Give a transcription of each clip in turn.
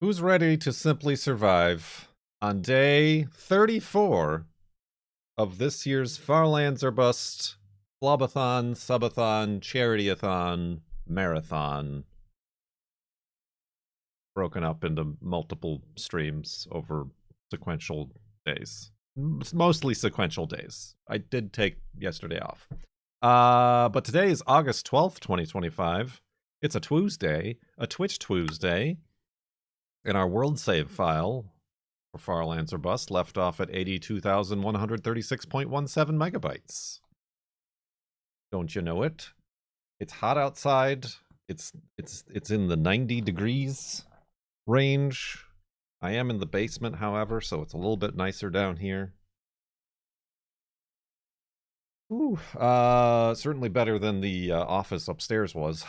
Who's ready to simply survive on day 34 of this year's Farlands or Bust FLoB-a-Thon, Subathon, Charity-a-Thon, Marathon, broken up into multiple streams over sequential days. Mostly sequential days. I did take yesterday off. But today is August 12th, 2025. It's a Tuesday, a Twitch Tuesday. And our world save file for Farlands or Bust left off at 82,136.17 megabytes. Don't you know it? It's hot outside. It's in the 90 degrees range. I am in the basement, however, so it's a little bit nicer down here. Ooh, certainly better than the office upstairs was.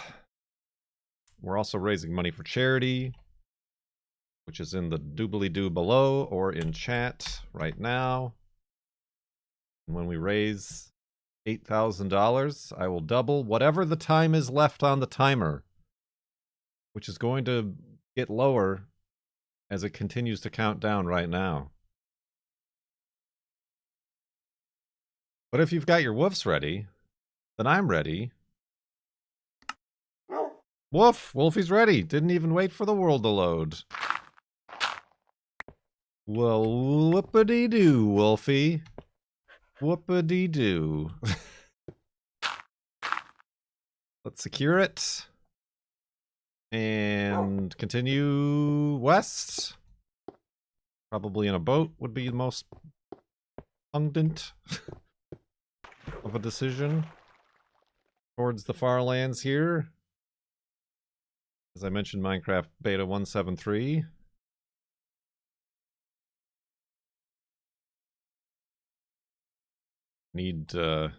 We're also raising money for charity, which is in the doobly-doo below or in chat right now. And when we raise $8,000, I will double whatever the time is left on the timer, which is going to get lower as it continues to count down right now. But if you've got your woofs ready, then I'm ready. Woof! Wolfie's ready. Didn't even wait for the world to load. Well, whoopity-doo, Wolfie. Whoopity-doo. Let's secure it. And continue west. Probably in a boat would be the most pungent of a decision towards the far lands here. As I mentioned, Minecraft Beta 173. Need some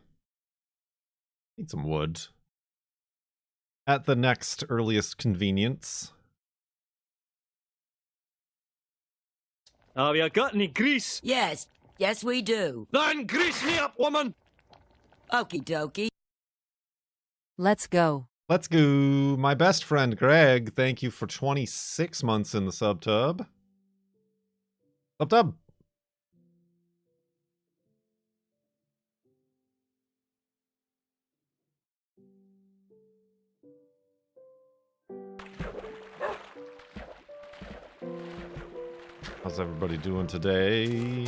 wood. At the next earliest convenience. Have you got any grease? Yes, we do. Then grease me up, woman! Okie dokie. Let's go. Let's go. My best friend Greg, thank you for 26 months in the subtub. Subtub. How's everybody doing today?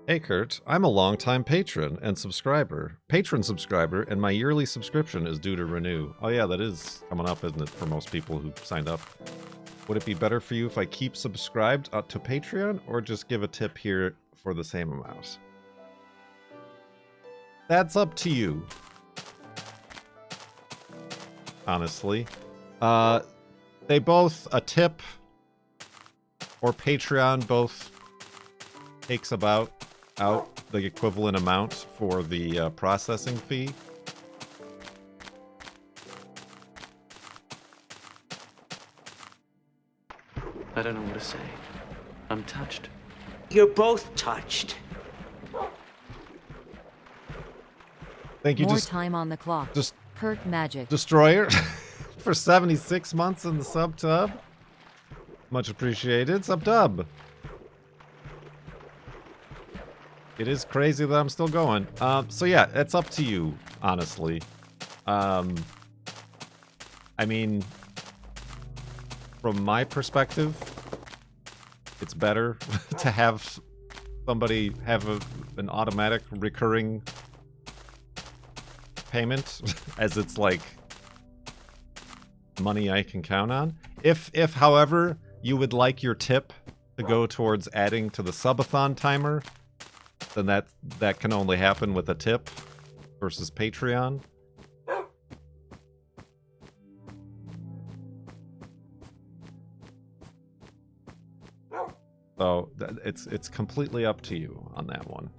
Hey Kurt, I'm a longtime patron subscriber, and my yearly subscription is due to renew. Oh yeah, that is coming up, isn't it, for most people who signed up? Would it be better for you if I keep subscribed to Patreon, or just give a tip here for the same amount? That's up to you. Honestly. They both, a tip or Patreon, both takes about out the equivalent amount for the processing fee. I don't know what to say. I'm touched. You're both touched. Thank you. More time on the clock. Kurt Magic. Destroyer for 76 months in the subtub. Much appreciated. Subtub. It is crazy that I'm still going. So yeah, it's up to you, honestly. I mean, from my perspective, it's better to have somebody have an automatic recurring payment, as it's like money I can count on. If however, you would like your tip to go towards adding to the subathon timer, then that can only happen with a tip versus Patreon. So it's completely up to you on that one.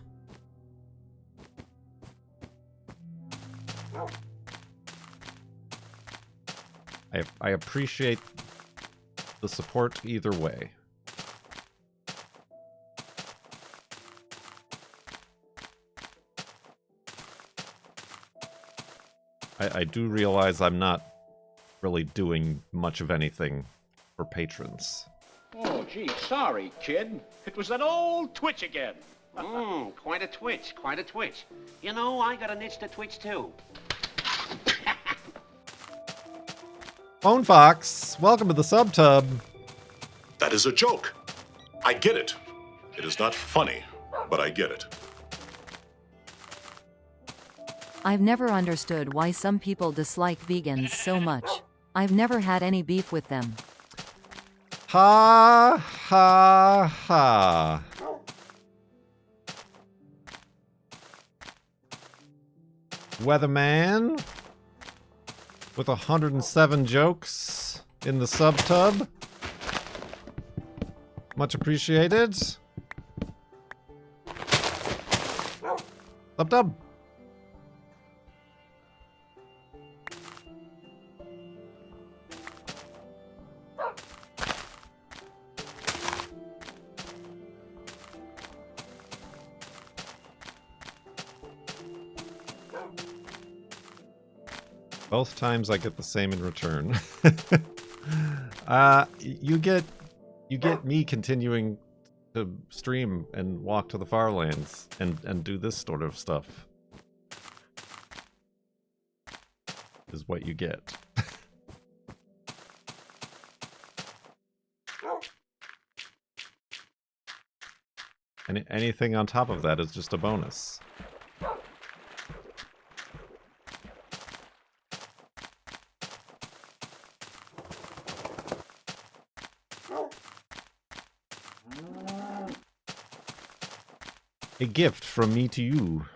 I appreciate the support either way. I do realize I'm not really doing much of anything for patrons. Oh, gee, sorry, kid. It was that old twitch again. Quite a twitch, quite a twitch. You know, I got an itch to twitch too. Phone Fox, welcome to the subtub. That is a joke. I get it. It is not funny, but I get it. I've never understood why some people dislike vegans so much. I've never had any beef with them. Ha ha ha. Weatherman with 107 jokes in the subtub. Much appreciated. Subtub. Both times I get the same in return. You get me continuing to stream and walk to the farlands and do this sort of stuff. Is what you get. Anything on top of that is just a bonus. A gift from me to you.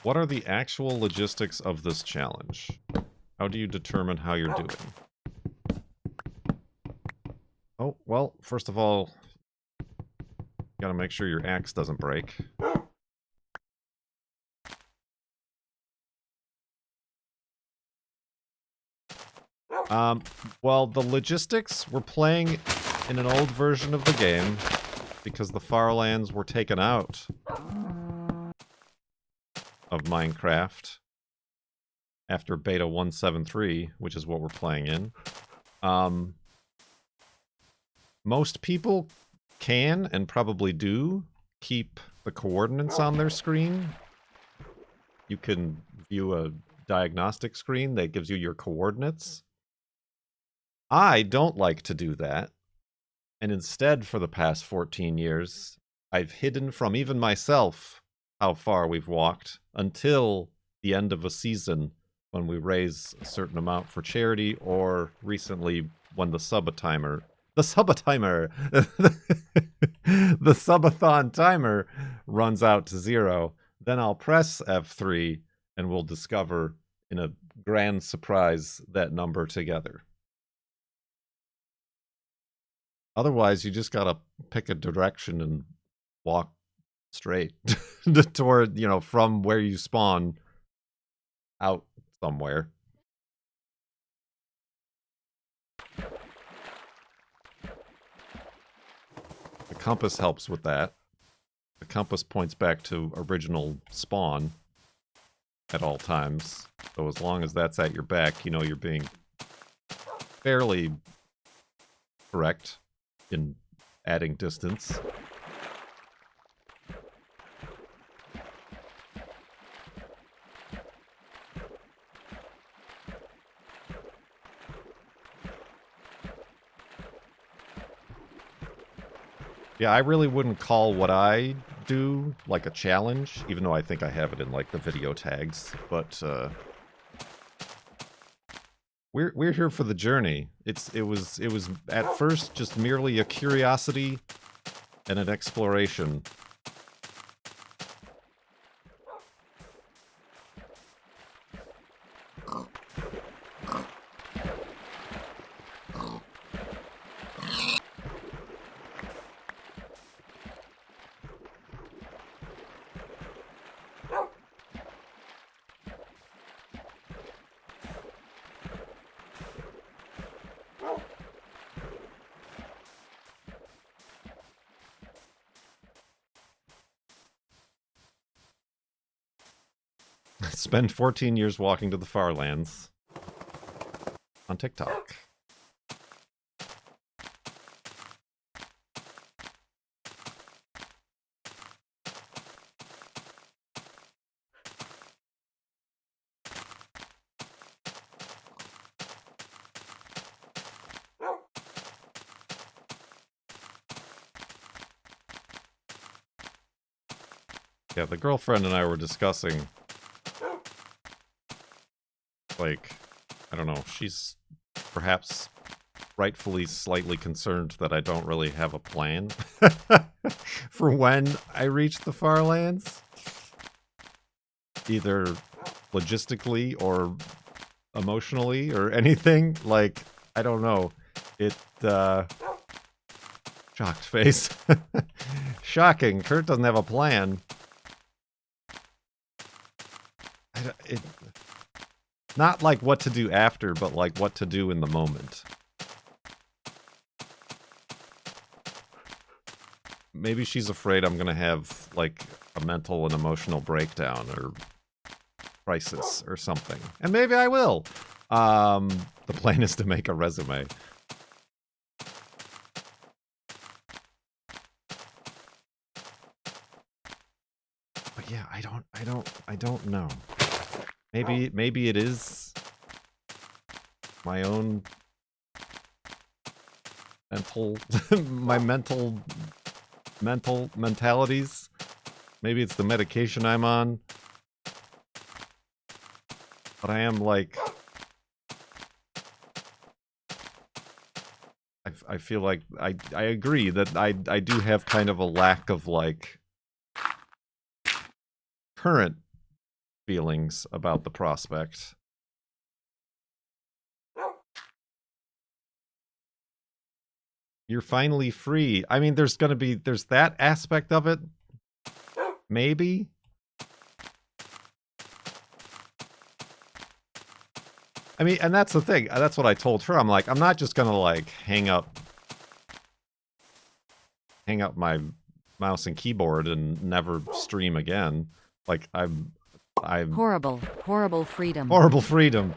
What are the actual logistics of this challenge? How do you determine how you're doing? Oh, well, first of all, you gotta make sure your axe doesn't break. Well, the logistics, we're playing in an old version of the game because the farlands were taken out of Minecraft after beta 1.7.3, which is what we're playing in. Most people can, and probably do, keep the coordinates on their screen. You can view a diagnostic screen that gives you your coordinates. I don't like to do that. And instead, for the past 14 years, I've hidden from even myself how far we've walked until the end of a season when we raise a certain amount for charity, or recently when the Subathon timer runs out to 0. Then I'll press F3 and we'll discover in a grand surprise that number together. Otherwise, you just gotta pick a direction and walk straight toward, from where you spawn out somewhere. The compass helps with that. The compass points back to original spawn at all times. So as long as that's at your back, you're being fairly correct in adding distance. Yeah, I really wouldn't call what I do like a challenge, even though I think I have it in like the video tags, but we're here for the journey. It was at first just merely a curiosity and an exploration. spend 14 years walking to the farlands on TikTok. Yeah, the girlfriend and I were discussing, like, I don't know, she's perhaps rightfully slightly concerned that I don't really have a plan for when I reach the farlands. Either logistically or emotionally or anything. Like, I don't know. It, shocked face. Shocking. Kurt doesn't have a plan. Not like what to do after, but like what to do in the moment. Maybe she's afraid I'm gonna have like a mental and emotional breakdown or crisis or something. And maybe I will. The plan is to make a resume. But yeah, I don't know. Maybe it is my own mentalities. Maybe it's the medication I'm on. But I am like, I feel like I agree that I do have kind of a lack of like current feelings about the prospect. You're finally free. I mean, there's that aspect of it. Maybe. I mean, and that's the thing. That's what I told her. I'm like, I'm not just gonna like hang up my mouse and keyboard and never stream again. Like I'm Horrible freedom. Horrible freedom.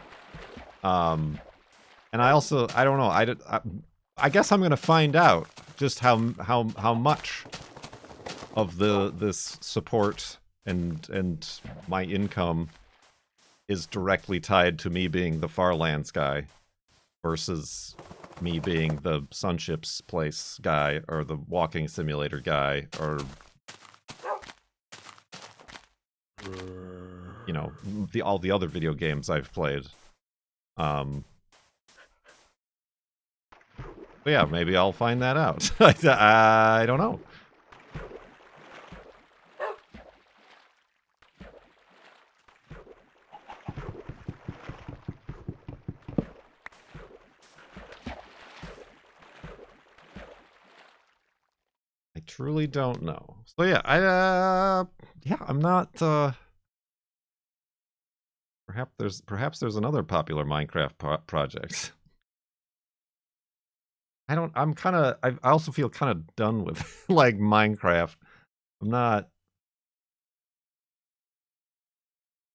And I don't know. I guess I'm gonna find out just how much of this support and my income is directly tied to me being the Farlands guy versus me being the Sunships place guy or the walking simulator guy or, you know, all the other video games I've played. But yeah, maybe I'll find that out. I don't know. I truly don't know. So yeah, I'm not, perhaps there's another popular Minecraft project. I also feel kind of done with like Minecraft. I'm not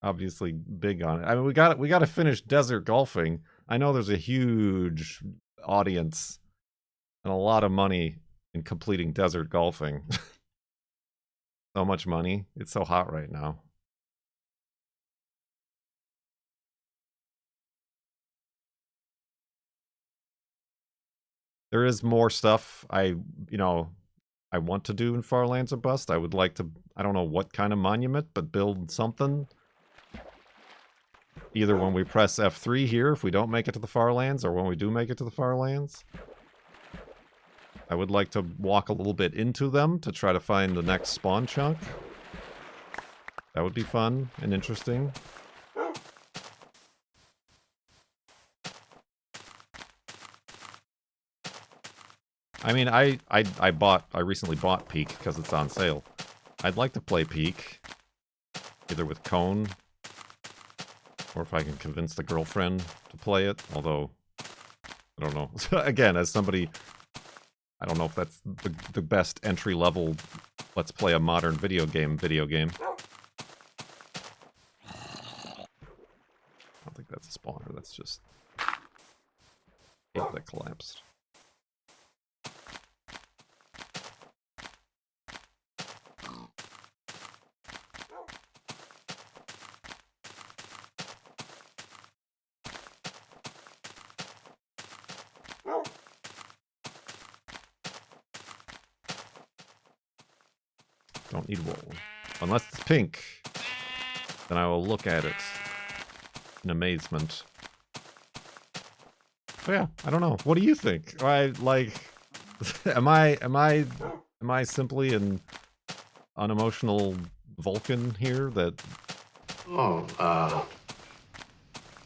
obviously big on it. I mean, we got to finish desert golfing. I know there's a huge audience and a lot of money in completing desert golfing. So much money. It's so hot right now. There is more stuff I want to do in Farlands or Bust. I would like to, I don't know what kind of monument, but build something. Either when we press F3 here, if we don't make it to the Farlands, or when we do make it to the Farlands. I would like to walk a little bit into them to try to find the next spawn chunk. That would be fun and interesting. I mean, I recently bought Peak because it's on sale. I'd like to play Peak, either with Cone, or if I can convince the girlfriend to play it, although, I don't know. Again, as somebody, I don't know if that's the best entry-level, let's play a modern video game. that's a spawner. That's just cave that collapsed. Don't need wool. Unless it's pink, then I will look at it in amazement. But yeah, I don't know. What do you think? I like am I simply an unemotional Vulcan here that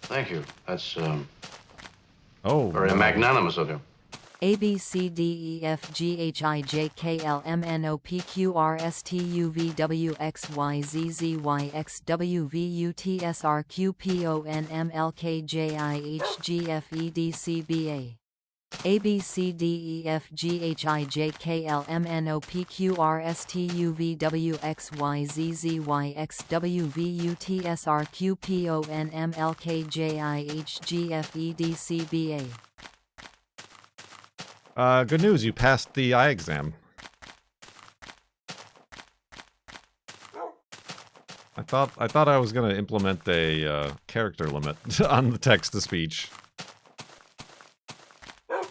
Thank you. That's very magnanimous of you. A B C D E F G H I J K L M N O P Q R S T U V W X Y Z Z Y X W V U T S R Q P O N M L K J I H G F E D C B A. A B C D E F G H I J K L M N O P Q R S T U V W X Y Z Z Y X W V U T S R Q P O N M L K J I H G F E D C B A. Good news, you passed the eye exam. I thought I was gonna implement a character limit on the text-to-speech. But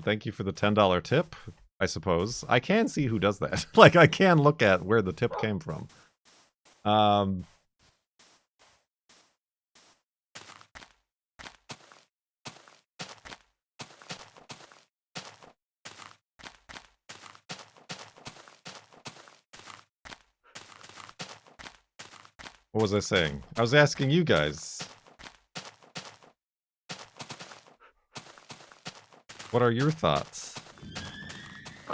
thank you for the $10 tip, I suppose. I can see who does that. Like, I can look at where the tip came from. What was I saying? I was asking you guys. What are your thoughts?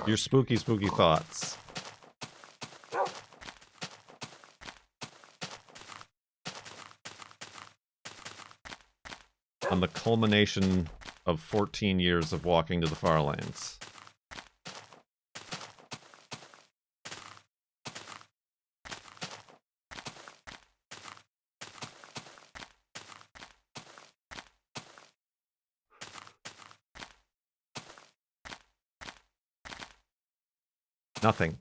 Your spooky, spooky thoughts. On the culmination of 14 years of walking to the farlands. Nothing.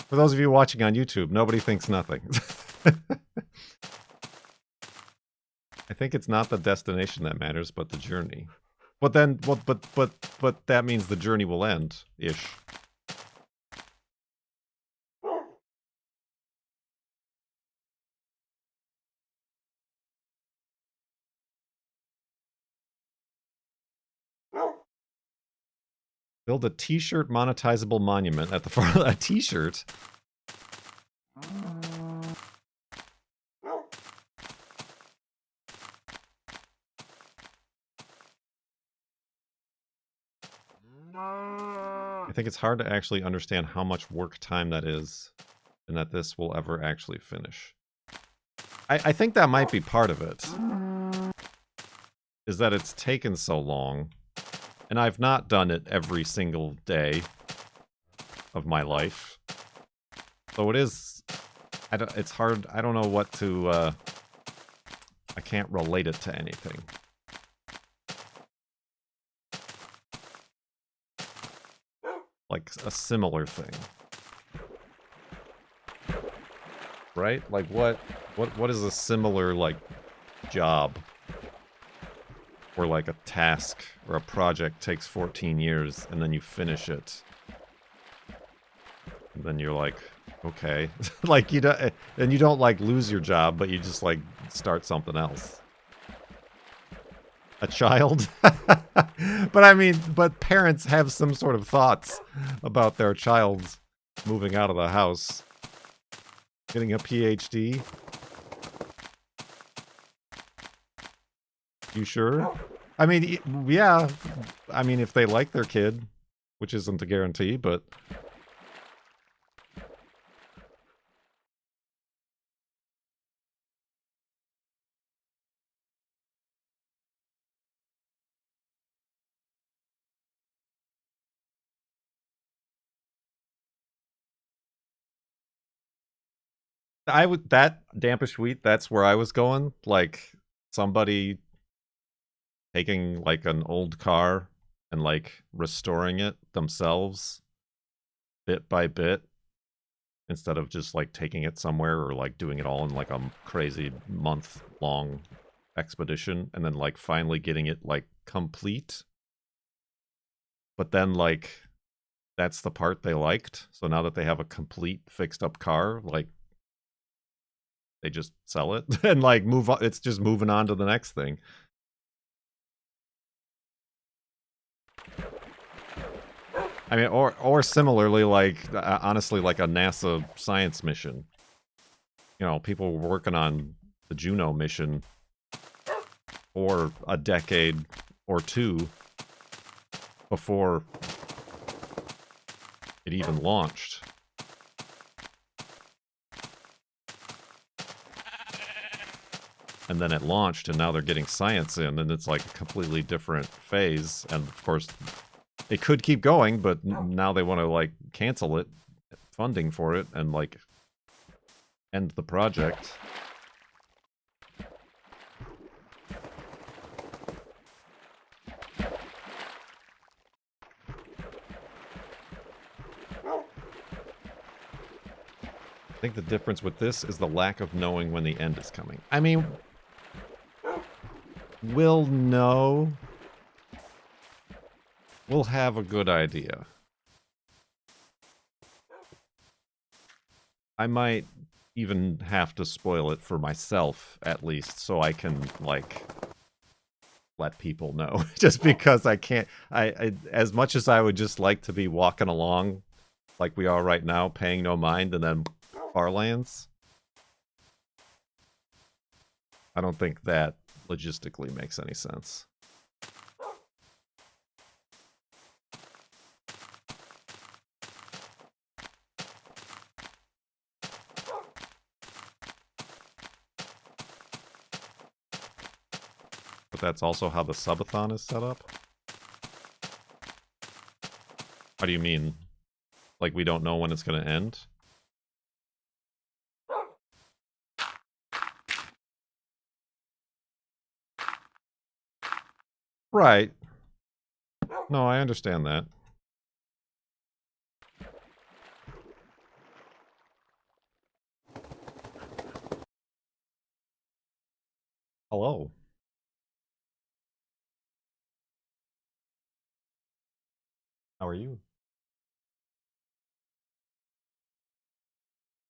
For those of you watching on YouTube, nobody thinks nothing. I think it's not the destination that matters, but the journey. But then, but that means the journey will end, ish. Build a t-shirt monetizable monument at the far. A t-shirt. I think it's hard to actually understand how much work time that is, and that this will ever actually finish. I think that might be part of it. Is that it's taken so long, and I've not done it every single day of my life. So it is. It's hard. I don't know what to. I can't relate it to anything. Like a similar thing. Right? Like what is a similar, like, job? Where, like, a task or a project takes 14 years and then you finish it. And then you're like, okay. Like, you don't, like, lose your job, but you just, like, start something else. A child? But I mean, but parents have some sort of thoughts about their child moving out of the house. Getting a PhD? You sure? I mean, yeah. I mean, if they like their kid, which isn't a guarantee, but... that dampish wheat, that's where I was going. Like somebody taking like an old car and like restoring it themselves bit by bit instead of just like taking it somewhere or like doing it all in like a crazy month-long expedition and then like finally getting it like complete. But then like that's the part they liked. So now that they have a complete fixed up car, like they just sell it and like move on. It's just moving on to the next thing. I mean, or similarly, like honestly, like a NASA science mission. You know, people were working on the Juno mission for a decade or two before it even launched. And then it launched, and now they're getting science in, and it's like a completely different phase. And of course, it could keep going, but now they want to like cancel it, funding for it, and like end the project. I think the difference with this is the lack of knowing when the end is coming. I mean, we'll know. We'll have a good idea. I might even have to spoil it for myself, at least, so I can, like, let people know. Just because I can't... I as much as I would just like to be walking along like we are right now, paying no mind, and then farlands, I don't think that logistically makes any sense. But that's also how the subathon is set up? How do you mean? Like we don't know when it's going to end? Right. No, I understand that. Hello. How are you?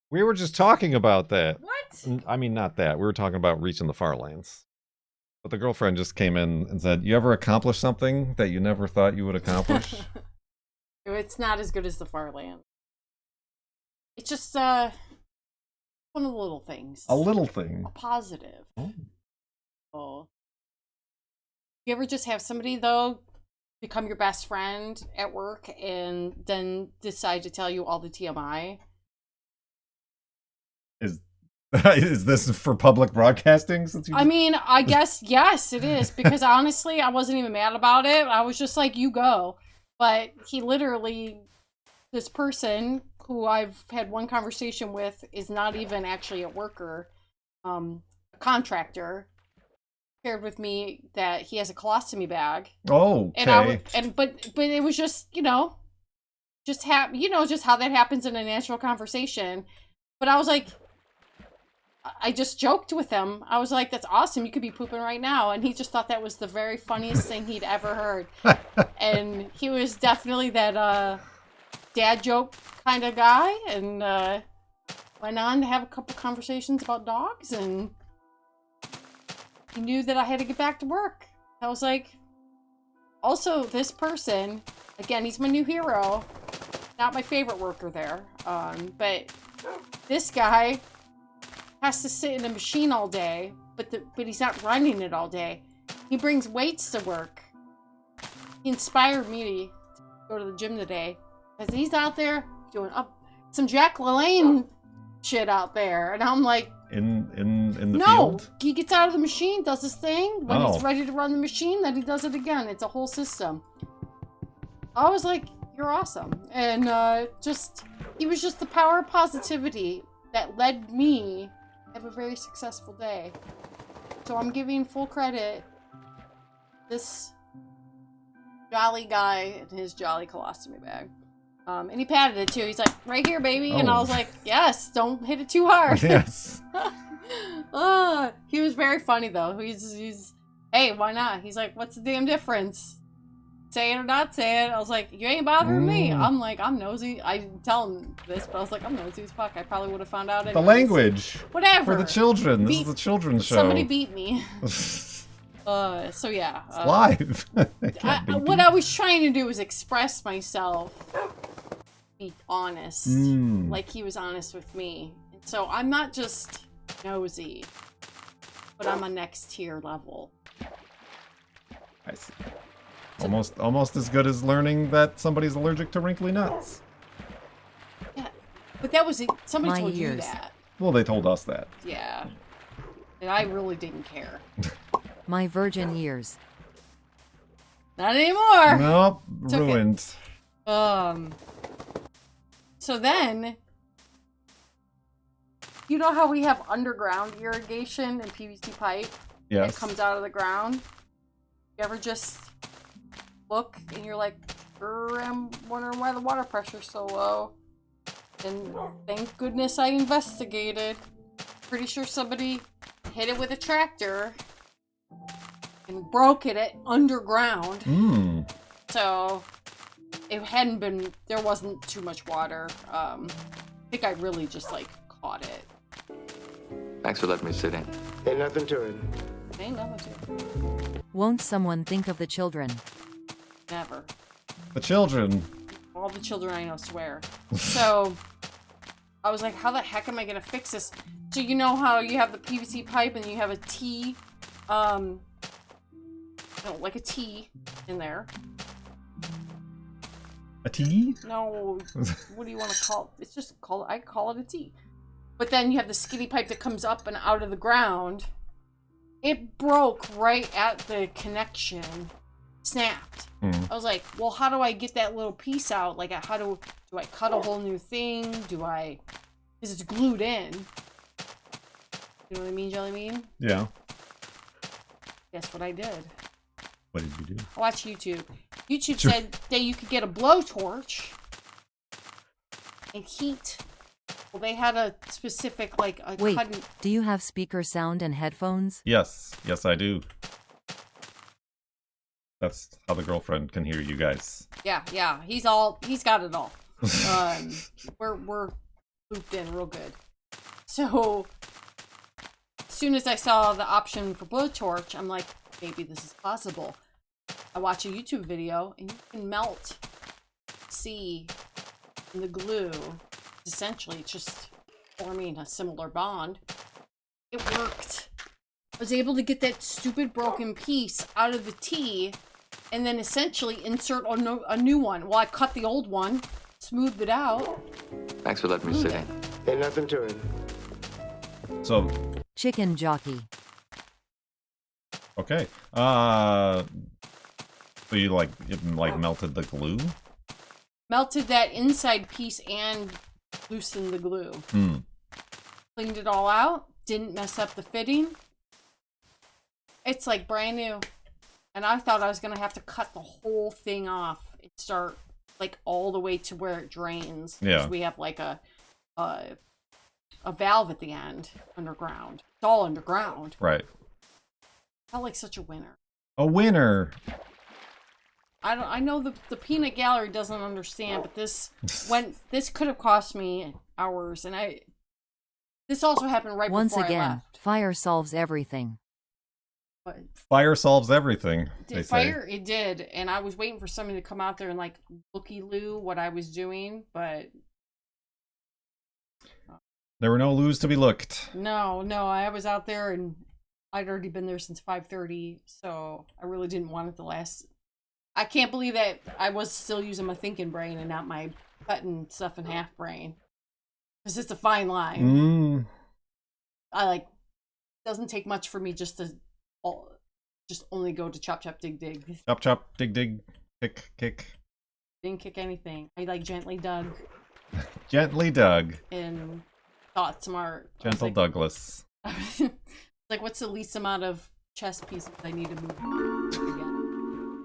We were just talking about that. What? I mean, not that. We were talking about reaching the farlands. But the girlfriend just came in and said, you ever accomplish something that you never thought you would accomplish? It's not as good as the Farland. It's just one of the little things. A little thing. A positive. Oh. Oh. You ever just have somebody, though, become your best friend at work and then decide to tell you all the TMI? Is this for public broadcasting? I mean, I guess, yes, it is. Because honestly, I wasn't even mad about it. I was just like, you go. But he literally, this person who I've had one conversation with is not even actually a worker, a contractor, shared with me that he has a colostomy bag. Oh, okay. But it was just, just how that happens in a natural conversation. But I was like, I just joked with him. I was like, that's awesome. You could be pooping right now. And he just thought that was the very funniest thing he'd ever heard. And he was definitely that dad joke kind of guy. And went on to have a couple conversations about dogs. And he knew that I had to get back to work. I was like, also, this person, again, he's my new hero. Not my favorite worker there. But this guy has to sit in a machine all day, but he's not running it all day. He brings weights to work. He inspired me to go to the gym today because he's out there doing some Jack LaLanne shit out there, and I'm like, in the no, field? He gets out of the machine, does his thing. When he's ready to run the machine, then he does it again. It's a whole system. I was like, you're awesome, and he was just the power of positivity. that led me to have a very successful day. So I'm giving full credit this jolly guy and his jolly colostomy bag. And he patted it too. He's like, right here, baby. And I was like, yes, don't hit it too hard. Yes. He was very funny though. He's hey, why not? He's like, what's the damn difference? Say it or not say it. I was like, you ain't bothering me. I'm like, I'm nosy. I didn't tell him this, but I was like, I'm nosy as fuck. I probably would have found out anyways. The language. Whatever. For the children. This is a children's show. Somebody beat me. So yeah. It's live. What I was trying to do was express myself. Be honest. Like he was honest with me. So I'm not just nosy, but I'm a next tier level. I see. Almost as good as learning that somebody's allergic to wrinkly nuts. Yeah, but that was somebody My told you ears. that. Well, they told us that. Yeah, and I really didn't care. My virgin years. Not anymore. Nope, It's okay. ruined. So then, you know how we have underground irrigation and PVC pipe Yes. that comes out of the ground? You ever just look and you're like, I'm wondering why the water pressure's so low. And thank goodness I investigated. Pretty sure somebody hit it with a tractor and broke it at underground. So it hadn't been, there wasn't too much water. I think I really just like caught it. Thanks for letting me sit in. Ain't nothing to it. Ain't nothing to it. Won't someone think of the children? Never. The children. All the children I know swear. So I was like, how the heck am I gonna fix this? So you know how you have the PVC pipe and you have a T, like a T in there. A T? No, what do you want to call it? It's just I call it a T. But then you have the skinny pipe that comes up and out of the ground. It broke right at the connection. Snapped. I was like, well, how do I get that little piece out? Like, how do I cut a whole new thing? Because it's glued in. You know what I mean, Jelly Bean? Yeah. Guess what I did? What did you do? I watched YouTube. YouTube said that you could get a blowtorch and heat. Well, they had a specific, like, a Wait, cut and... do you have speaker sound and headphones? Yes. Yes, I do. That's how the girlfriend can hear you guys. Yeah. He's got it all. We're looped in real good. So, as soon as I saw the option for blowtorch, I'm like, maybe this is possible. I watch a YouTube video, and you can melt C in the glue. Essentially, it's just forming a similar bond. It worked. I was able to get that stupid broken piece out of the T, and then essentially insert a new one. Well, I cut the old one, smoothed it out. Thanks for letting me sit in. Ain't nothing to it. So, Chicken jockey. okay. So you like melted the glue? Melted that inside piece and loosened the glue. Cleaned it all out. Didn't mess up the fitting. It's like brand new. And I thought I was going to have to cut the whole thing off and start like all the way to where it drains. Yeah. Because we have like a valve at the end underground. It's all underground. Right. Felt like such a winner. A winner. I know the peanut gallery doesn't understand, but this could have cost me hours, and this also happened right Once before I again, left. fire solves everything. But Fire solves everything. They fire, it did, and I was waiting for somebody to come out there and like looky-loo what I was doing, but There were no loos to be looked. no, I was out there and I'd already been there since 5:30, so I really didn't want it to last. I can't believe that I was still using my thinking brain and not my cutting stuff in half brain. Because it's a fine line. Doesn't take much for me just to only go to chop, chop, dig, dig. Chop, chop, dig, dig, kick, kick. Didn't kick anything. I like gently dug. Gently dug. And thought smart. Gentle Douglas. Like, what's the least amount of chess pieces I need to move again?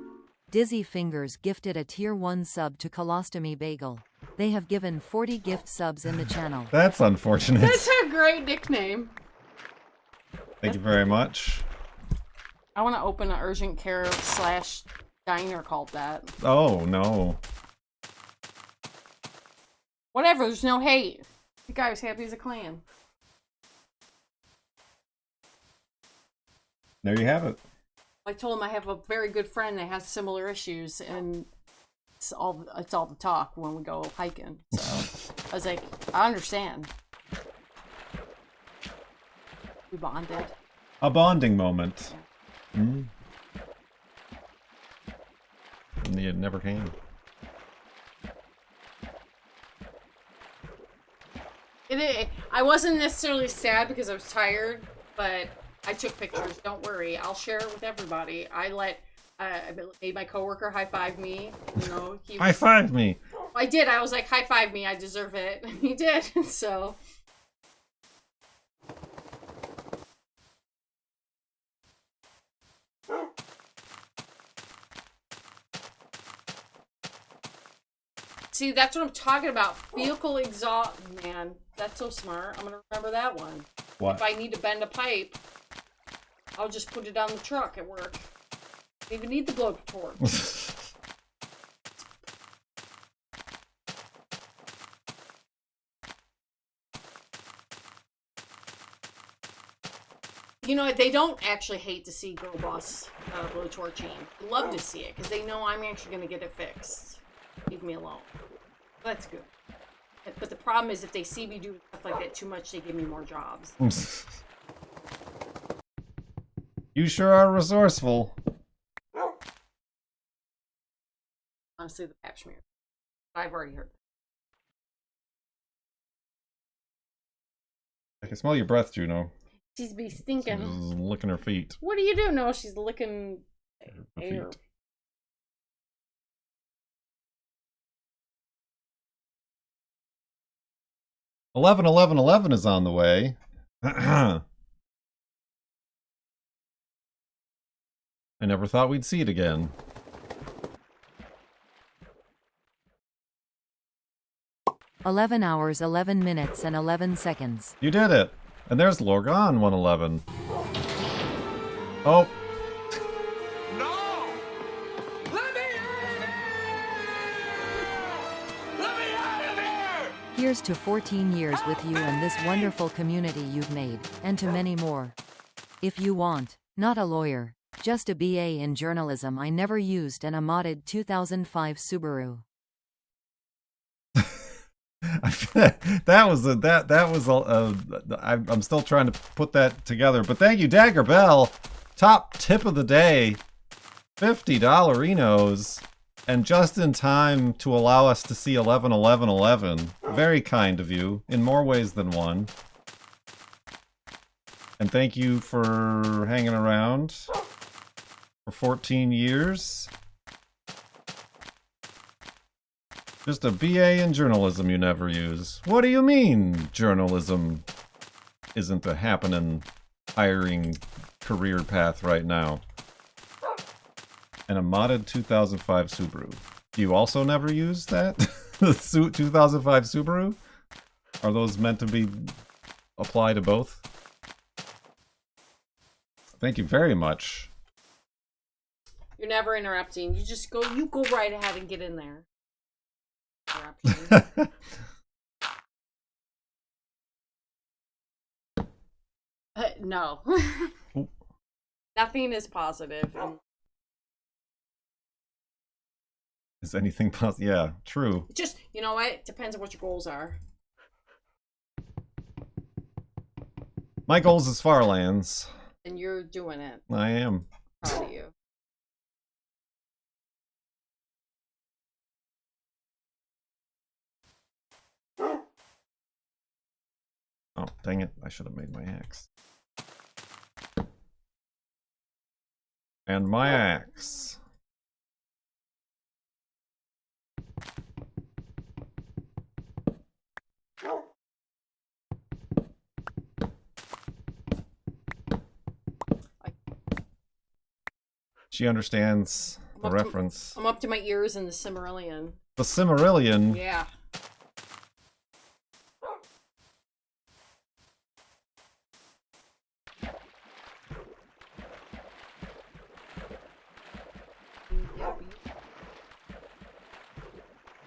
Dizzy Fingers gifted a tier 1 sub to Colostomy Bagel. They have given 40 gift subs in the channel. That's unfortunate. That's a great nickname. Thank you very much. I want to open an urgent care / diner called that. Oh, no. Whatever, there's no hate. The guy was happy as a clam. There you have it. I told him I have a very good friend that has similar issues, and it's all the talk when we go hiking. So I was like, I understand. We bonded. A bonding moment. Yeah. Mm. And it never came. I wasn't necessarily sad because I was tired, but I took pictures. Don't worry, I'll share it with everybody. I made my coworker high five me. You know, High five me. I did. I was like, high five me. I deserve it. And he did. So. See, that's what I'm talking about. Vehicle exhaust, man. That's so smart. I'm gonna remember that one. What? If I need to bend a pipe, I'll just put it on the truck at work. Don't even need the blowtorch. You know, they don't actually hate to see girl boss blowtorching. They love to see it because they know I'm actually going to get it fixed. Leave me alone. That's good. But the problem is if they see me do stuff like that too much, they give me more jobs. You sure are resourceful. Honestly, the pap smear. I've already heard that. I can smell your breath, Juno. She's be stinking. She's licking her feet. What do you do? No, she's licking Her air. feet. $11.11.11 is on the way. I never thought we'd see it again. $11 11 minutes and 11 seconds. You did it. And there's Lorgan 111. Oh. No! Let me out of here! Let me out of here! Here's to 14 years with you and this wonderful community you've made, and to many more. If you want, not a lawyer, just a BA in journalism I never used and a modded 2005 Subaru. I'm still trying to put that together, but thank you, Dagger Bell. Top tip of the day, $50 Enos, and just in time to allow us to see 11.11.11. Very kind of you, in more ways than one. And thank you for hanging around for 14 years. Just a BA in journalism you never use. What do you mean journalism isn't a happening hiring career path right now? And a modded 2005 Subaru. Do you also never use that? The 2005 Subaru? Are those meant to be apply to both? Thank you very much. You're never interrupting. You go right ahead and get in there. No. Nothing is positive. Is anything possible? Yeah, true. Just, you know what? It depends on what your goals are. My goals is Farlands. And you're doing it. I am. Proud of you. Oh, dang it. I should have made my axe. And my axe. She understands the I'm reference. I'm up to my ears in the Cimmerillion. The Cimmerillion. Yeah.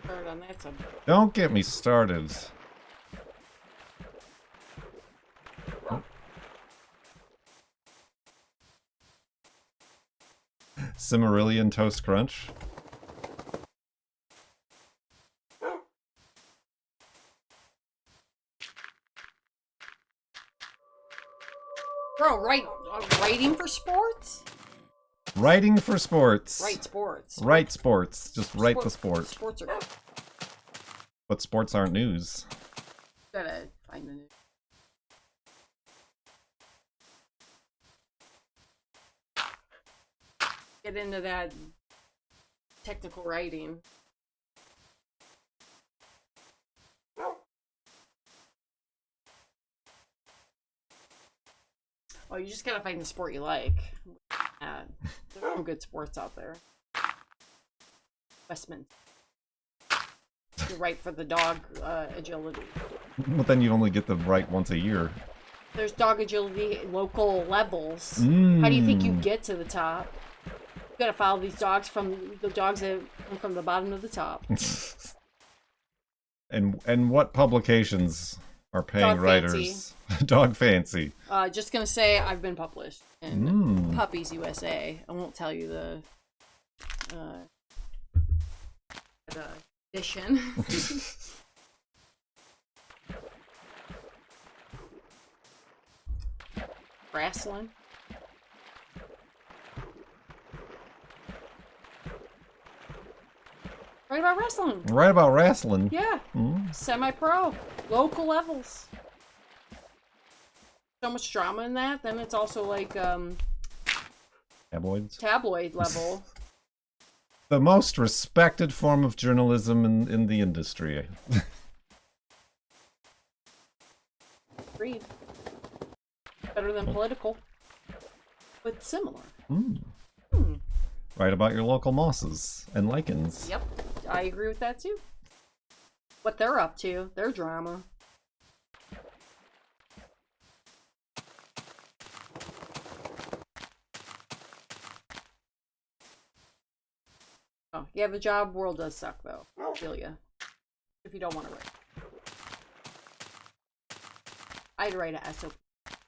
Start on that subject. Don't get me started. Cimmerillion Toast Crunch. Bro, writing for sports? Writing for sports. Right sports. Right sports. Just write the sport. Sports are good. But sports aren't news. Gotta find the news. Get into that technical writing. Oh, you just gotta find the sport you like. There's some good sports out there. Westminster. You're right for the dog agility. But then you only get them right once a year. There's dog agility local levels. Mm. How do you think you get to the top? You gotta follow these dogs from the dogs that come from the bottom to the top. And what publications are paying Dog writers? Dog Fancy. Just gonna say I've been published in Puppies USA. I won't tell you the edition. Wrestling. Right about wrestling. Right about wrestling. Yeah. Semi-pro. Local levels. So much drama in that. Then it's also like Tabloids. tabloid level. The most respected form of journalism in the industry. Agreed. Better than political. But similar. Write about your local mosses and lichens. Yep. I agree with that too. What they're up to. Their drama. Oh, you have a job, world does suck though. I feel ya. If you don't want to write. I'd write a SOP.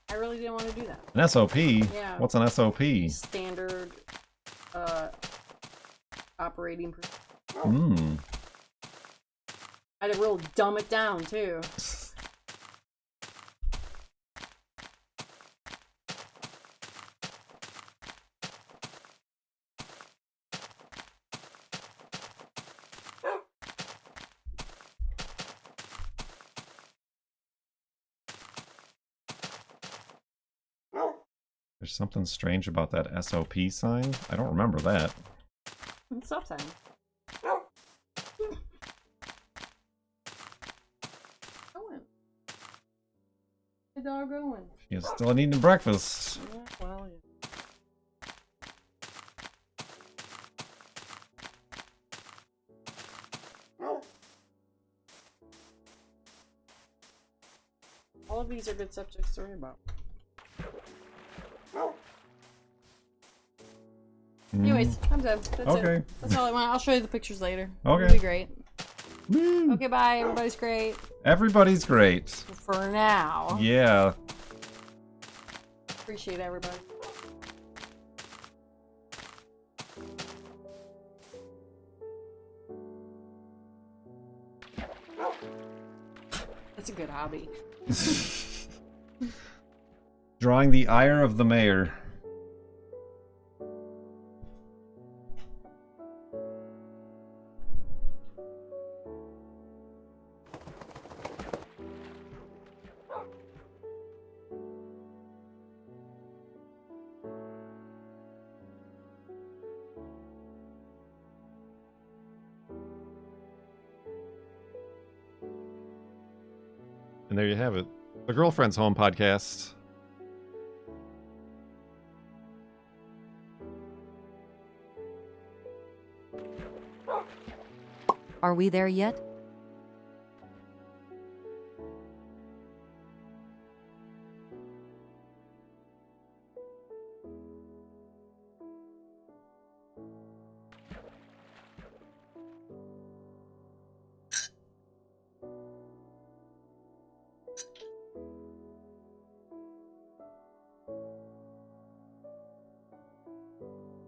I really didn't want to do that. An SOP? Yeah. What's an SOP? Standard operating procedure. I had to real dumb it down too. There's something strange about that SOP sign. I don't remember that. Stop sign. Going. The dog going. She's still eating breakfast. Yeah, well, yeah. All of these are good subjects to worry about. Anyways, I'm done. That's Okay. it. That's all I want. I'll show you the pictures later. Okay. It'll be great. Woo. Okay, bye. Everybody's great. Everybody's great. For now. Yeah. Appreciate everybody. That's a good hobby. Drawing the ire of the mayor. And there you have it. The Girlfriend's Home podcast. Are we there yet?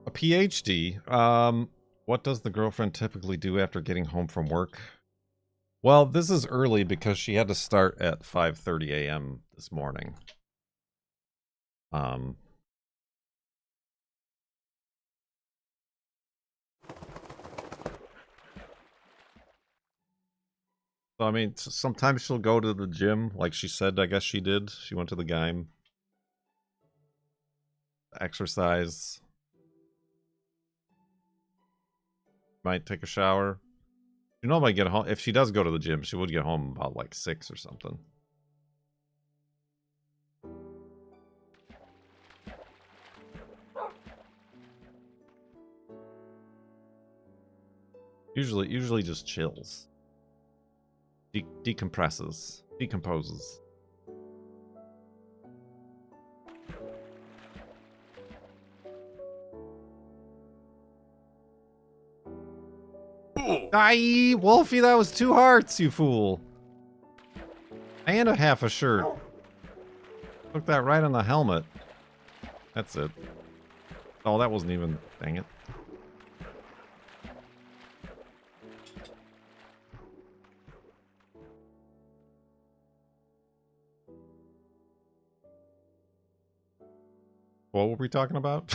A PhD. What does the girlfriend typically do after getting home from work? Well, this is early because she had to start at 5:30 a.m. this morning. So, I mean, sometimes she'll go to the gym, like she said, I guess she did. She went to the game. Exercise. Might take a shower. You know, might get home. If she does go to the gym, she would get home about like 6 or something. Usually just chills. Decompresses. Decomposes. Aye, Wolfie, that was 2 hearts, you fool. And a half a shirt. Took that right on the helmet. That's it. Oh, that wasn't even... Dang it. What were we talking about?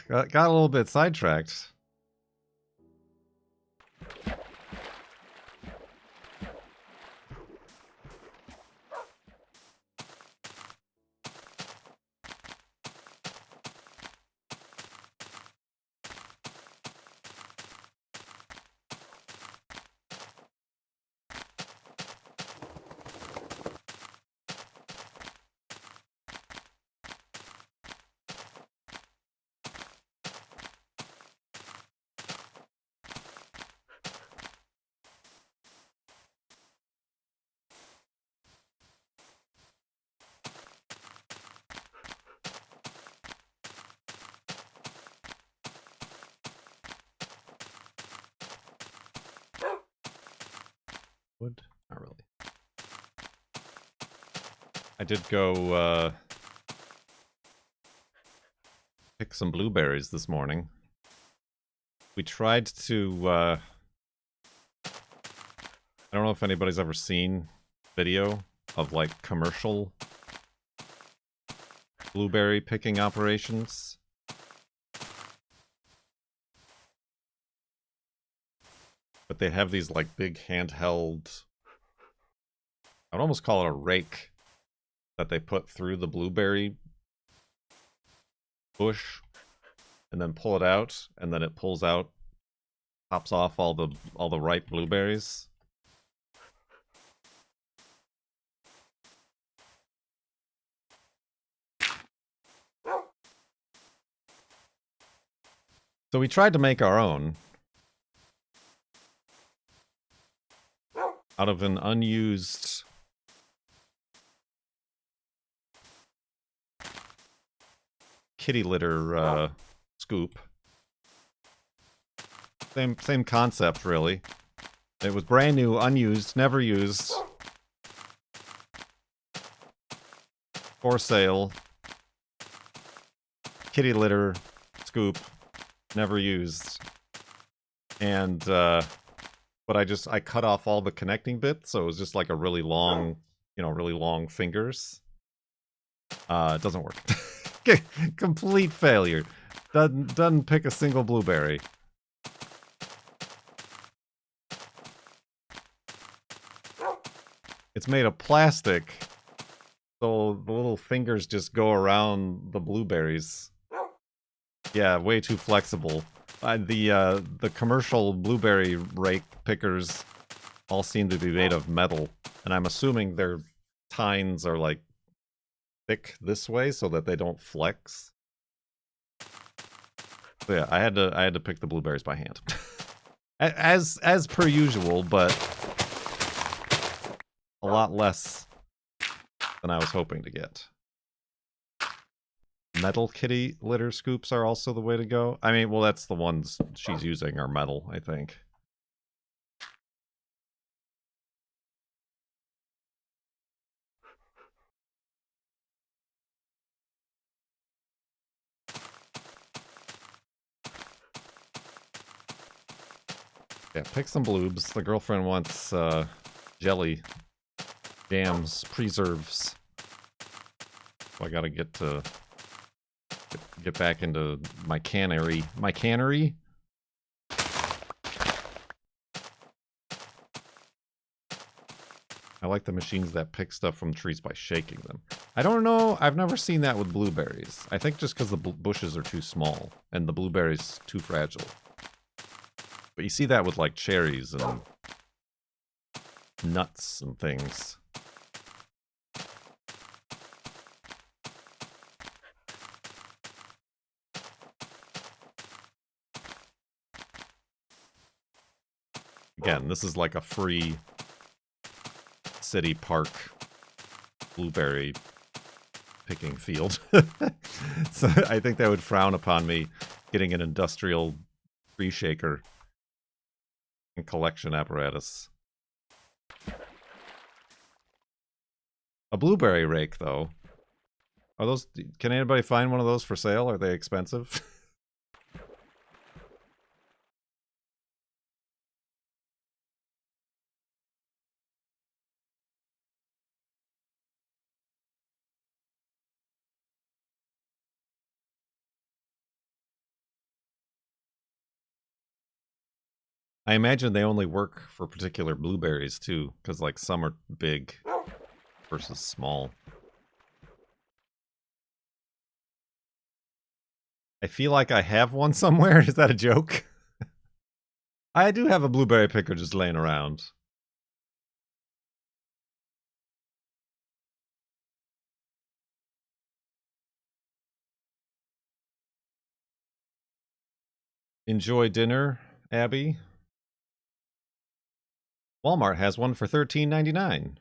Got a little bit sidetracked. Wood? Not really. I did go pick some blueberries this morning. We tried to I don't know if anybody's ever seen video of like commercial blueberry picking operations. But they have these like big handheld, I'd almost call it a rake, that they put through the blueberry bush and then pull it out, and then it pulls out, pops off all the ripe blueberries. So we tried to make our own out of an unused kitty litter scoop. Same concept, really. It was brand new, unused, never used. For sale. Kitty litter scoop, never used. And but I cut off all the connecting bits, so it was just like a really long, really long fingers. It doesn't work. Complete failure. Doesn't pick a single blueberry. It's made of plastic, so the little fingers just go around the blueberries. Yeah, way too flexible. The commercial blueberry rake pickers all seem to be made of metal, and I'm assuming their tines are like thick this way so that they don't flex. So yeah, I had to pick the blueberries by hand. as per usual, but a lot less than I was hoping to get. Metal kitty litter scoops are also the way to go. I mean, well, that's the ones she's using are metal, I think. Yeah, pick some bloobs. The girlfriend wants jelly, jams, preserves. So I gotta get back into my cannery. My cannery? I like the machines that pick stuff from trees by shaking them. I don't know. I've never seen that with blueberries. I think just because the bushes are too small and the blueberries too fragile. But you see that with like cherries and nuts and things. Again, this is like a free city park blueberry picking field. So I think they would frown upon me getting an industrial tree shaker and collection apparatus. A blueberry rake, though. Are those... Can anybody find one of those for sale? Are they expensive? I imagine they only work for particular blueberries, too. Because, like, some are big versus small. I feel like I have one somewhere. Is that a joke? I do have a blueberry picker just laying around. Enjoy dinner, Abby. Walmart has one for $13.99.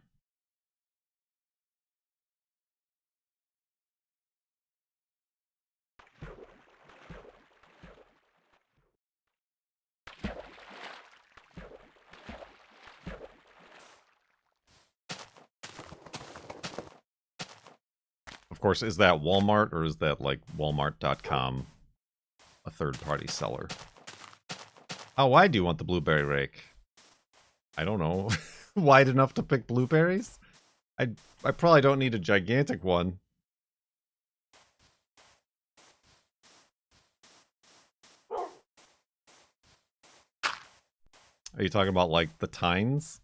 Of course, is that Walmart or is that like Walmart.com, a third-party seller? How wide do you want the blueberry rake? I don't know. Wide enough to pick blueberries? I probably don't need a gigantic one. Are you talking about like the tines?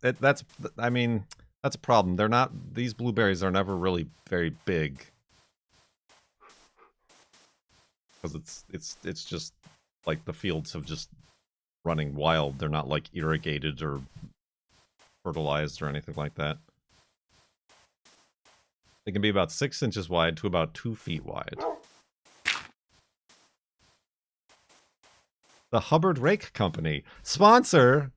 I mean, that's a problem. They're not, these blueberries are never really very big. Because it's just like the fields have just running wild. They're not like irrigated or fertilized or anything like that. They can be about 6 inches wide to about 2 feet wide. The Hubbard Rake Company. Sponsor!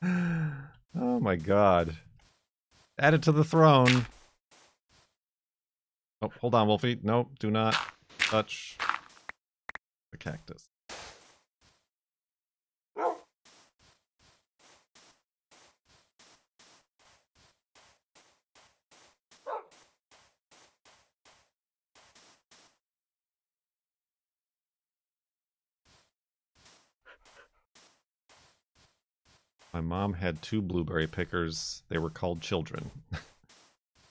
Oh my god. Added to the throne. Oh, hold on, Wolfie. Nope, do not touch the cactus. My mom had 2 blueberry pickers. They were called children.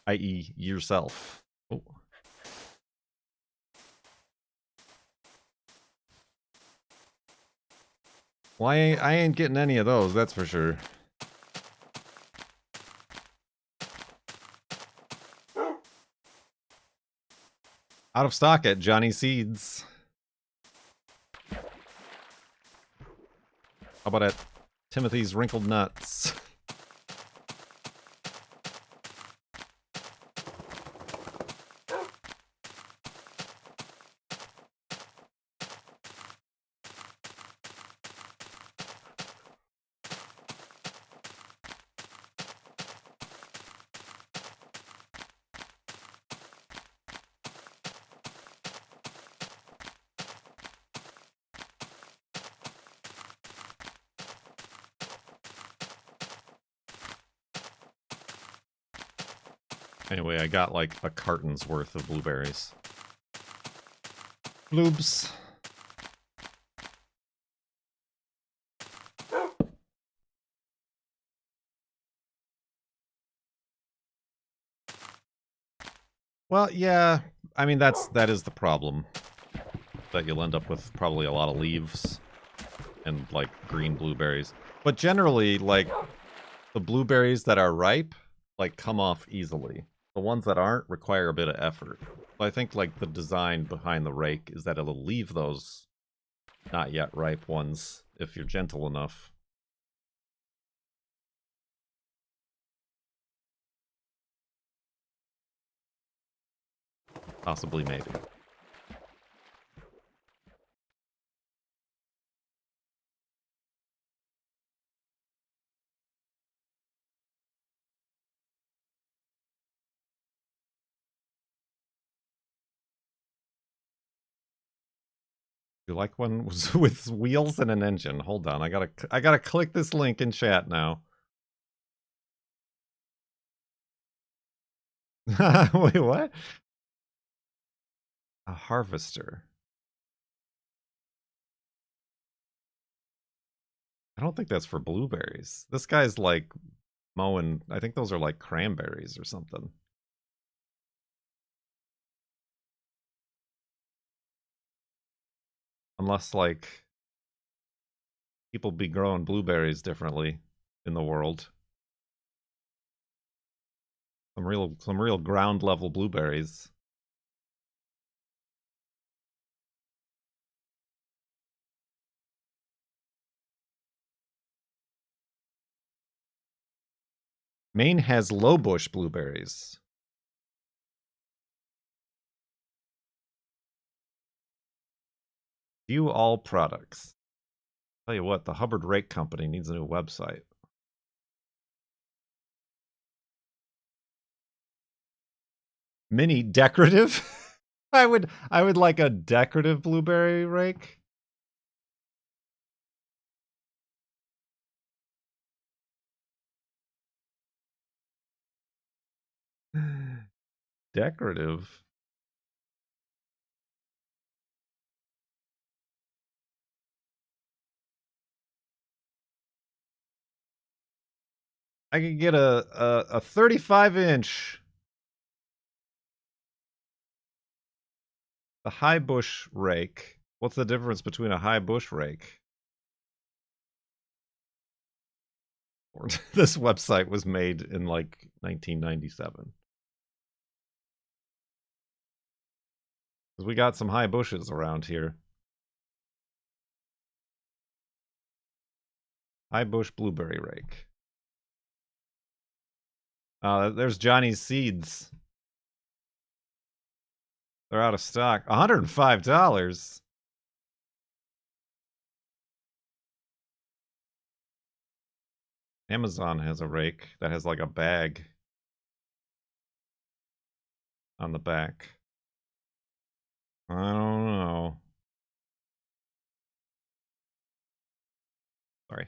I.e. yourself. Oh. Well, I ain't getting any of those, that's for sure. Out of stock at Johnny Seeds. How about at Timothy's Wrinkled Nuts? Anyway, I got like a carton's worth of blueberries. Bloobs. Well, yeah, I mean that is the problem. That you'll end up with probably a lot of leaves and like green blueberries. But generally, like the blueberries that are ripe, like come off easily. The ones that aren't require a bit of effort. So I think like the design behind the rake is that it'll leave those not yet ripe ones if you're gentle enough. Possibly, maybe. You like one with wheels and an engine? Hold on, I gotta click this link in chat now. Wait, what? A harvester. I don't think that's for blueberries. This guy's like mowing, I think those are like cranberries or something. Unless like people be growing blueberries differently in the world. Some real ground level blueberries. Maine has low bush blueberries. View all products. Tell you what, the Hubbard Rake Company needs a new website. Mini decorative? I would like a decorative blueberry rake. Decorative. I could get a 35-inch. The high bush rake. What's the difference between a high bush rake? This website was made in like 1997. Because we got some high bushes around here. High bush blueberry rake. There's Johnny's seeds. They're out of stock. $105. Amazon has a rake that has like a bag on the back. I don't know. Sorry.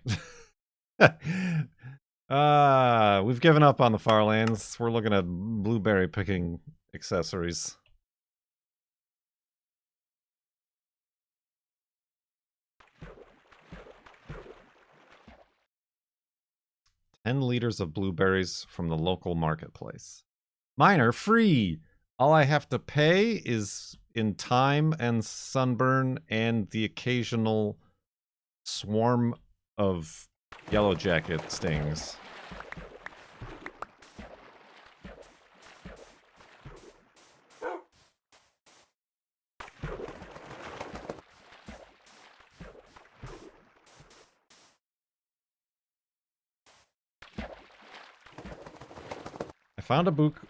We've given up on the farlands. We're looking at blueberry picking accessories. $10 of blueberries from the local marketplace. Mine are free. All I have to pay is in time and sunburn and the occasional swarm of yellow jacket stings. I found a book.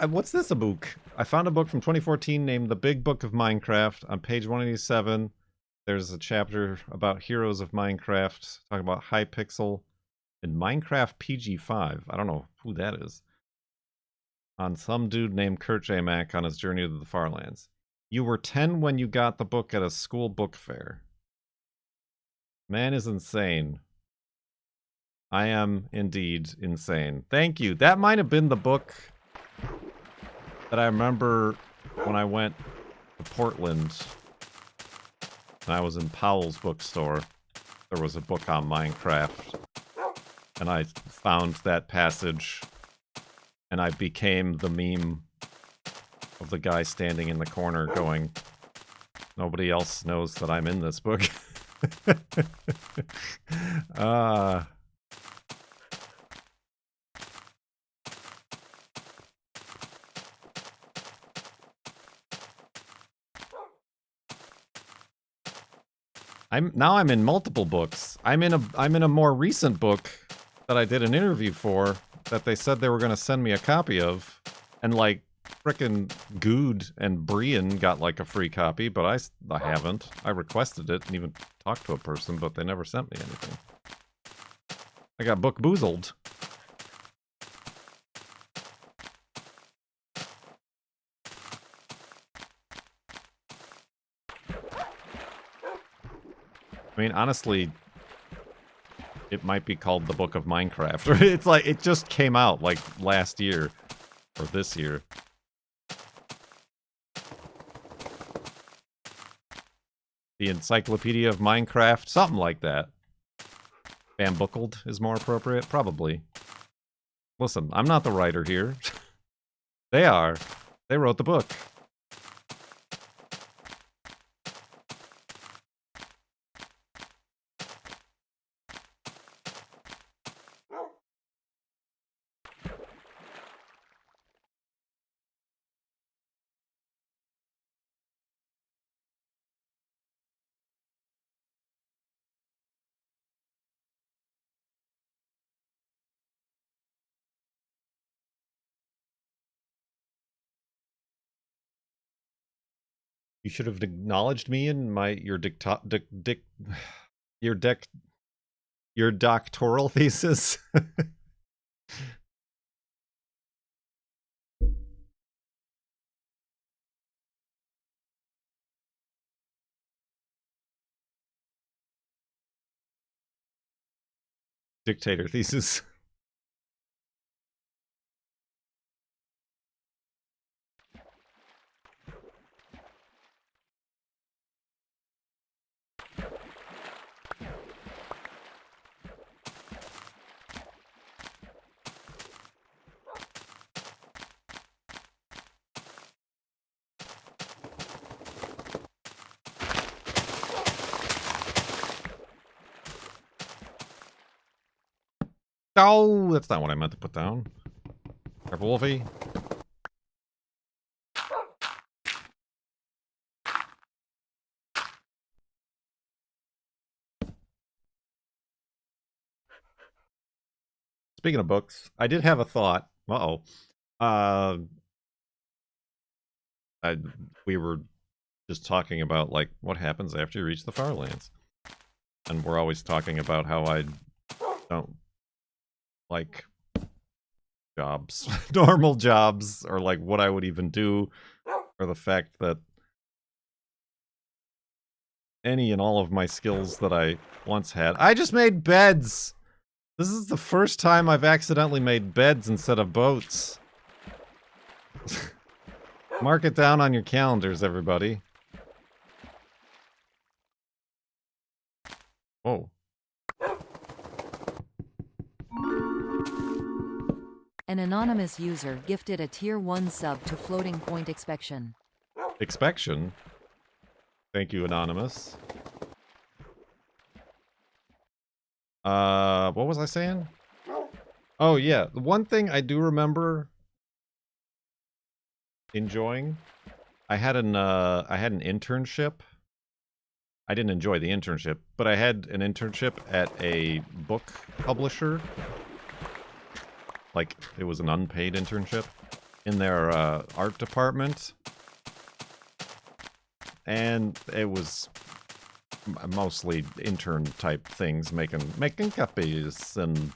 What's this, a book? I found a book from 2014 named The Big Book of Minecraft. On page 187, there's a chapter about heroes of Minecraft, talking about Hypixel and Minecraft PG5. I don't know who that is. On some dude named Kurt J. Mack on his journey to the Farlands. You were 10 when you got the book at a school book fair. Man is insane. I am indeed insane. Thank you. That might have been the book that I remember when I went to Portland and I was in Powell's bookstore. There was a book on Minecraft, and I found that passage, and I became the meme of the guy standing in the corner going, "Nobody else knows that I'm in this book." I'm in multiple books. I'm in a more recent book that I did an interview for that they said they were going to send me a copy of, and like frickin' Good and Brian got like a free copy, but I haven't. I requested it and even talked to a person, but they never sent me anything. I got book boozled. I mean, honestly, it might be called the Book of Minecraft. It's like, it just came out, like, last year. Or this year. The Encyclopedia of Minecraft, something like that. Bamboozled is more appropriate? Probably. Listen, I'm not the writer here. They are. They wrote the book. You should have acknowledged me in your doctoral thesis. Dictator thesis. Oh, that's not what I meant to put down. Careful, Wolfie. Speaking of books, I did have a thought. We were just talking about, like, what happens after you reach the farlands. And we're always talking about how I don't like jobs, normal jobs, or like what I would even do, or the fact that any and all of my skills that I once had. I just made beds! This is the first time I've accidentally made beds instead of boats. Mark it down on your calendars, everybody. Whoa. An anonymous user gifted a Tier 1 sub to Floating Point Inspection. Inspection? Thank you, Anonymous. What was I saying? Oh, yeah. The one thing I do remember enjoying, I had an internship. I didn't enjoy the internship, but I had an internship at a book publisher. Like, it was an unpaid internship in their art department. And it was mostly intern type things, making copies and,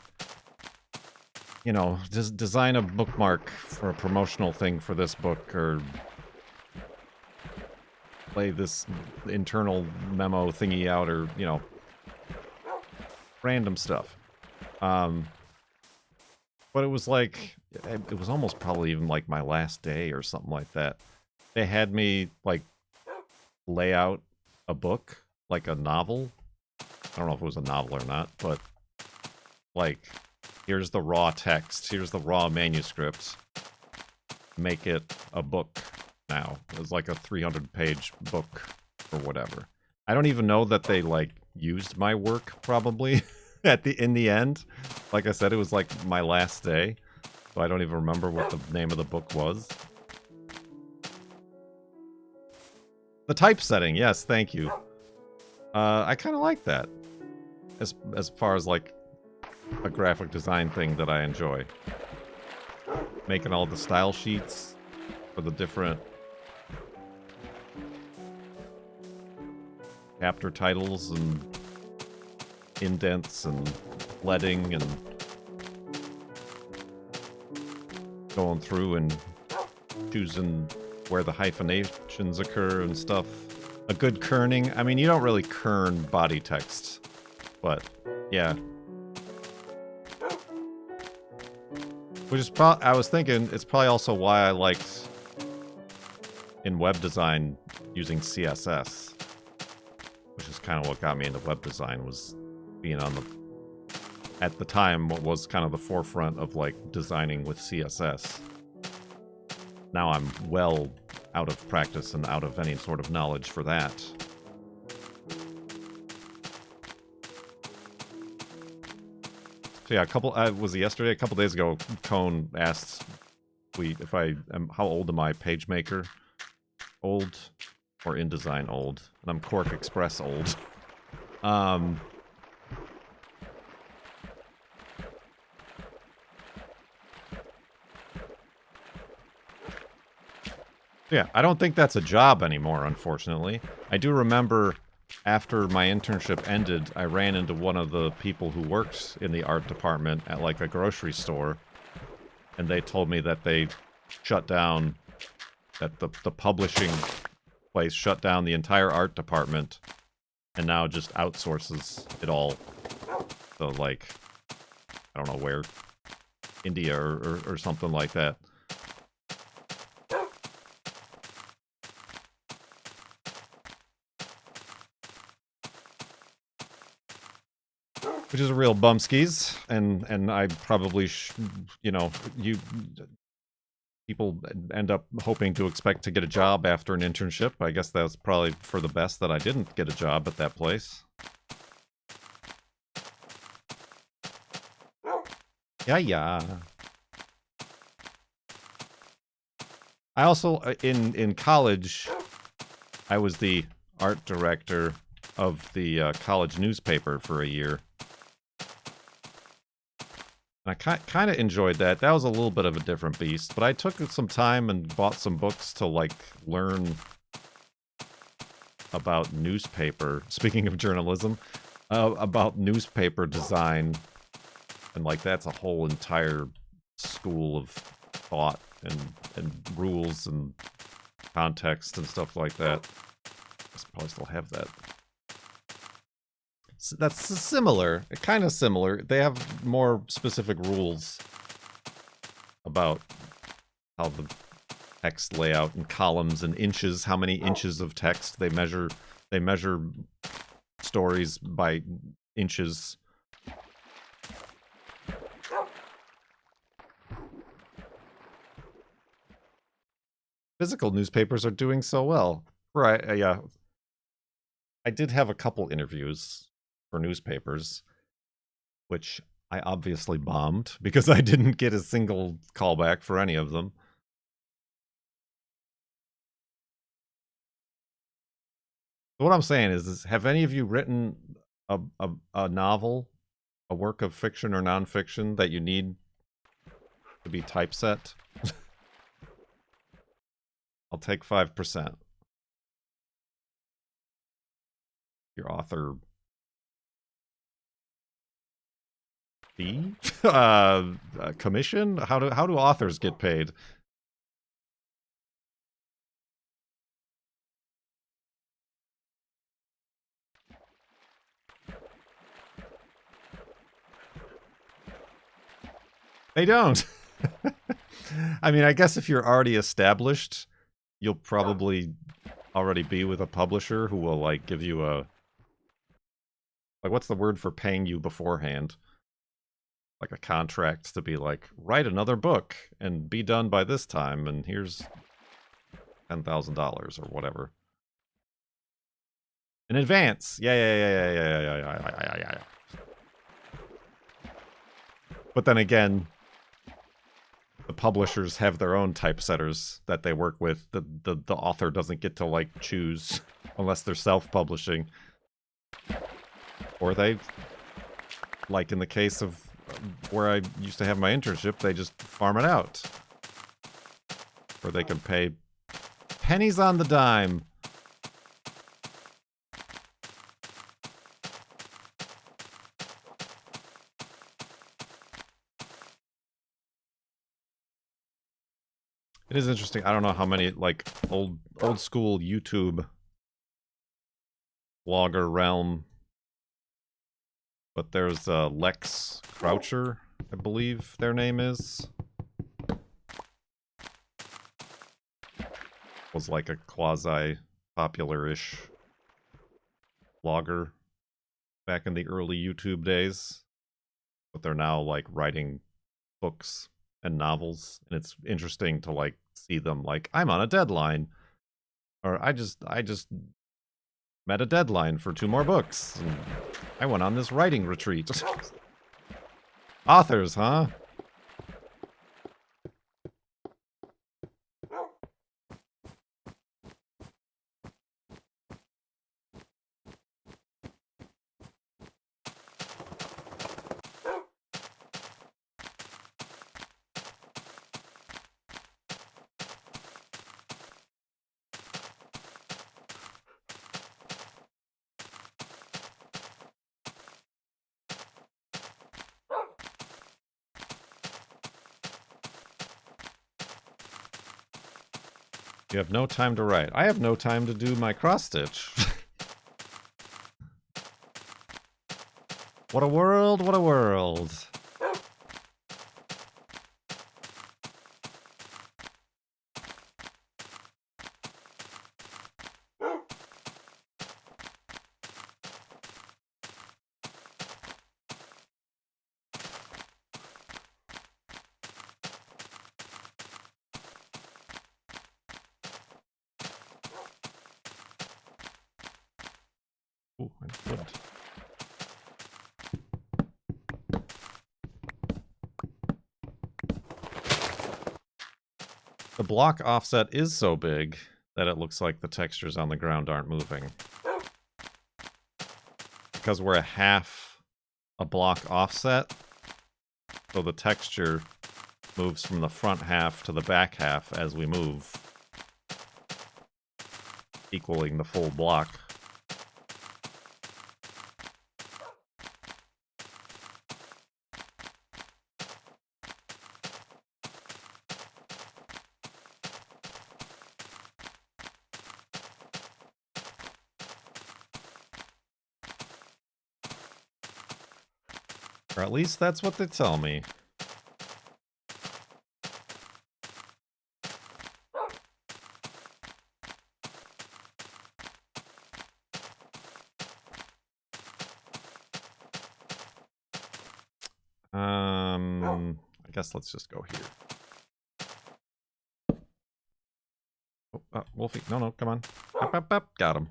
you know, just design a bookmark for a promotional thing for this book, or play this internal memo thingy out, or, you know, random stuff. But it was like, it was almost probably even like my last day or something like that. They had me like lay out a book, like a novel. I don't know if it was a novel or not, but like, here's the raw text, here's the raw manuscript. Make it a book now. It was like a 300-page book or whatever. I don't even know that they like used my work probably in the end. Like I said, it was like my last day, so I don't even remember what the name of the book was. The typesetting, yes, thank you. I kind of like that. As far as like a graphic design thing that I enjoy. Making all the style sheets for the different chapter titles and indents and leading and going through and choosing where the hyphenations occur and stuff. A good kerning. I mean, you don't really kern body text, but yeah. Which is I was thinking it's probably also why I liked in web design using CSS, which is kind of what got me into web design, was being on the, at the time, what was kind of the forefront of like designing with CSS. Now I'm well out of practice and out of any sort of knowledge for that. So yeah, was it yesterday? A couple days ago, Cone asked if I am, how old am I? PageMaker old or InDesign old? And I'm Quark Express old. Yeah, I don't think that's a job anymore, unfortunately. I do remember after my internship ended, I ran into one of the people who worked in the art department at like a grocery store, and they told me that they shut down, that the publishing place shut down the entire art department and now just outsources it all. So like, I don't know where, India or something like that. Which is a real bumskis, and I probably, you know, people end up hoping to expect to get a job after an internship. I guess that's probably for the best that I didn't get a job at that place. Yeah. I also, in college, I was the art director of the college newspaper for a year. I kind of enjoyed that. That was a little bit of a different beast, but I took some time and bought some books to, like, learn about newspaper, speaking of journalism, about newspaper design, and, like, that's a whole entire school of thought and rules and context and stuff like that. I probably still have that. That's similar, kind of similar. They have more specific rules about how the text layout and columns and inches, how many inches of text they measure. They measure stories by inches. Physical newspapers are doing so well. Right, yeah. I did have a couple interviews for newspapers, which I obviously bombed because I didn't get a single callback for any of them. What I'm saying is have any of you written a novel, a work of fiction or nonfiction that you need to be typeset? I'll take 5%. Your author fee? Commission? How do authors get paid? They don't. I mean, I guess if you're already established, you'll probably already be with a publisher who will, like, give you a... Like, what's the word for paying you beforehand? Like a contract to be like, write another book and be done by this time, and here's $10,000 or whatever. In advance. Yeah. But then again, the publishers have their own typesetters that they work with. The author doesn't get to, like, choose unless they're self-publishing. Or they, like in the case of where I used to have my internship, they just farm it out. Where they can pay pennies on the dime. It is interesting. I don't know how many, like, old school YouTube vlogger realm. But there's Lex Croucher, I believe their name is. Was like a quasi-popular-ish vlogger back in the early YouTube days. But they're now, like, writing books and novels. And it's interesting to, like, see them, like, I'm on a deadline. Or I just met a deadline for 2 more books. And I went on this writing retreat. Authors, huh? You have no time to write. I have no time to do my cross-stitch. What a world, what a world. Ooh, I'm good. The block offset is so big that it looks like the textures on the ground aren't moving. Because we're a block offset, so the texture moves from the front half to the back half as we move, equaling the full block. Or at least that's what they tell me. I guess let's just go here. Oh, Wolfie, no, come on. Up, got him.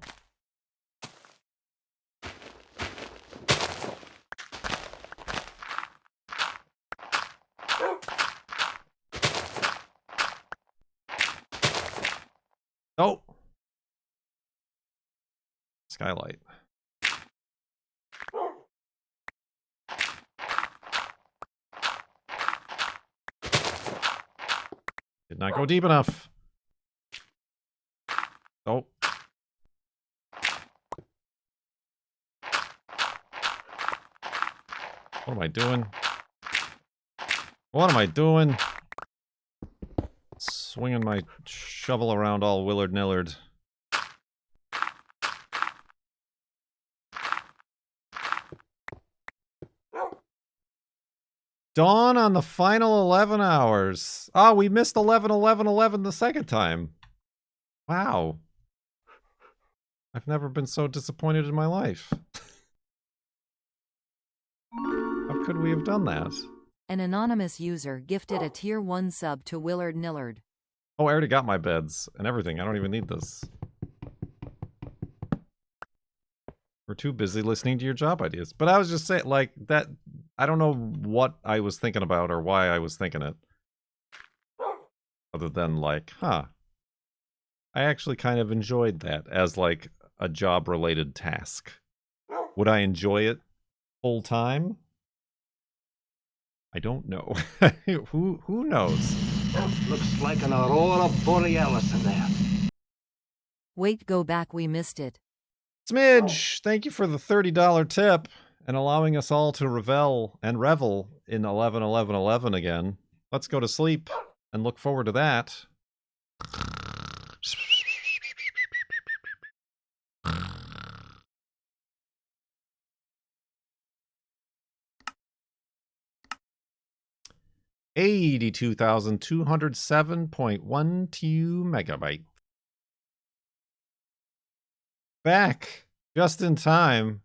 Oh! Skylight. Did not go deep enough. Oh. What am I doing? What am I doing? Swinging my shovel around all willard-nillard. Dawn on the final 11 hours. Oh, we missed 11, 11, 11 the second time. Wow. I've never been so disappointed in my life. How could we have done that? An anonymous user gifted a tier 1 sub to Willard Nillard. Oh, I already got my beds and everything. I don't even need this. We're too busy listening to your job ideas. But I was just saying, like, that, I don't know what I was thinking about or why I was thinking it. Other than, like, huh. I actually kind of enjoyed that as, like, a job-related task. Would I enjoy it full time? I don't know. Who knows? Looks like an aurora borealis in there. Wait, go back, we missed it. Smidge, thank you for the $30 tip and allowing us all to revel in 11, 11, 11 again. Let's go to sleep and look forward to that. $82,207.12 megabyte. Back just in time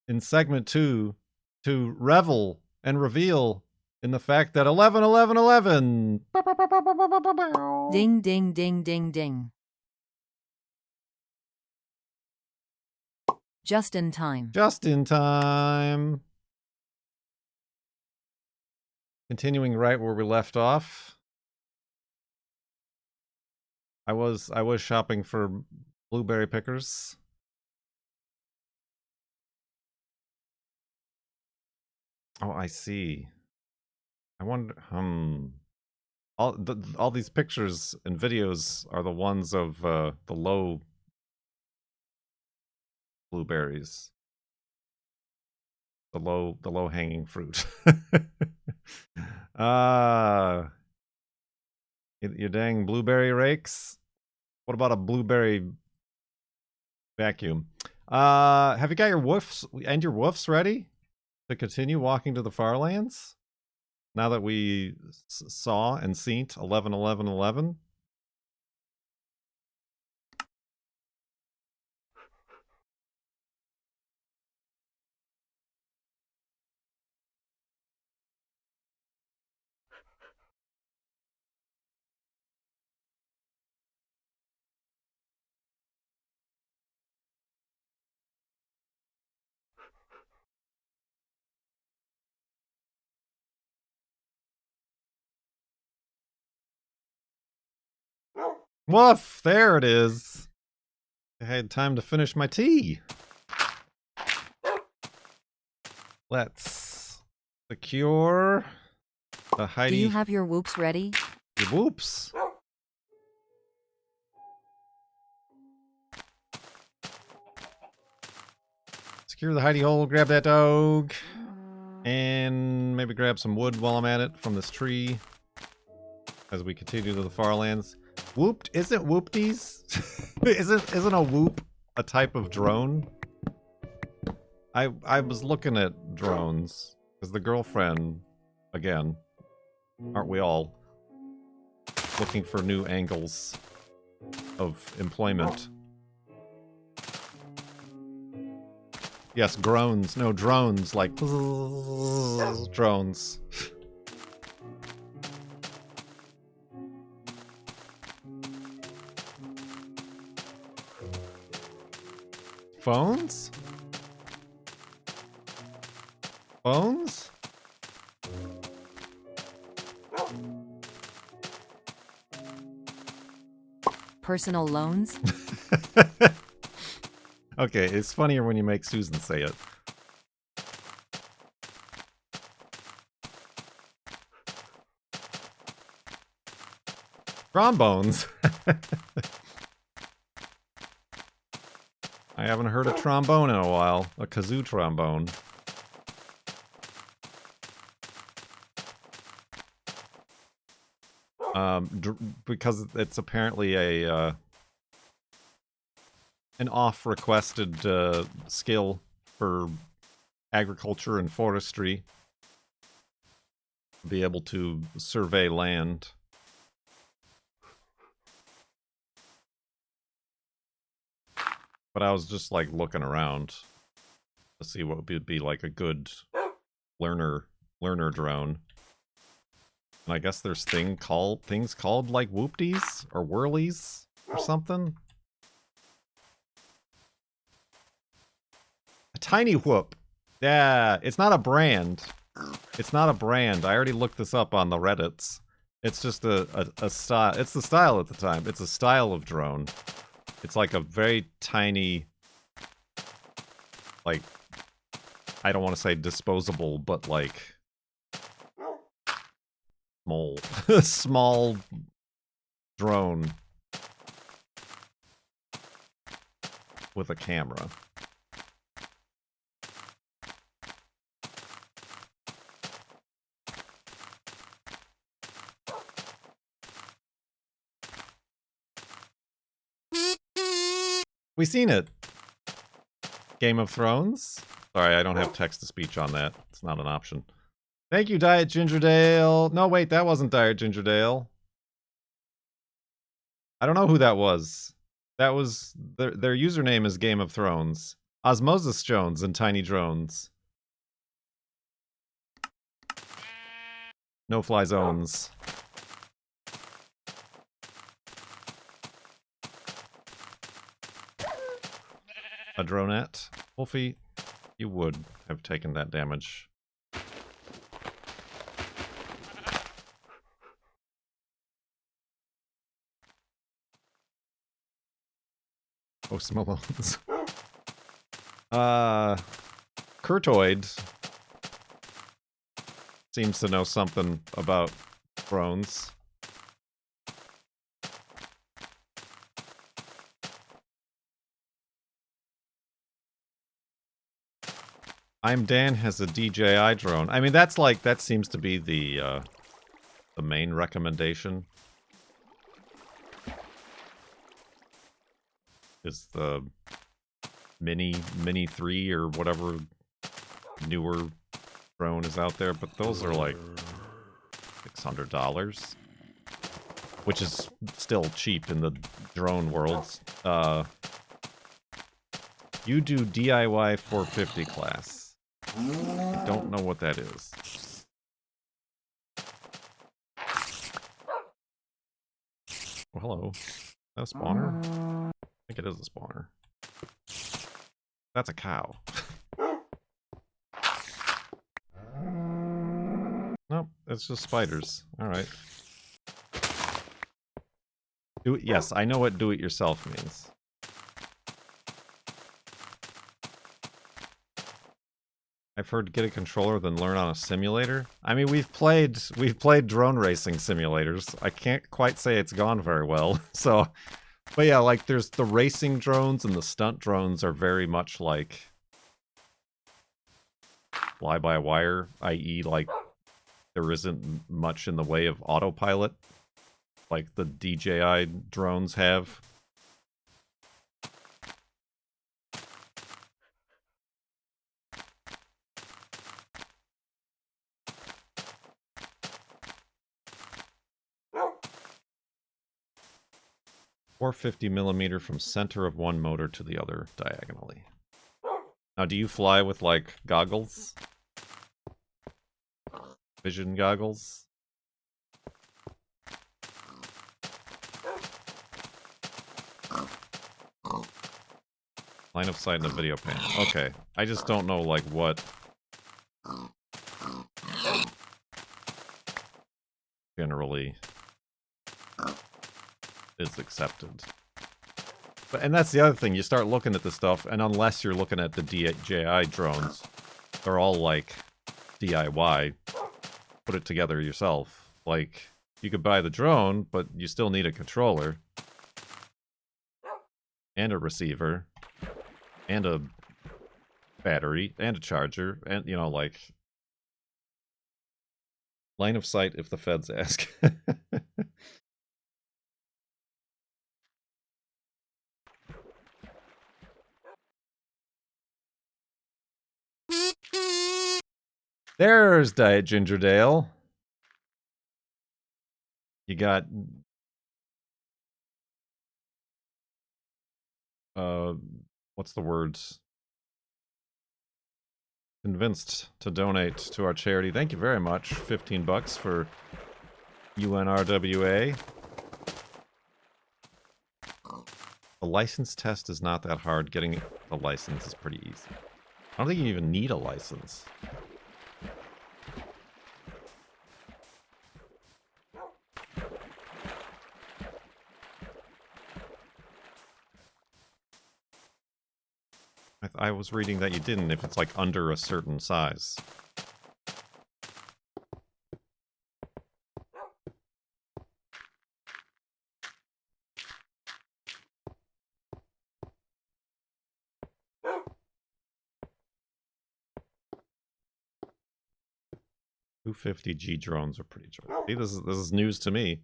in segment 2 to revel and reveal in the fact that 11, 11, 11. Ding, ding, ding, ding, ding. Just in time. Just in time. Continuing right where we left off. I was shopping for blueberry pickers. Oh, I see. I wonder, all these pictures and videos are the ones of the low blueberries. The low hanging fruit. You dang blueberry rakes. What about a blueberry vacuum? Have you got your woofs and your woofs ready to continue walking to the farlands? Now that we saw and seen 11, 11, 11. Woof! There it is. I had time to finish my tea. Let's secure the Heidi. Do you have your whoops ready? Your whoops. Secure the hidey hole, grab that dog, and maybe grab some wood while I'm at it from this tree as we continue to the farlands. Whooped? Isn't whoopties? Isn't a whoop a type of drone? I was looking at drones as the girlfriend, again, aren't we all, looking for new angles of employment. Yes, groans, no drones, like drones. Phones? Phones? Personal loans? Okay, it's funnier when you make Susan say it. Trombones. I haven't heard a trombone in a while. A kazoo trombone. Because it's apparently a an off-requested skill for agriculture and forestry. be able to survey land. But I was just like looking around to see what would be like a good learner drone. And I guess there's things called like whoopties or whirlies or something. A tiny whoop. Yeah, it's not a brand. It's not a brand. I already looked this up on the Reddits. It's just a style. It's the style at the time. It's a style of drone. It's like a very tiny, like, I don't want to say disposable, but like small drone with a camera. We seen it. Game of Thrones? Sorry, I don't have text-to-speech on that. It's not an option. Thank you, Diet Gingerdale. No, wait, that wasn't Diet Gingerdale. I don't know who that was. That was... Their username is Game of Thrones. Osmosis Jones and Tiny Drones. No Fly Zones. A dronette. Wolfie, you would have taken that damage. Post Malone's. Kurtoid seems to know something about drones. I'm Dan has a DJI drone. I mean, that's like, that seems to be the main recommendation. Is the Mini 3 or whatever newer drone is out there, but those are like $600, which is still cheap in the drone world. You do DIY 450 class. I don't know what that is. Well, hello. Is that a spawner? I think it is a spawner. That's a cow. Nope, it's just spiders. Alright. Yes, I know what do-it-yourself means. I've heard get a controller, then learn on a simulator. I mean, we've played drone racing simulators. I can't quite say it's gone very well. So, but yeah, like there's the racing drones and the stunt drones are very much like fly-by-wire, i.e. like there isn't much in the way of autopilot like the DJI drones have. Or 50mm from center of one motor to the other diagonally. Now, do you fly with, like, goggles? Vision goggles? Line of sight in the video pan. Okay. I just don't know, like, what... generally... is accepted. But, and that's the other thing, you start looking at the stuff, and unless you're looking at the DJI drones, they're all like DIY, put it together yourself. Like, you could buy the drone, but you still need a controller, and a receiver, and a battery, and a charger, and, you know, like, line of sight if the feds ask. There's Diet Gingerdale. You got what's the words? Convinced to donate to our charity. Thank you very much. 15 bucks for UNRWA. The license test is not that hard. Getting the license is pretty easy. I don't think you even need a license. I was reading that you didn't if it's like under a certain size. $250G drones are pretty cheap. See, this is news to me.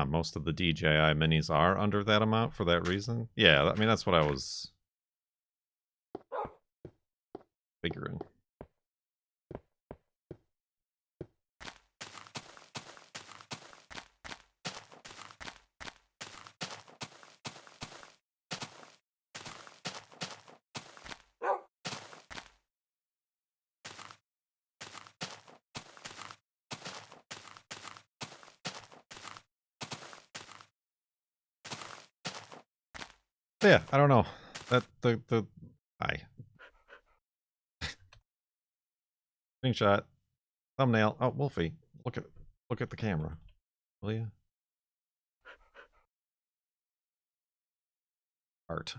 Most of the DJI minis are under that amount for that reason. Yeah, I mean, that's what I was figuring. Yeah, I don't know. That screenshot, thumbnail. Oh, Wolfie, look at the camera, will you? Art.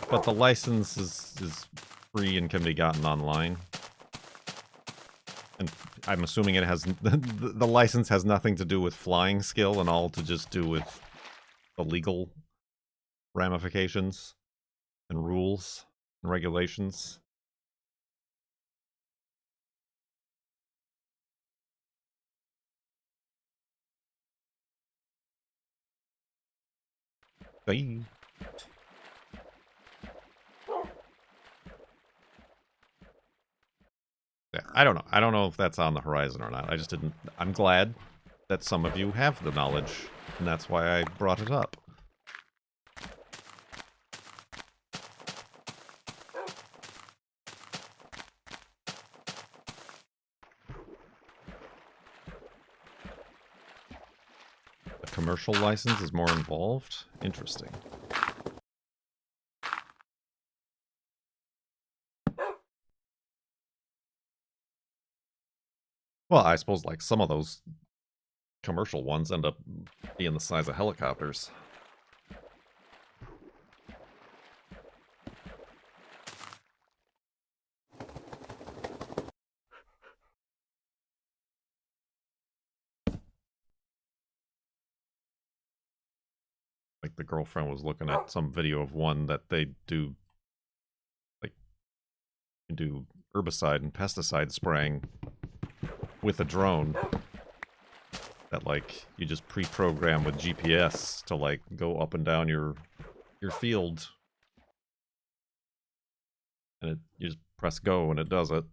But the license is free and can be gotten online. And I'm assuming it has the license has nothing to do with flying skill and all to just do with the legal ramifications and rules and regulations. Bye. Yeah, I don't know. I don't know if that's on the horizon or not. I just didn't. I'm glad that some of you have the knowledge, and that's why I brought it up. A commercial license is more involved? Interesting. Well, I suppose like some of those commercial ones end up being the size of helicopters. Like the girlfriend was looking at some video of one that they do, like, you do herbicide and pesticide spraying with a drone that, like, you just pre-program with GPS to, like, go up and down your field. And you just press go and it does it.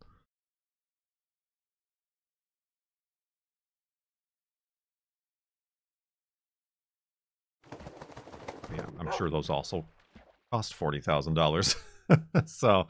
Yeah, I'm sure those also cost $40,000. So...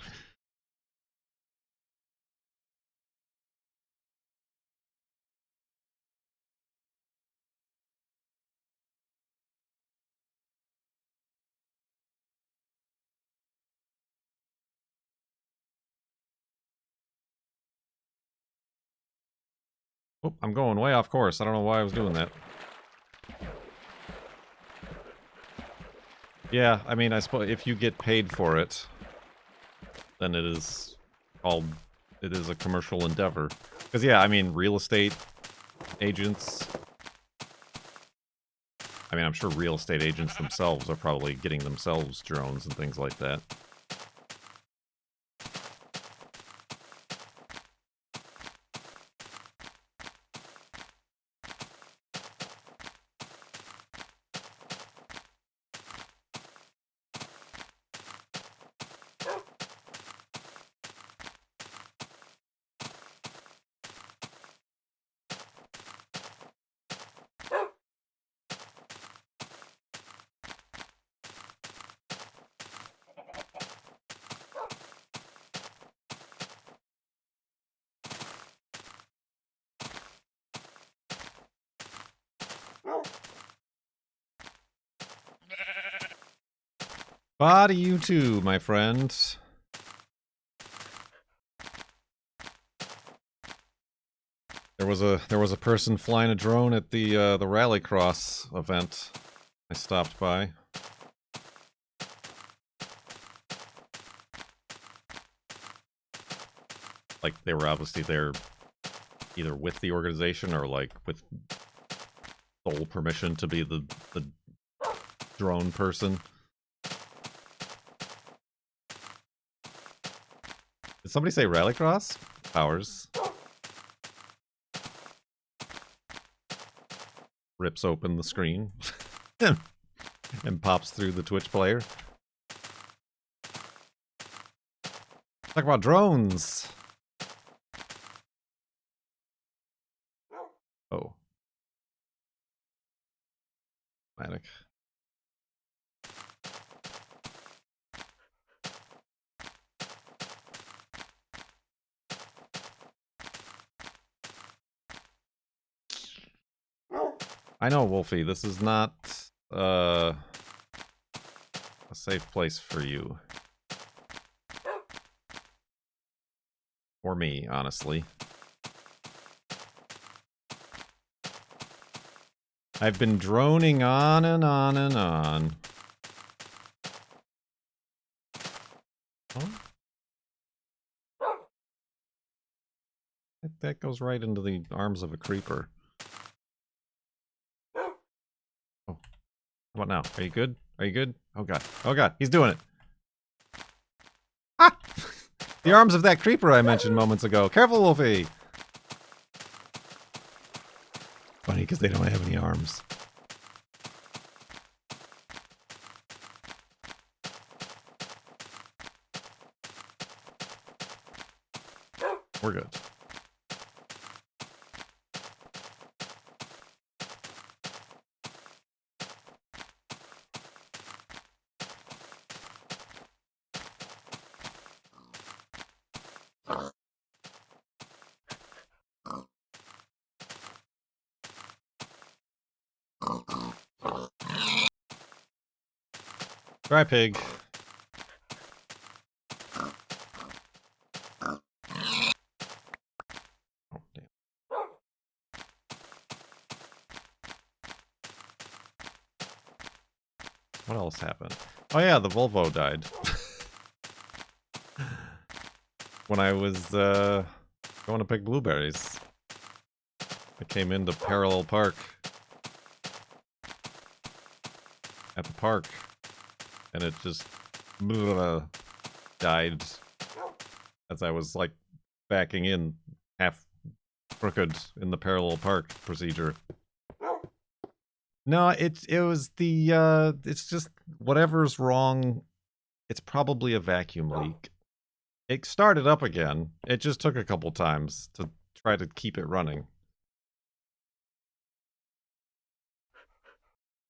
Oh, I'm going way off course. I don't know why I was doing that. Yeah, I mean, I suppose if you get paid for it, then it is a commercial endeavor. Because, yeah, I mean, real estate agents I mean, I'm sure real estate agents themselves are probably getting themselves drones and things like that. Body you too, my friend. There was a person flying a drone at the Rallycross event I stopped by. Like, they were obviously there either with the organization or like with sole permission to be the drone person. Did somebody say Rallycross? Powers. Rips open the screen and pops through the Twitch player. Talk about drones. Oh. Matic. I know, Wolfie, this is not a safe place for you. Or me, honestly. I've been droning on and on and on. Oh. That goes right into the arms of a creeper. Oh. How about now? Are you good? Are you good? Oh god. Oh god, he's doing it. Ah! The arms of that creeper I mentioned moments ago. Careful, Wolfie! Funny, because they don't have any arms. We're good. Try pig. Oh, damn. What else happened? Oh yeah, the Volvo died. When I was going to pick blueberries. I came into Parallel Park. At the park. And it just died as I was like backing in half crooked in the parallel park procedure. No, it was the it's just whatever's wrong. It's probably a vacuum leak. It started up again. It just took a couple times to try to keep it running.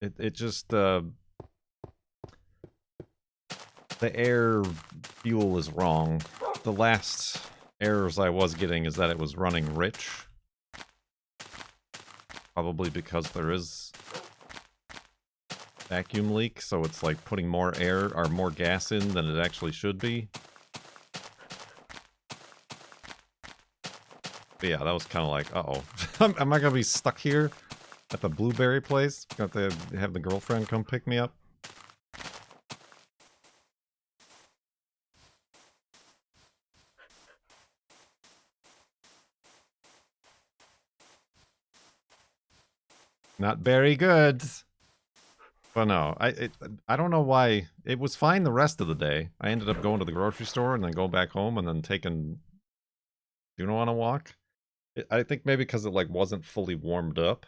It just the air fuel is wrong. The last errors I was getting is that it was running rich. Probably because there is vacuum leak, so it's like putting more air or more gas in than it actually should be. But yeah, that was kind of like, uh-oh. Am I gonna be stuck here at the blueberry place? Got to have the girlfriend come pick me up? Not very good. But no, I don't know why. It was fine the rest of the day. I ended up going to the grocery store and then going back home and then taking Juno on a walk. I think maybe because it like wasn't fully warmed up.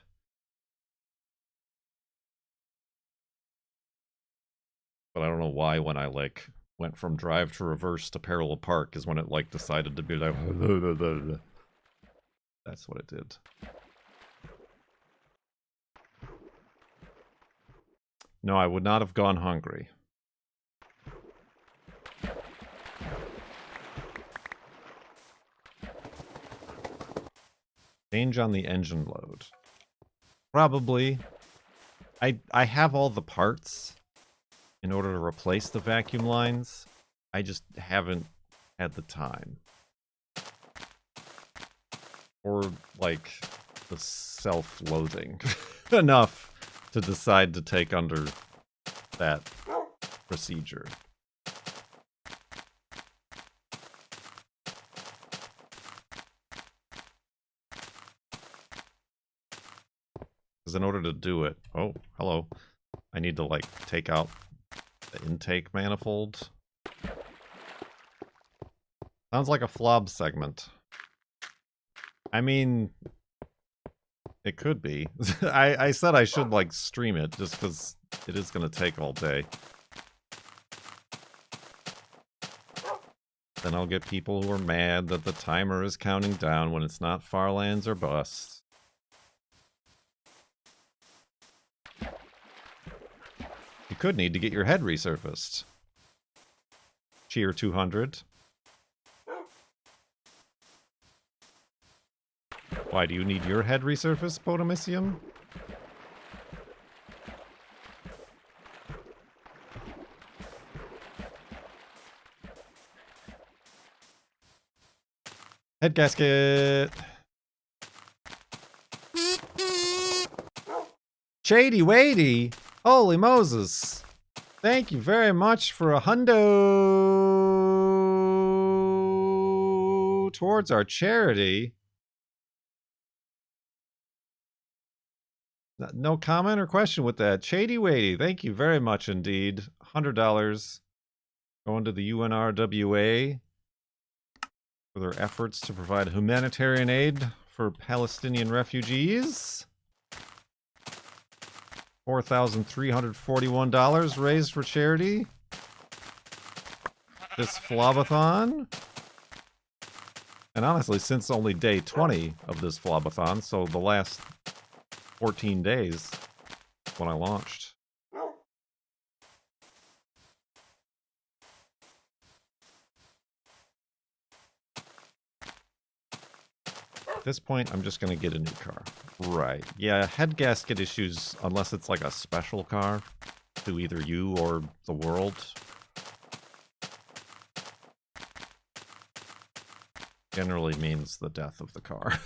But I don't know why when I like went from drive to reverse to parallel park is when it like decided to be like that's what it did. No, I would not have gone hungry. Change on the engine load. Probably. I have all the parts in order to replace the vacuum lines. I just haven't had the time. Or, like, the self-loathing enough to decide to take under that procedure. Because in order to do it... Oh, hello. I need to, like, take out the intake manifold. Sounds like a FLoB segment. I mean... It could be. I said I should, like, stream it, just because it is going to take all day. Then I'll get people who are mad that the timer is counting down when it's not Farlands or Bust. You could need to get your head resurfaced. Cheer 200. Why do you need your head resurfaced, Potamisium? Head gasket. Shady Wadey. Holy Moses. Thank you very much for a hundo towards our charity. No comment or question with that. Shady Wadey, thank you very much indeed. $100 going to the UNRWA for their efforts to provide humanitarian aid for Palestinian refugees. $4,341 raised for charity this FLoB-a-Thon. And honestly, since only day 20 of this FLoB-a-Thon, so the last 14 days when I launched. At this point, I'm just going to get a new car. Right. Yeah, head gasket issues, unless it's like a special car to either you or the world. Generally means the death of the car.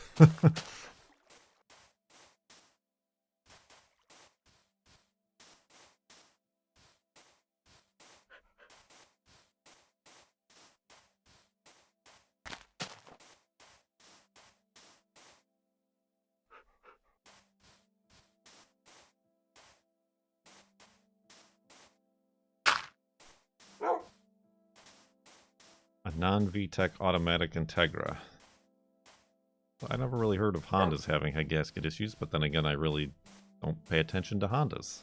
A non-VTEC automatic Integra. I never really heard of Hondas having head gasket issues, but then again, I really don't pay attention to Hondas.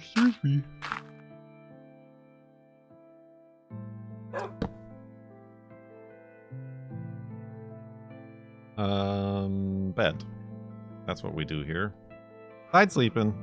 Excuse me. Bed. That's what we do here. Side sleeping.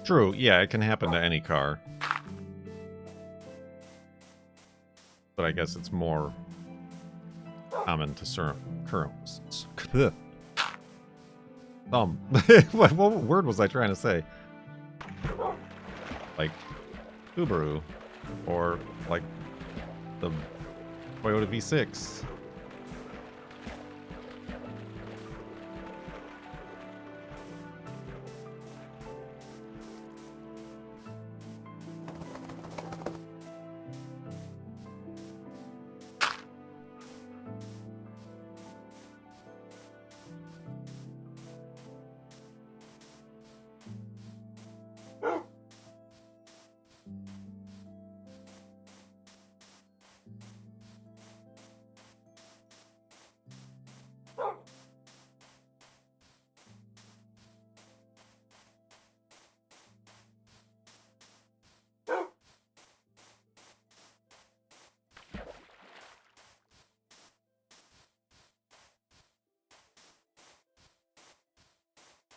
True, yeah, it can happen to any car. But I guess it's more common to current. What word was I trying to say? Like Subaru, or like the Toyota V6.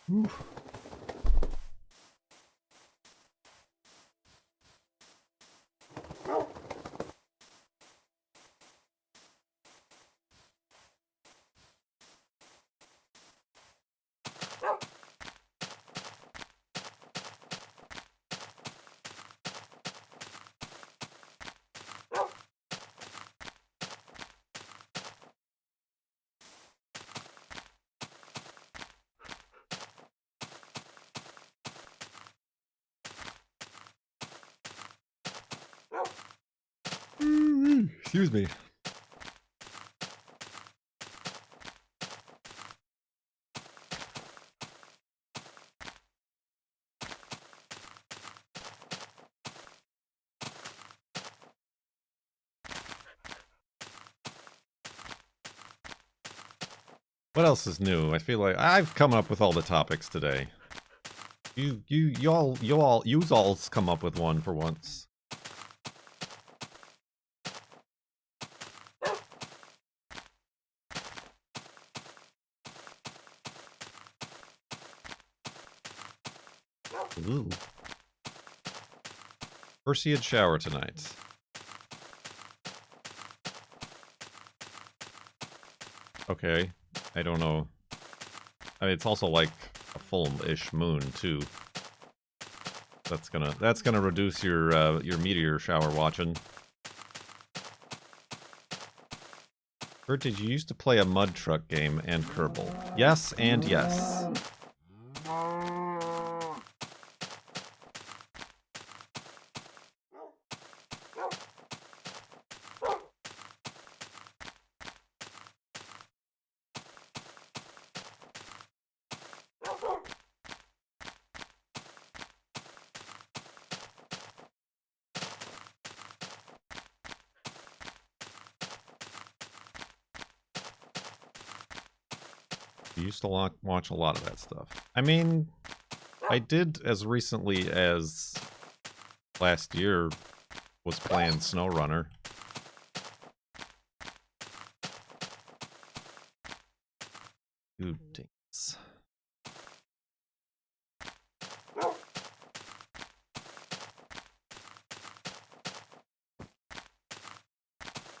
Oof. Excuse me. What else is new? I feel like I've come up with all the topics today. You'all's come up with one for once. Ooh. Perseid shower tonight. Okay, I don't know. I mean, it's also like a full-ish moon too. That's gonna reduce your meteor shower watching. Bert, did you used to play a mud truck game and Kerbal? Yes and yes. I used to watch a lot of that stuff. I mean, I did as recently as last year was playing SnowRunner. Ooh, dinks.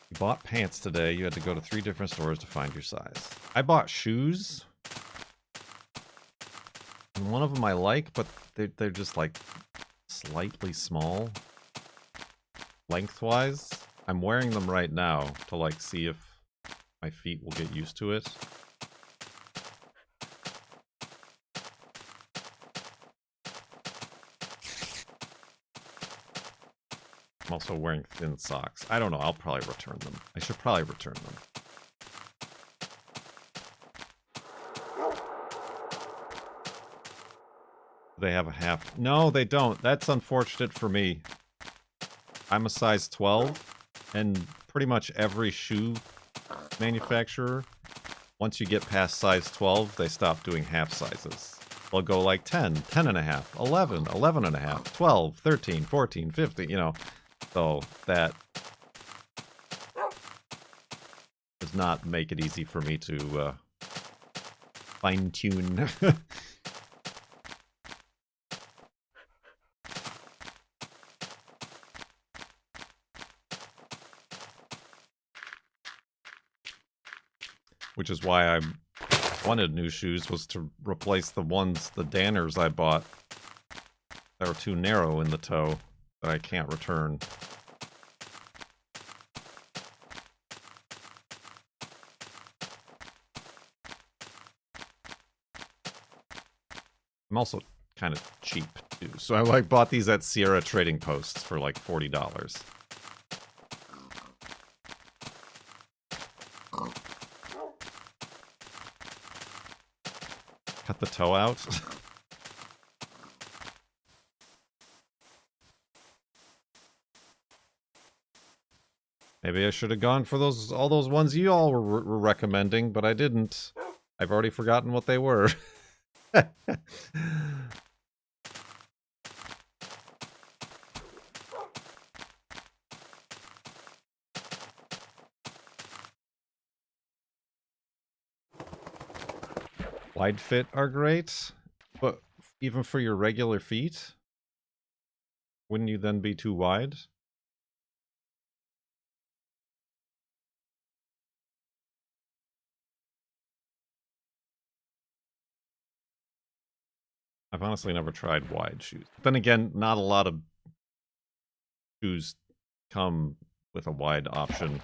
You bought pants today. You had to go to 3 different stores to find your size. I bought shoes. And one of them I like, but they're just like slightly small lengthwise. I'm wearing them right now to like see if my feet will get used to it. I'm also wearing thin socks. I don't know. I'll probably return them. I should probably return them. They have a half. No, they don't. That's unfortunate for me. I'm a size 12, and pretty much every shoe manufacturer, once you get past size 12, they stop doing half sizes. They'll go like 10, 10 and a half, 11, 11 and a half, 12, 13, 14, 15, you know. So that does not make it easy for me to fine-tune. which is why I wanted new shoes, was to replace the Danners I bought that were too narrow in the toe that I can't return. I'm also kind of cheap too, so I like bought these at Sierra Trading Posts for like $40. Cut the toe out. Maybe I should have gone for all those ones you all were recommending, but I didn't. I've already forgotten what they were. Wide fit are great, but even for your regular feet, wouldn't you then be too wide? I've honestly never tried wide shoes. Then again, not a lot of shoes come with a wide option.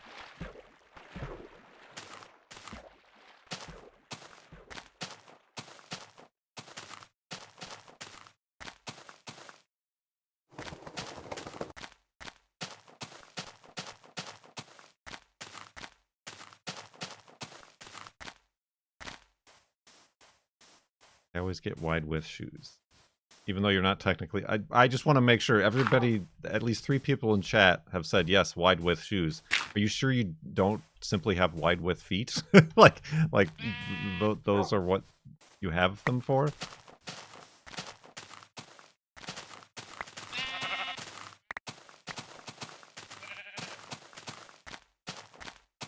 I always get wide width shoes. Even though you're not technically... I just want to make sure everybody, at least 3 people in chat, have said yes, wide width shoes. Are you sure you don't simply have wide width feet? like those are what you have them for?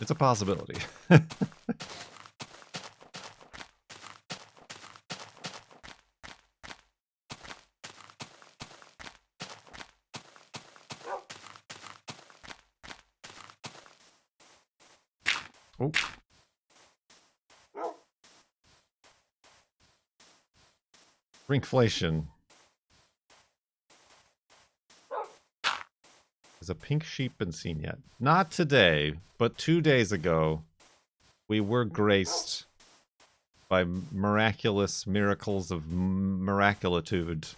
It's a possibility. Oh. Shrinkflation. Has a pink sheep been seen yet? Not today, but 2 days ago, we were graced by miraculous miracles of miraculitude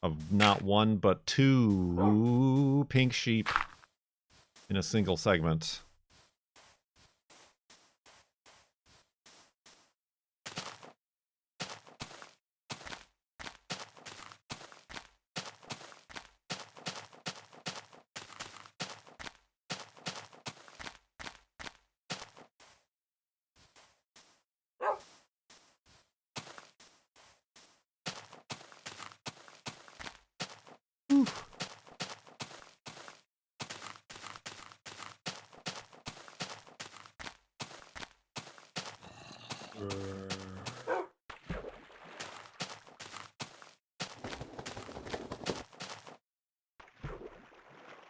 of not 1, but 2 pink sheep in a single segment.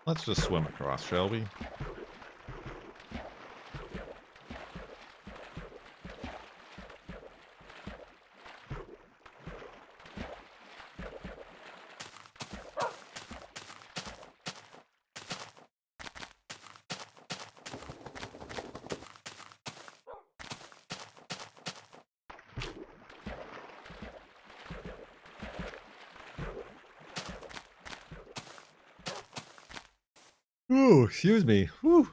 Let's just swim across, shall we? Ooh, excuse me. Whew.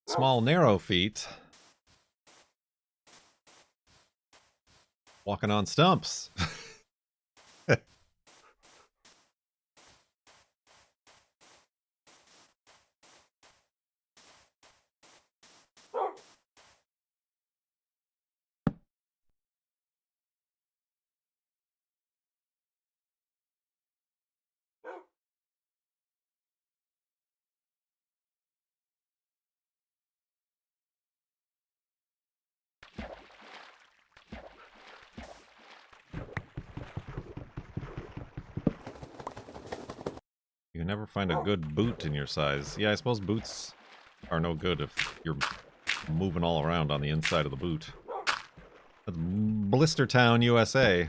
Small, narrow feet. Walking on stumps. never find a good boot in your size. Yeah, I suppose boots are no good if you're moving all around on the inside of the boot. That's Blistertown, USA.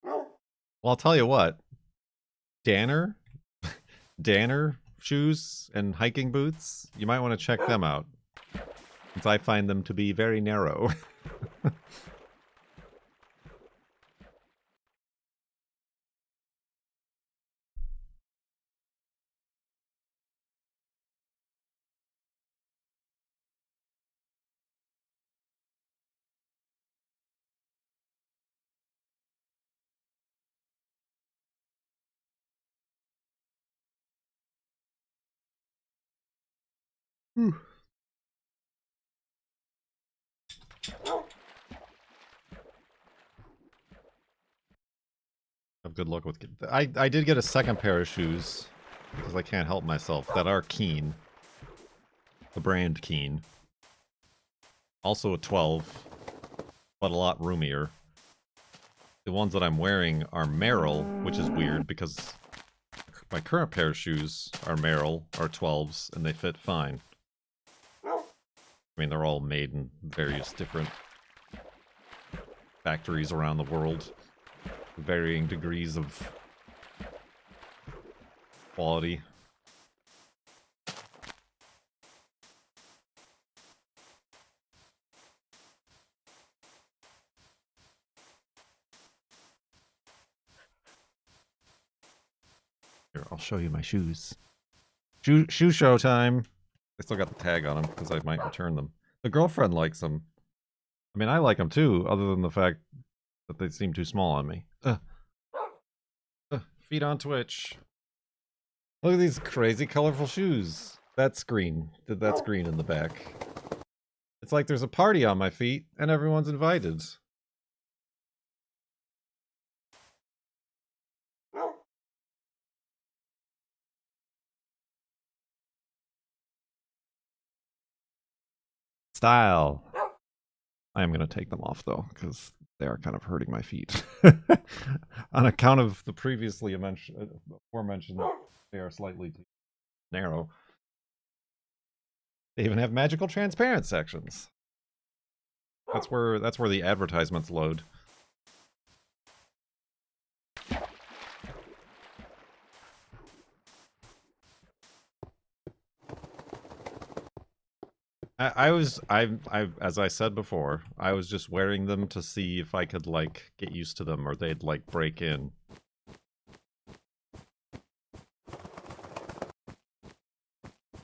Well, I'll tell you what. Danner shoes and hiking boots, you might want to check them out, since I find them to be very narrow. Whew. Have good luck with. I did get a second pair of shoes because I can't help myself that are Keen, the brand Keen. Also a 12, but a lot roomier. The ones that I'm wearing are Merrell, which is weird because my current pair of shoes are Merrell, are 12s, and they fit fine. I mean, they're all made in various different factories around the world. Varying degrees of quality. Here, I'll show you my shoes. Shoe show time. I still got the tag on them because I might return them. The girlfriend likes them. I mean, I like them too, other than the fact that they seem too small on me. Feet on Twitch. Look at these crazy colorful shoes. That's green. That's green in the back. It's like there's a party on my feet and everyone's invited. Style. I am going to take them off though, because they are kind of hurting my feet. On account of the previously aforementioned, they are slightly too narrow. They even have magical transparent sections. That's where the advertisements load. As I said before, I was just wearing them to see if I could, like, get used to them or they'd, like, break in.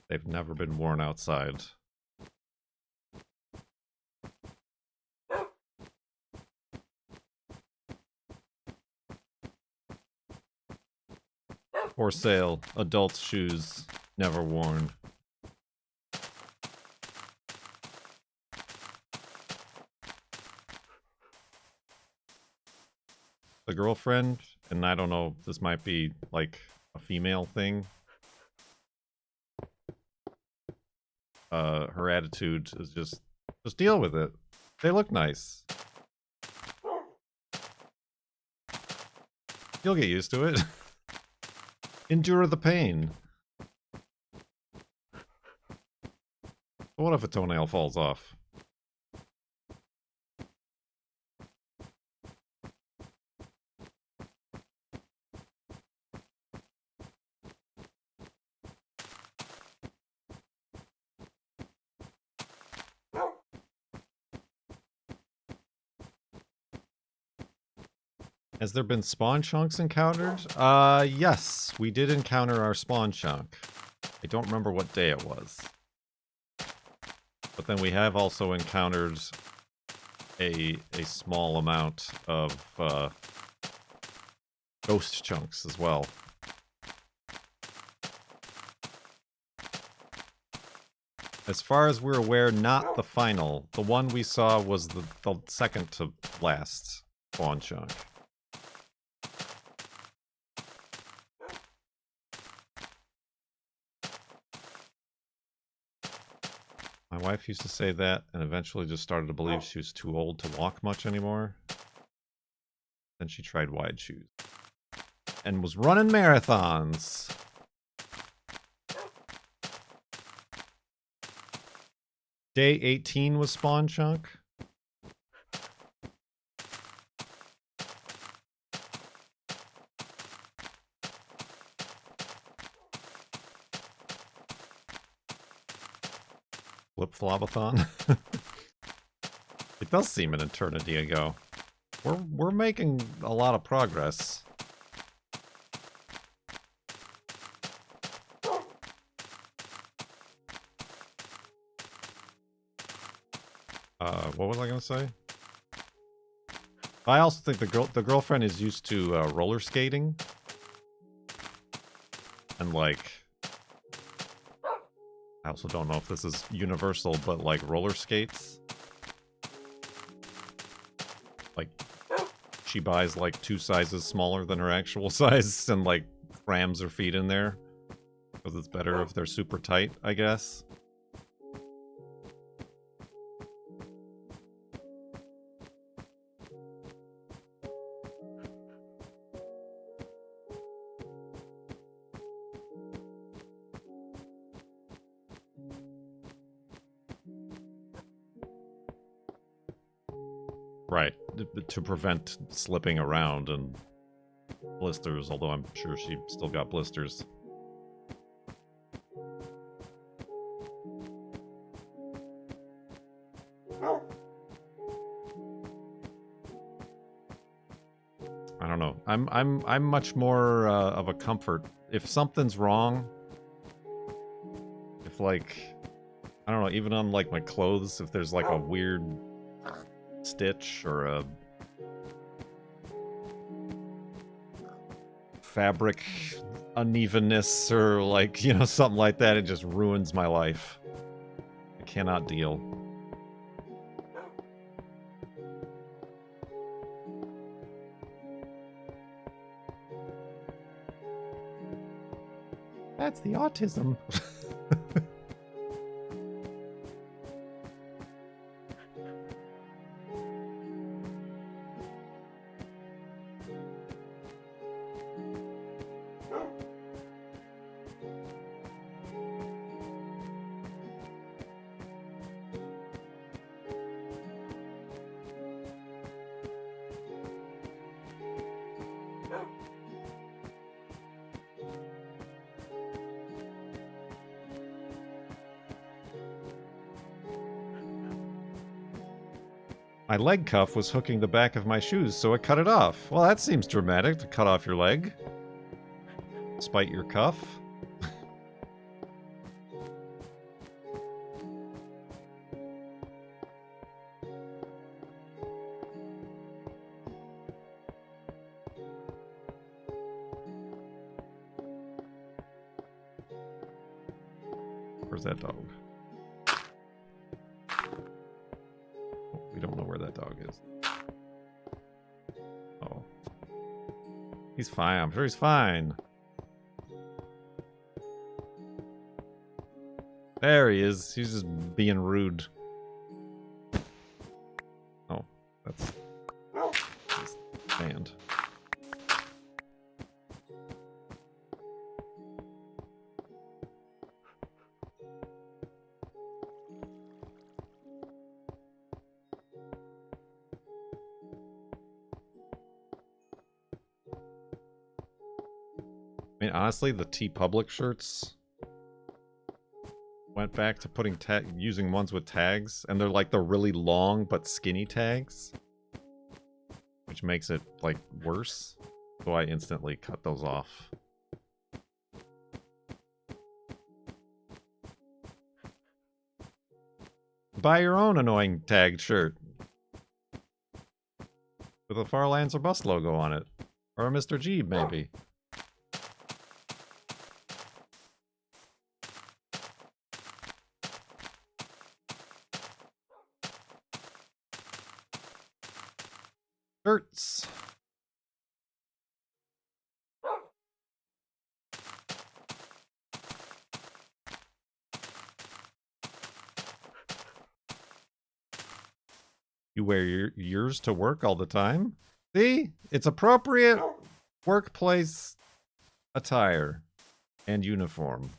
They've never been worn outside. For sale, adults' shoes, never worn. The girlfriend, and I don't know, this might be like a female thing. Her attitude is just deal with it. They look nice. You'll get used to it. Endure the pain. What if a toenail falls off? Has there been spawn chunks encountered? Yes, we did encounter our spawn chunk. I don't remember what day it was. But then we have also encountered a small amount of ghost chunks as well. As far as we're aware, not the final. The one we saw was the second to last spawn chunk. My wife used to say that and eventually just started to believe she was too old to walk much anymore. Then she tried wide shoes. And was running marathons. Day 18 was Spawn Chunk. FLoB-a-Thon. It does seem an eternity ago. We're making a lot of progress. What was I gonna say? I also think the girlfriend is used to roller skating, and like, I also don't know if this is universal, but like roller skates, like she buys like 2 sizes smaller than her actual size and like crams her feet in there because it's better if they're super tight, I guess. Right, to prevent slipping around and blisters, although I'm sure she still got blisters. I don't know. I'm much more of a comfort. If something's wrong, if like, I don't know, even on like my clothes, if there's like a weird stitch or a fabric unevenness or like, you know, something like that, it just ruins my life. I cannot deal. That's the autism. My leg cuff was hooking the back of my shoes, so I cut it off. Well, that seems dramatic, to cut off your leg. Despite your cuff. Where's that dog? We don't know where that dog is. Oh. He's fine. I'm sure he's fine. There he is. He's just being rude. Oh, that's his hand. I mean, honestly, the TeePublic shirts went back to putting using ones with tags, and they're like the really long but skinny tags, which makes it like worse. So I instantly cut those off. Buy your own annoying tagged shirt with a Farlands or Bust logo on it, or a Mr. G maybe. Shirts. You wear yours to work all the time? See? It's appropriate workplace attire and uniform.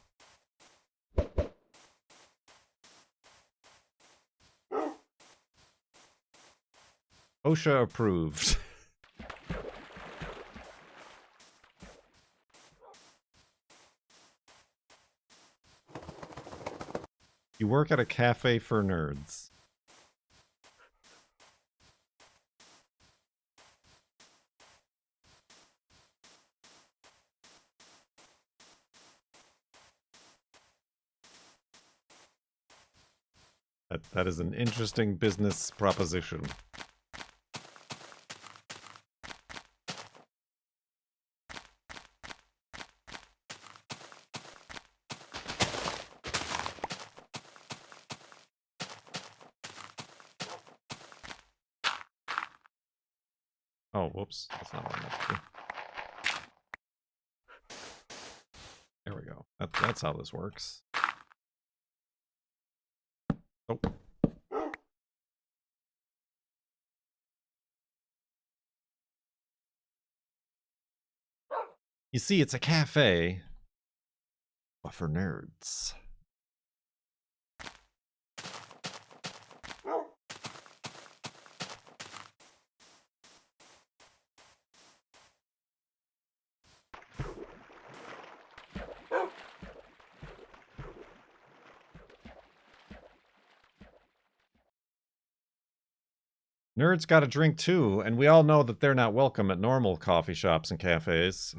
OSHA approved. You work at a cafe for nerds. That is an interesting business proposition. Oh, whoops. That's not what I meant to do. There we go. That's how this works. Oh. You see, it's a cafe, but for nerds. Nerds got a drink too, and we all know that they're not welcome at normal coffee shops and cafes.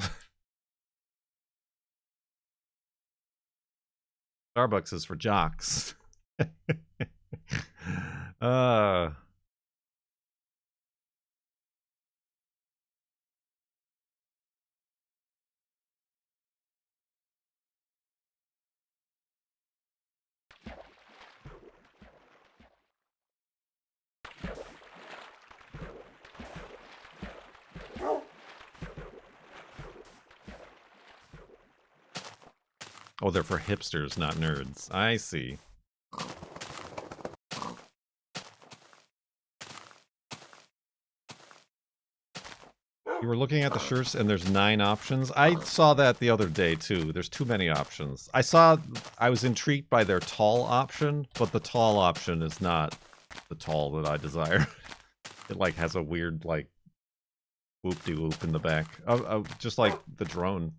Starbucks is for jocks. uh Oh, they're for hipsters, not nerds. I see. You were looking at the shirts and there's 9 options. I saw that the other day too. There's too many options. I was intrigued by their tall option, but the tall option is not the tall that I desire. It like has a weird like whoop-de-whoop in the back. Just like the drone.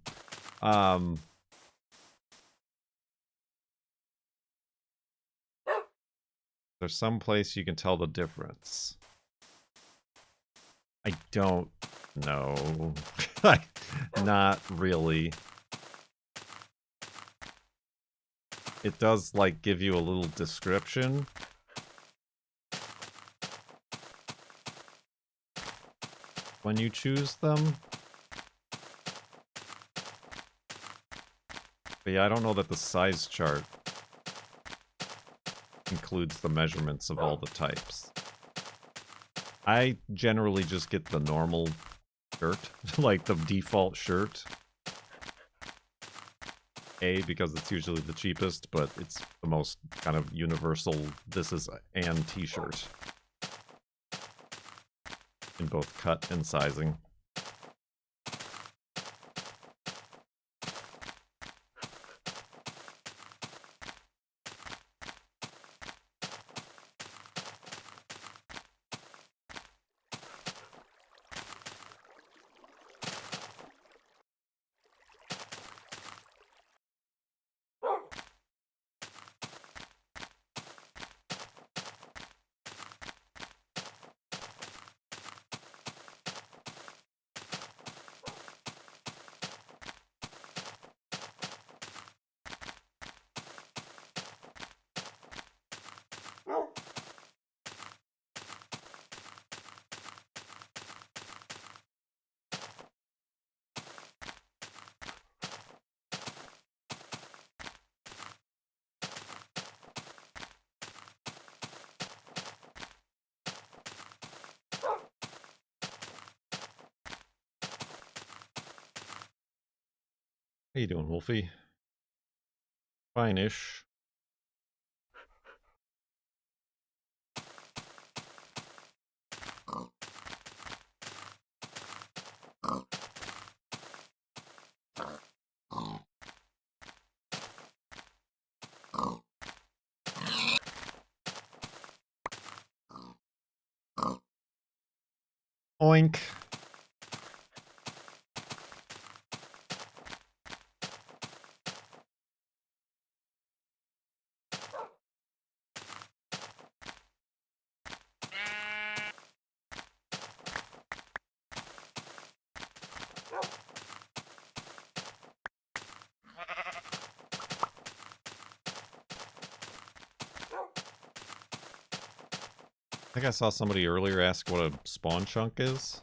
There's some place you can tell the difference. I don't know. Not really. It does, like, give you a little description. When you choose them. But yeah, I don't know that the size chart includes the measurements of all the types. I generally just get the normal shirt, like the default shirt. Because it's usually the cheapest, but it's the most kind of universal this is an t-shirt. In both cut and sizing. How you doing, Wolfie? Fine-ish. Oink. I think I saw somebody earlier ask what a spawn chunk is.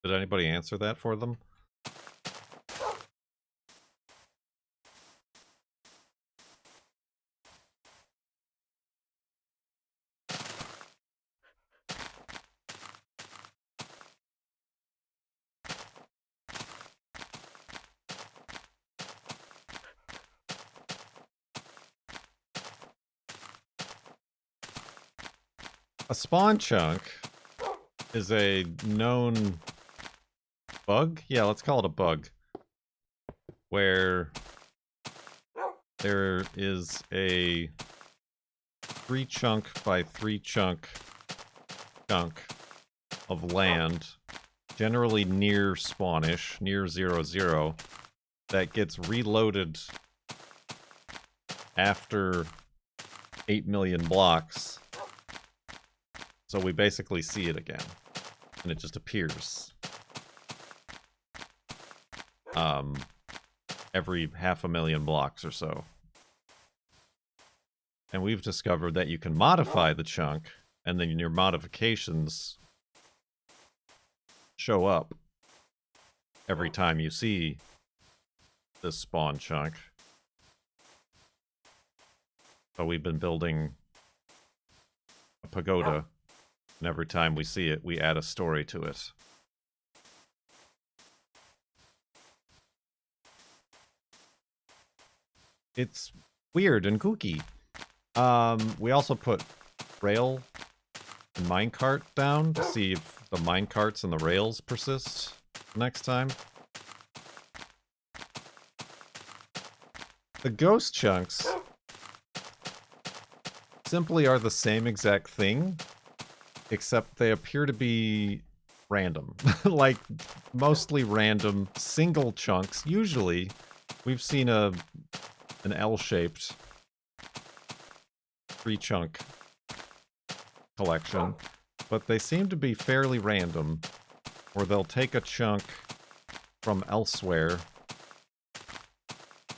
Did anybody answer that for them? A spawn chunk is a known bug? Yeah, let's call it a bug. Where there is a 3 chunk by 3 chunk of land, generally near spawnish, near 0, that gets reloaded after 8 million blocks. So we basically see it again, and it just appears. Every 500,000 blocks or so. And we've discovered that you can modify the chunk, and then your modifications show up every time you see this spawn chunk. So we've been building a pagoda, and every time we see it, we add a story to it. It's weird and kooky. We also put rail and minecart down to see if the minecarts and the rails persist next time. The ghost chunks simply are the same exact thing, except they appear to be random. Like, mostly random single chunks. Usually, we've seen an L-shaped 3-chunk collection, but they seem to be fairly random, or they'll take a chunk from elsewhere,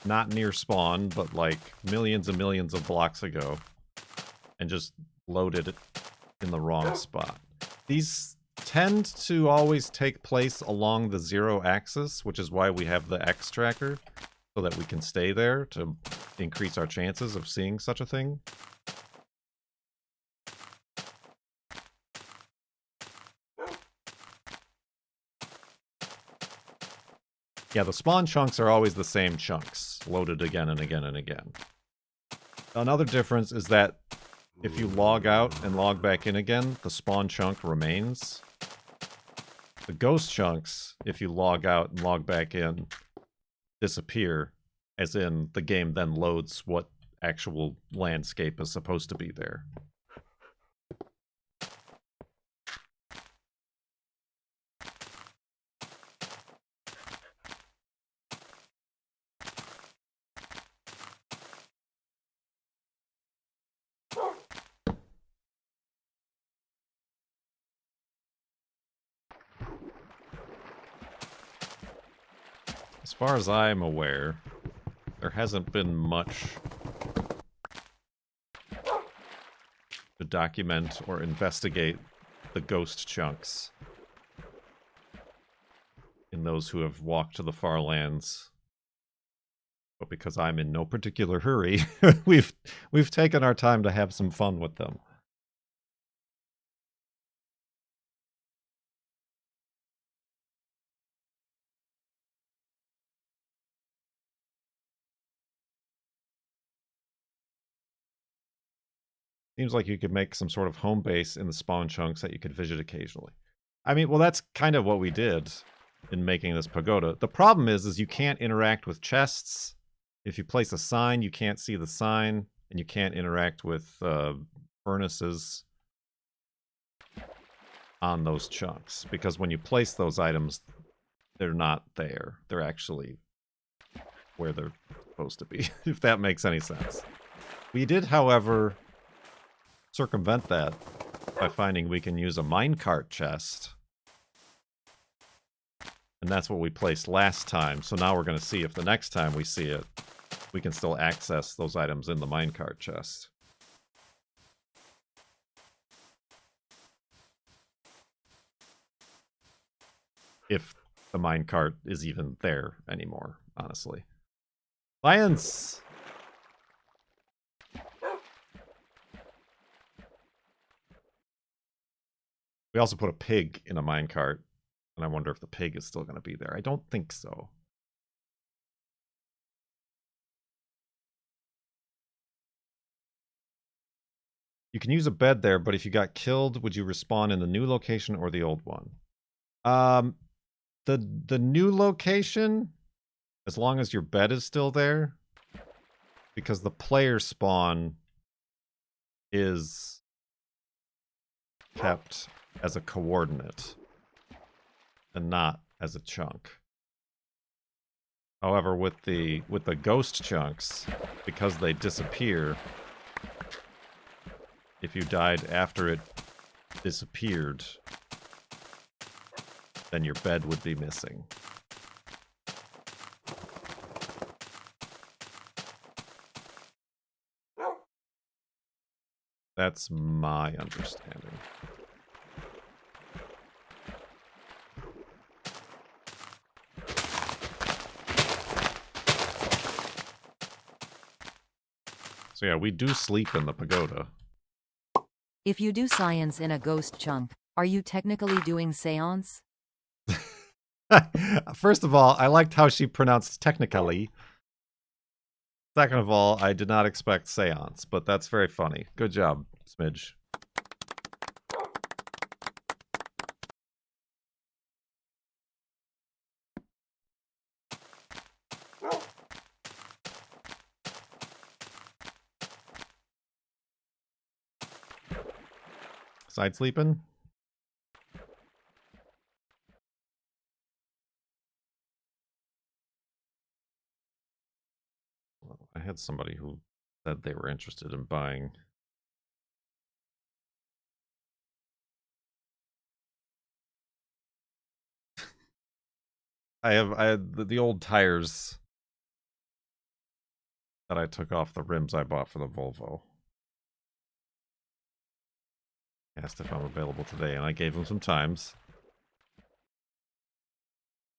not near spawn, but like millions and millions of blocks ago, and just load it in the wrong spot. These tend to always take place along the 0 axis, which is why we have the X tracker, so that we can stay there to increase our chances of seeing such a thing. Yeah, the spawn chunks are always the same chunks, loaded again and again and again. Another difference is that if you log out and log back in again, the spawn chunk remains. The ghost chunks, if you log out and log back in, disappear, as in the game then loads what actual landscape is supposed to be there. As far as I'm aware, there hasn't been much to document or investigate the ghost chunks in those who have walked to the far lands. But because I'm in no particular hurry, we've taken our time to have some fun with them. Seems like you could make some sort of home base in the spawn chunks that you could visit occasionally. I mean, well, that's kind of what we did in making this pagoda. The problem is you can't interact with chests. If you place a sign, you can't see the sign, and you can't interact with furnaces on those chunks, because when you place those items, they're not there. They're actually where they're supposed to be, if that makes any sense. We did, however, circumvent that by finding we can use a minecart chest. And that's what we placed last time. So now we're going to see if the next time we see it, we can still access those items in the minecart chest. If the minecart is even there anymore, honestly. Lions! We also put a pig in a minecart, and I wonder if the pig is still going to be there. I don't think so. You can use a bed there, but if you got killed, would you respawn in the new location or the old one? The new location, as long as your bed is still there, because the player spawn is kept as a coordinate and not as a chunk. However, with the ghost chunks, because they disappear, if you died after it disappeared, then your bed would be missing. That's my understanding. So yeah, we do sleep in the pagoda. If you do science in a ghost chunk, are you technically doing seance? First of all, I liked how she pronounced technically. Second of all, I did not expect seance, but that's very funny. Good job, Smidge. Side sleeping? Well, I had somebody who said they were interested in buying. I had the old tires that I took off the rims I bought for the Volvo. Asked if I'm available today, and I gave him some times.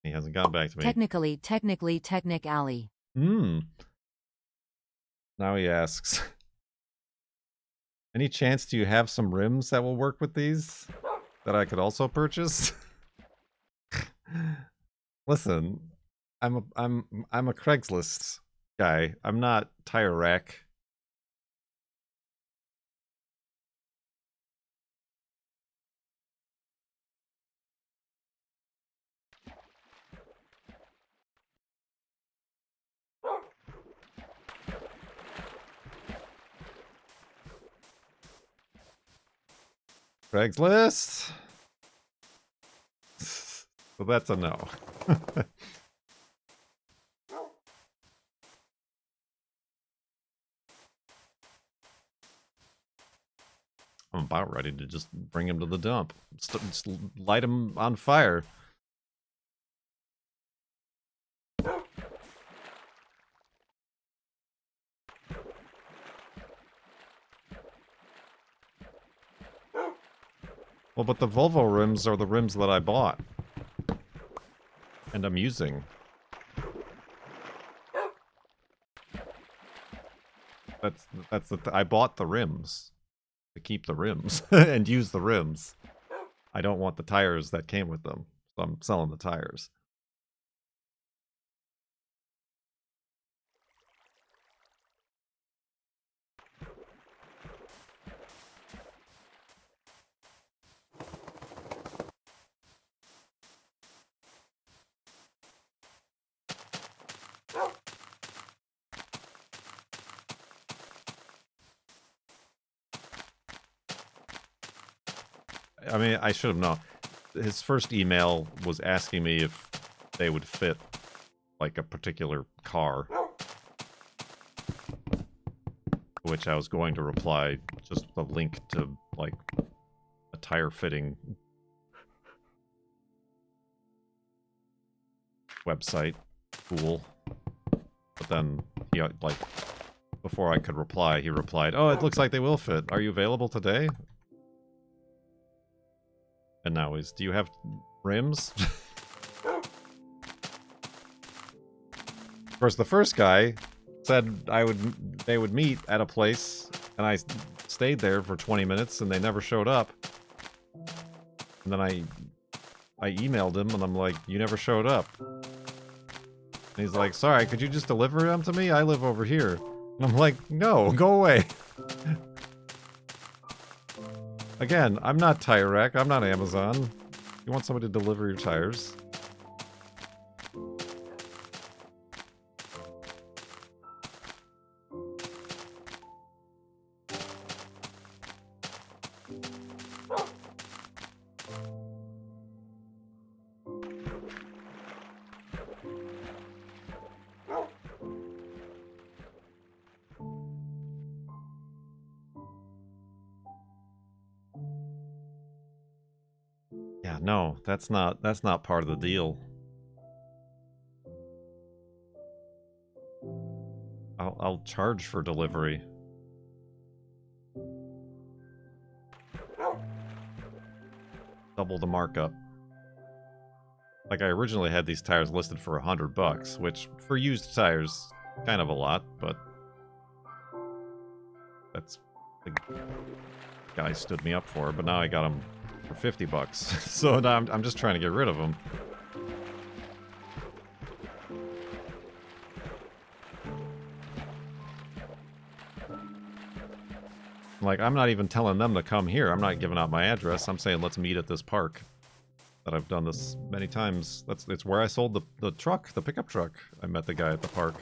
He hasn't gotten back to me. Technically, technically. Now he asks, any chance do you have some rims that will work with these that I could also purchase? Listen, I'm a Craigslist guy. I'm not Tire Rack. Craigslist. So that's a no. I'm about ready to just bring him to the dump. Just light him on fire. Well, but the Volvo rims are the rims that I bought. And I'm using. I bought the rims. To keep the rims. And use the rims. I don't want the tires that came with them. So I'm selling the tires. I mean, I should have known. His first email was asking me if they would fit, like, a particular car. Which I was going to reply just a link to, like, a tire fitting website. Cool. But then, he, like, before I could reply, he replied, "Oh, it looks like they will fit. Are you available today?" And now he's, "Do you have rims?" Of course, the first guy said they would meet at a place, and I stayed there for 20 minutes, and they never showed up. And then I emailed him, and I'm like, "You never showed up." And he's like, "Sorry, could you just deliver them to me? I live over here." And I'm like, "No, go away." Again, I'm not Tire Rack. I'm not Amazon. You want somebody to deliver your tires? Yeah, no, that's not part of the deal. I'll charge for delivery. Double the markup. Like, I originally had these tires listed for $100, which for used tires, kind of a lot, but that's the guy stood me up for. But now I got them for $50, so now I'm just trying to get rid of them. Like, I'm not even telling them to come here. I'm not giving out my address. I'm saying, let's meet at this park. That I've done this many times. It's where I sold the truck, the pickup truck. I met the guy at the park.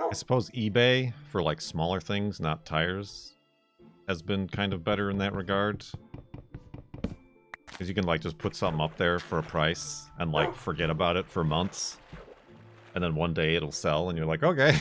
I suppose eBay, for like smaller things, not tires, has been kind of better in that regard. Because you can like just put something up there for a price and like forget about it for months. And then one day it'll sell and you're like, okay.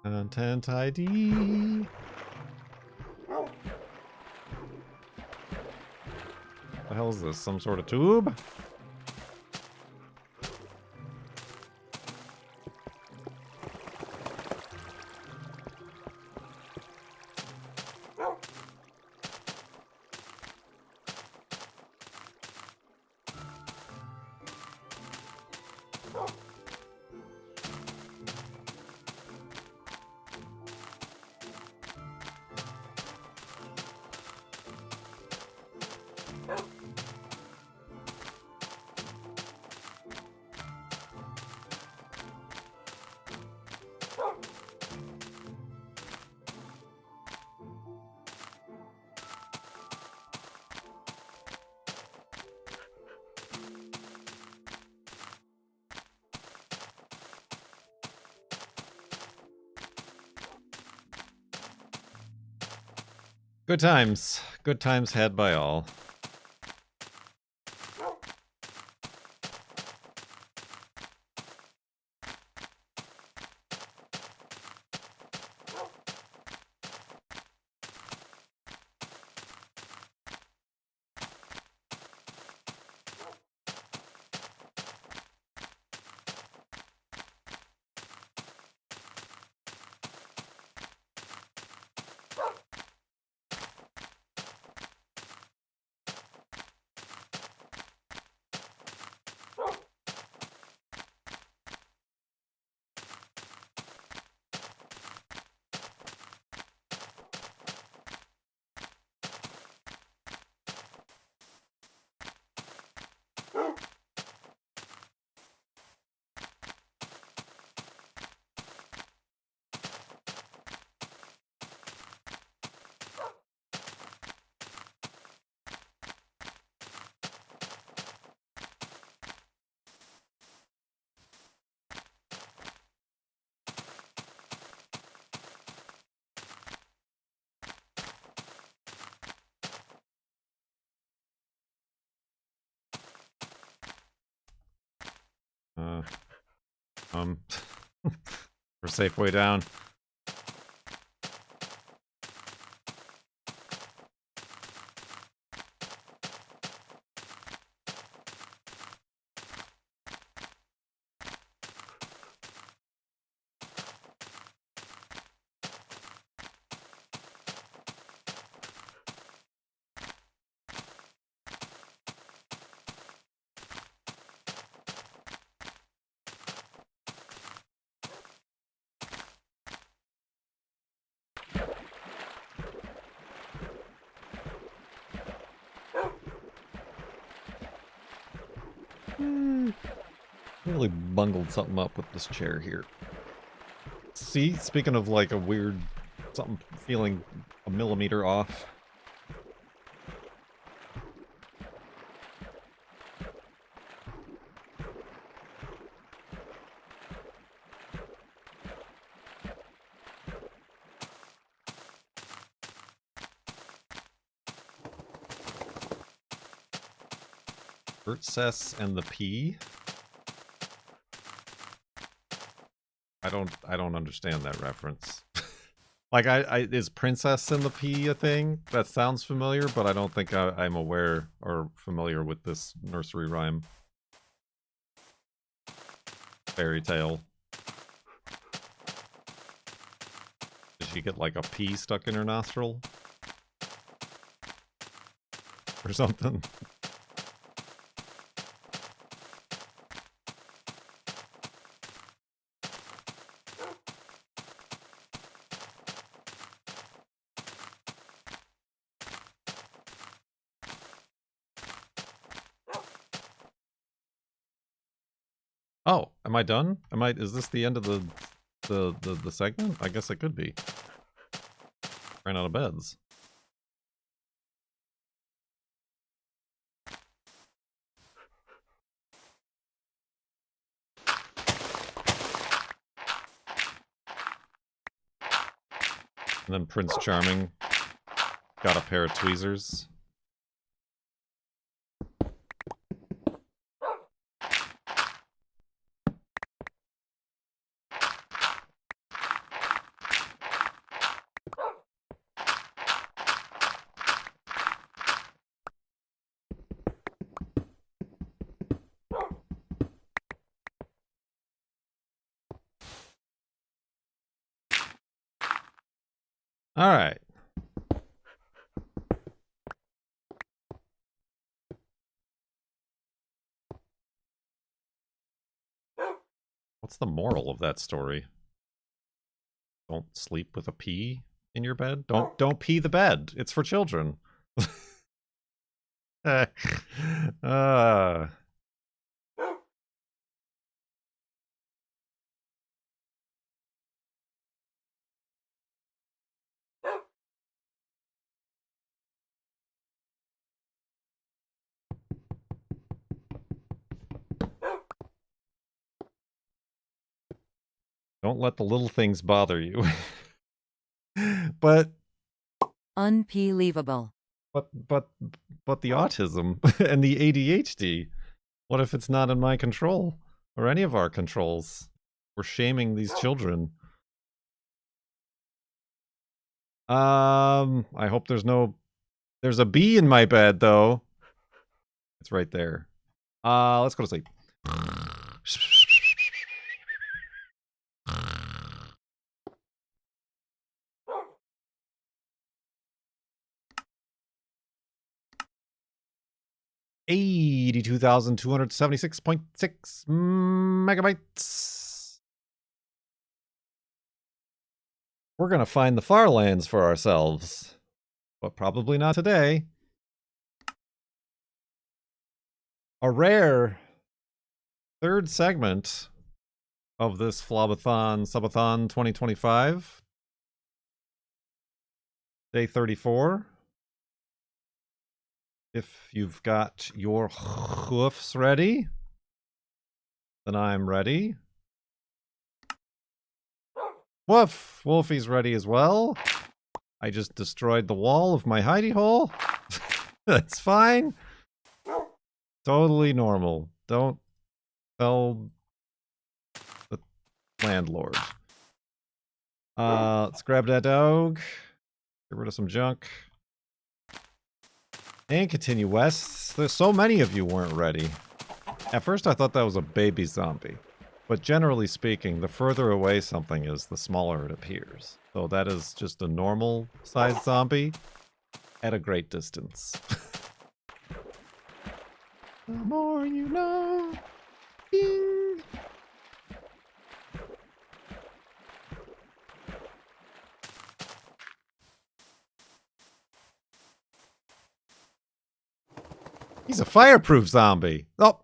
Content ID. The hell is this? Some sort of tube? Good times. Good times had by all. For safe way down. Really bungled something up with this chair here. See, speaking of like a weird something feeling a millimeter off. Princess and the P. I don't understand that reference. Like is Princess and the P a thing? That sounds familiar, but I don't think I'm aware or familiar with this nursery rhyme. Fairy tale. Did she get like a pea stuck in her nostril? Or something? Oh, am I done? Is this the end of the segment? I guess it could be. Ran out of beds. And then Prince Charming got a pair of tweezers. All right. What's the moral of that story? Don't sleep with a pea in your bed? Don't pee the bed. It's for children. Don't let the little things bother you. But Unbelievable. But the autism and the ADHD. What if it's not in my control or any of our controls? We're shaming these children. I hope there's a bee in my bed though. It's right there. Let's go to sleep. $82,276.6 megabytes. We're gonna find the farlands for ourselves, but probably not today. A rare third segment of this FLoB-a-Thon Subathon 2025. Day 34. If you've got your hoofs ready, then I'm ready. Woof! Wolfie's ready as well. I just destroyed the wall of my hidey hole. That's fine. Totally normal. Don't tell the landlord. Let's grab that dog. Get rid of some junk. And continue west. There's so many of you weren't ready. At first I thought that was a baby zombie. But generally speaking, the further away something is, the smaller it appears. So that is just a normal sized zombie at a great distance. The more you know. Ding. He's a fireproof zombie. Oh.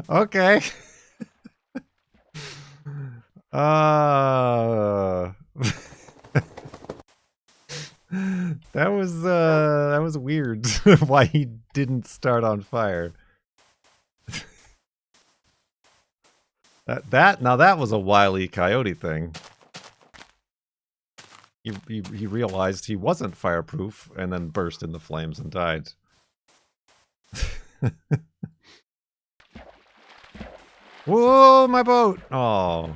Okay. That was weird. Why he didn't start on fire. Now that was a Wile E. Coyote thing. He realized he wasn't fireproof and then burst into flames and died. Whoa, my boat! Oh.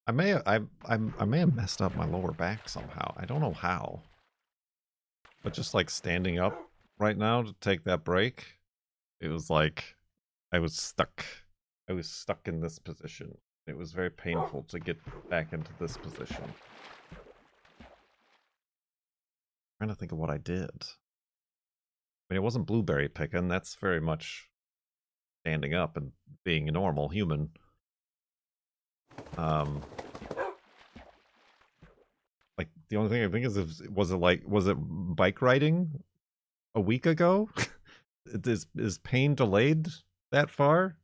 I may have messed up my lower back somehow. I don't know how. But just like standing up right now to take that break, it was like I was stuck. I was stuck in this position. It was very painful to get back into this position. I'm trying to think of what I did. I mean, it wasn't blueberry picking. That's very much standing up and being a normal human. Like, the only thing I think is was it bike riding a week ago? Is pain delayed that far?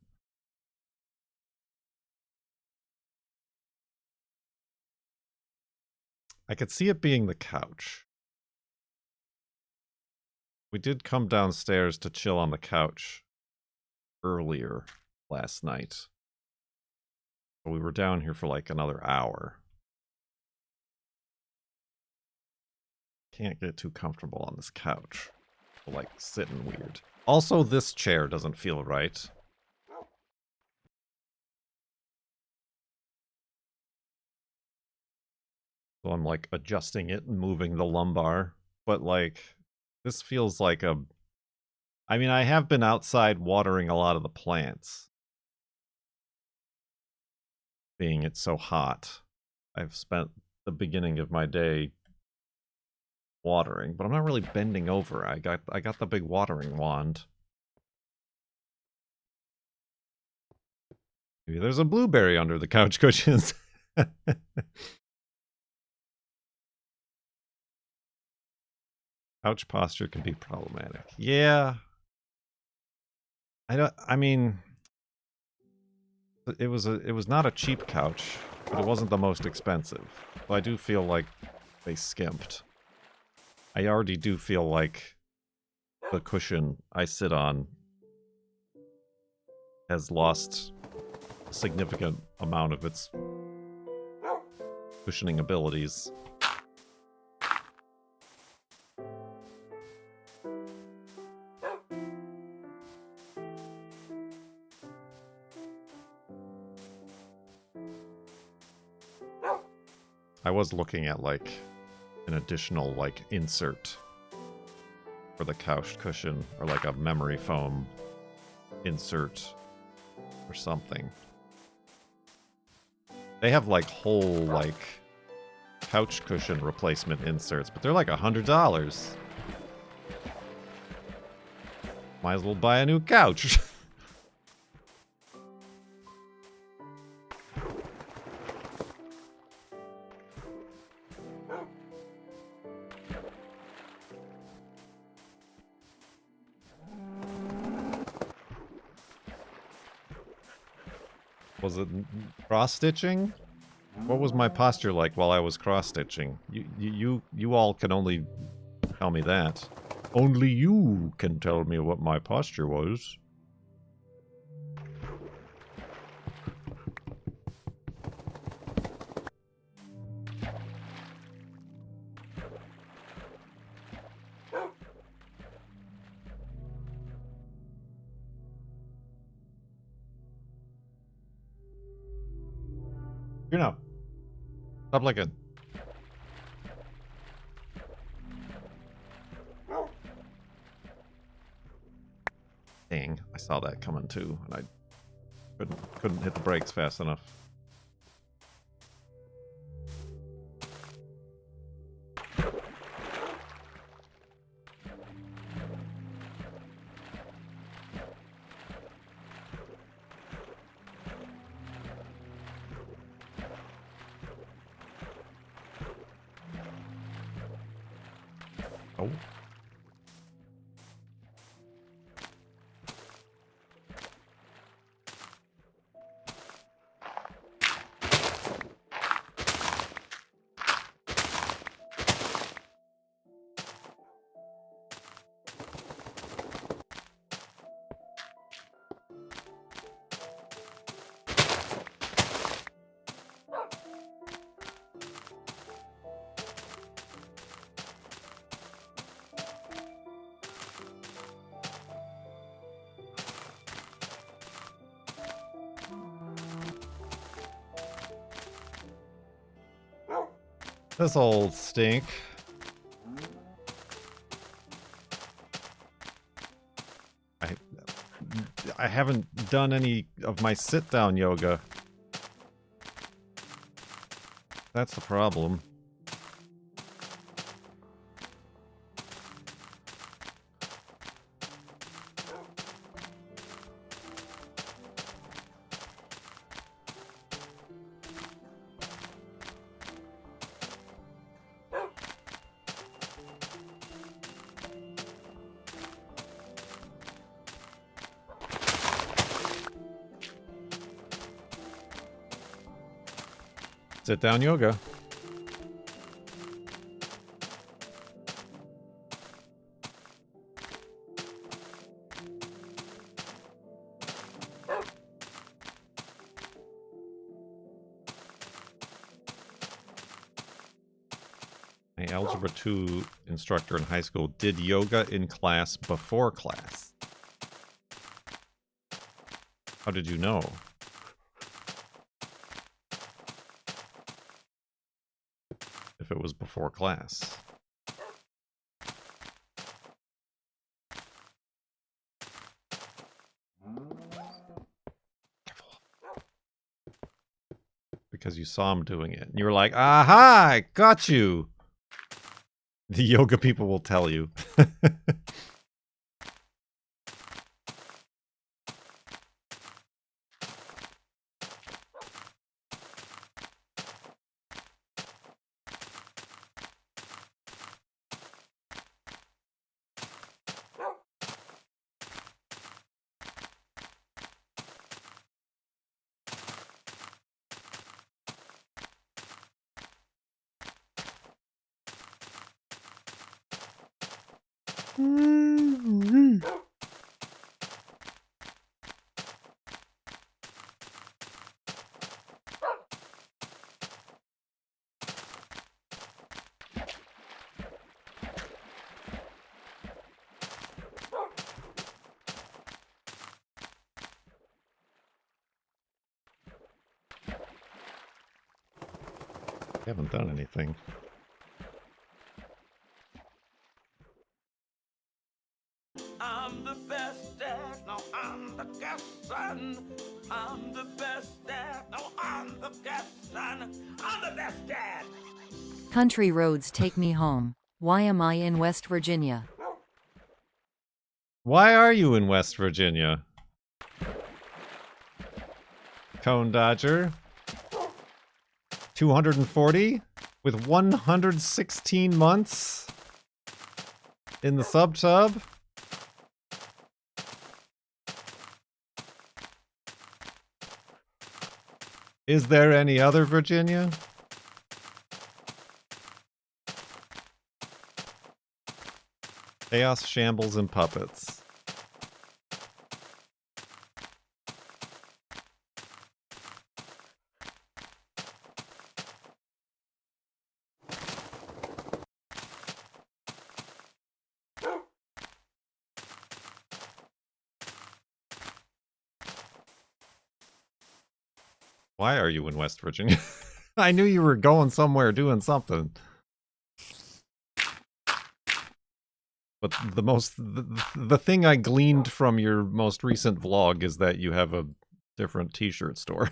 I could see it being the couch. We did come downstairs to chill on the couch earlier last night. But we were down here for like another hour. Can't get too comfortable on this couch. Like, sitting weird. Also, this chair doesn't feel right. So I'm like adjusting it and moving the lumbar. But like, this feels like a... I mean, I have been outside watering a lot of the plants. Being it's so hot. I've spent the beginning of my day watering, but I'm not really bending over. I got the big watering wand. Maybe there's a blueberry under the couch cushions. Couch posture can be problematic. Yeah. I mean, it was not a cheap couch, but it wasn't the most expensive. So I do feel like they skimped. I already do feel like the cushion I sit on has lost a significant amount of its cushioning abilities. I was looking at like an additional like insert for the couch cushion, or like a memory foam insert or something. They have like whole like couch cushion replacement inserts, but they're like $100. Might as well buy a new couch. Was it cross-stitching? What was my posture like while I was cross-stitching? You all can only tell me that. Only you can tell me what my posture was. You know. Stop licking. Dang, I saw that coming too, and I couldn't hit the brakes fast enough. Oh. This old stink. I haven't done any of my sit-down yoga. That's the problem. Sit down yoga. My Algebra 2 instructor in high school did yoga in class before class. How did you know? If it was before class. Careful. Because you saw him doing it. And you were like, aha, I got you. The yoga people will tell you. I haven't done anything. I'm the best dad, no, I'm the best son. I'm the best dad, no, I'm the best son. I'm the best dad. Country roads take me home. Why am I in West Virginia? Why are you in West Virginia? Cone Dodger. 240 with 116 months in the sub-tub. Is there any other Virginia? Chaos, Shambles, and Puppets. Why are you in West Virginia? I knew you were going somewhere doing something. But the thing I gleaned from your most recent vlog is that you have a different t-shirt store.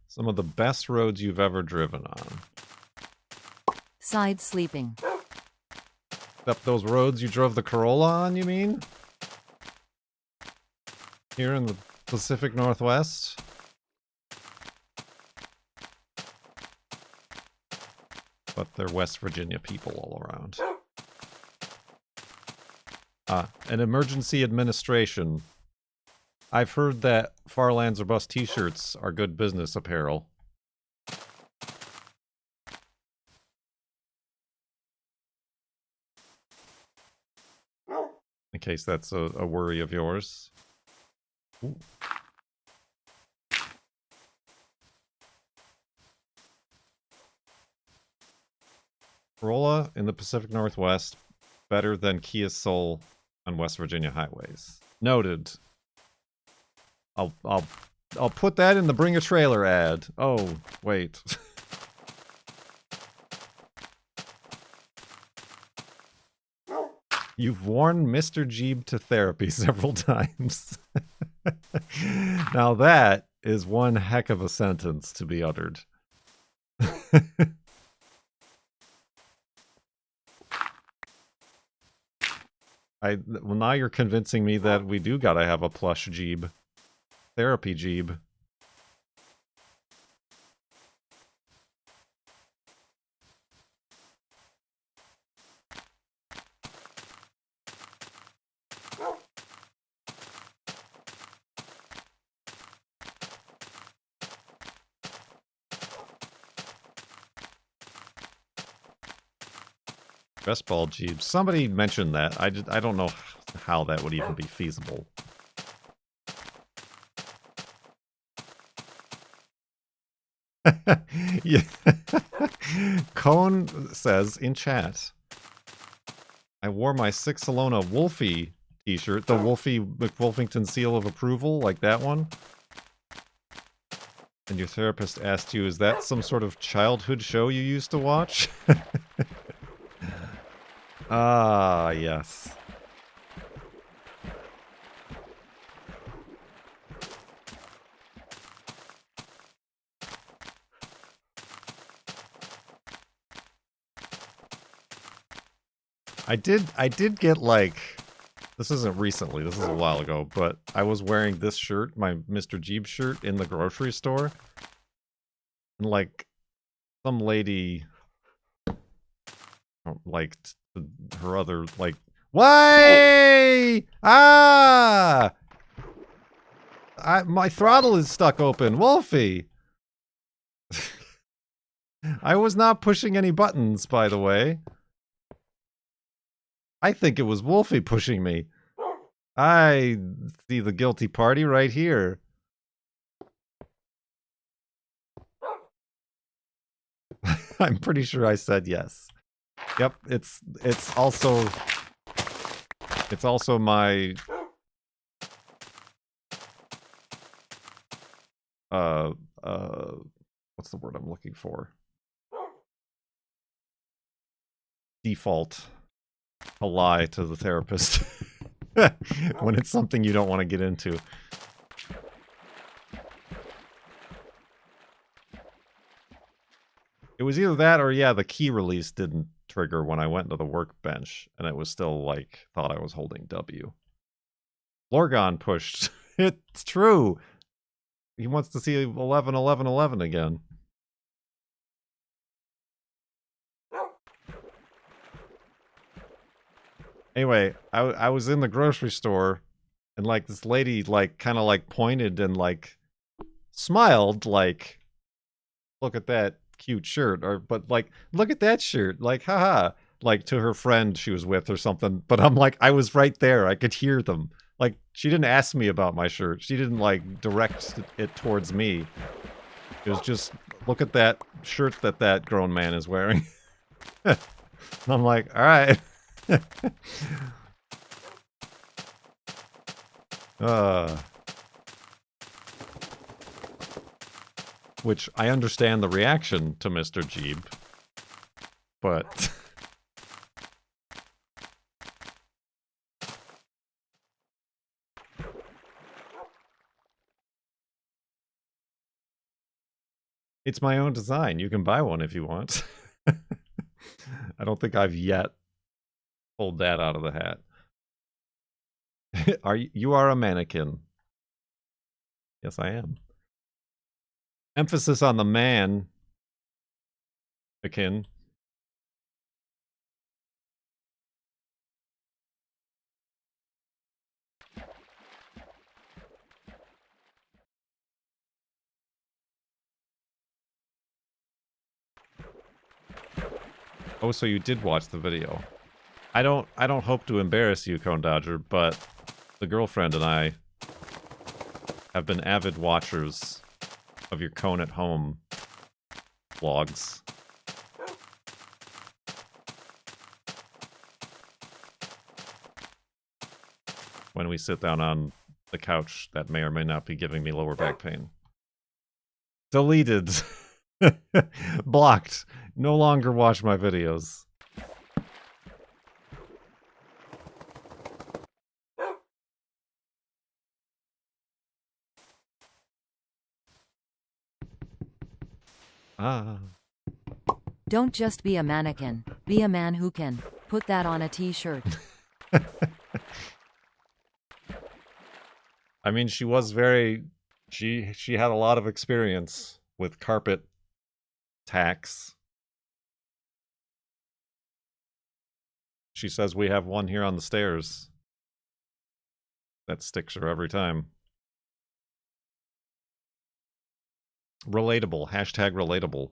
Some of the best roads you've ever driven on. Side sleeping. Up those roads you drove the Corolla on, you mean? Here in the Pacific Northwest? But they're West Virginia people all around. An emergency administration. I've heard that Farlands or Bust t-shirts are good business apparel. In case that's a worry of yours. Ooh. Corolla in the Pacific Northwest, better than Kia Soul on West Virginia highways. Noted. I'll put that in the Bring a Trailer ad. Oh, wait. You've worn Mr. Jeeb to therapy several times. Now that is one heck of a sentence to be uttered. Well, now you're convincing me that we do gotta have a plush Jeeb. Therapy Jeeb. Best ball Jeep. Somebody mentioned that. I don't know how that would even be feasible. Yeah. Cone says in chat, I wore my Six Salona Wolfie t-shirt, the Wolfie McWolfington seal of approval, like that one. And your therapist asked you, is that some sort of childhood show you used to watch? Ah, yes. I did get, like, this isn't recently, this is a while ago, but I was wearing this shirt, my Mr. Jeeb shirt, in the grocery store. And, like, some lady, like, her other, like, why? Ah! My throttle is stuck open. Wolfie! I was not pushing any buttons, by the way. I think it was Wolfie pushing me. I see the guilty party right here. I'm pretty sure I said yes. Yep, it's also my what's the word I'm looking for? Default to lie to the therapist when it's something you don't want to get into. It was either that or, yeah, the key release didn't trigger when I went to the workbench, and it was still, like, thought I was holding W. Lorgon pushed. It's true. He wants to see 11, 11, 11 again. Anyway, I was in the grocery store, and, like, this lady, like, kind of, like, pointed and, like, smiled, like, look at that cute shirt, or, but, like, look at that shirt, like, haha, like, to her friend she was with or something, but I'm like, I was right there, I could hear them. Like, she didn't ask me about my shirt, she didn't, like, direct it towards me. It was just look at that shirt that grown man is wearing. And I'm like, all right. Which I understand the reaction to Mr. Jeeb, but it's my own design. You can buy one if you want. I don't think I've yet pulled that out of the hat. You are a mannequin. Yes, I am. Emphasis on the man. Akin. Oh, so you did watch the video. I don't hope to embarrass you, Cone Dodger, but the girlfriend and I have been avid watchers of your Cone at Home vlogs. When we sit down on the couch, that may or may not be giving me lower back pain. Deleted. Blocked. No longer watch my videos. Ah. Don't just be a mannequin. Be a man who can. Put that on a t-shirt. I mean, she was very... She had a lot of experience with carpet tacks. She says we have one here on the stairs. That sticks her every time. Relatable. Hashtag relatable.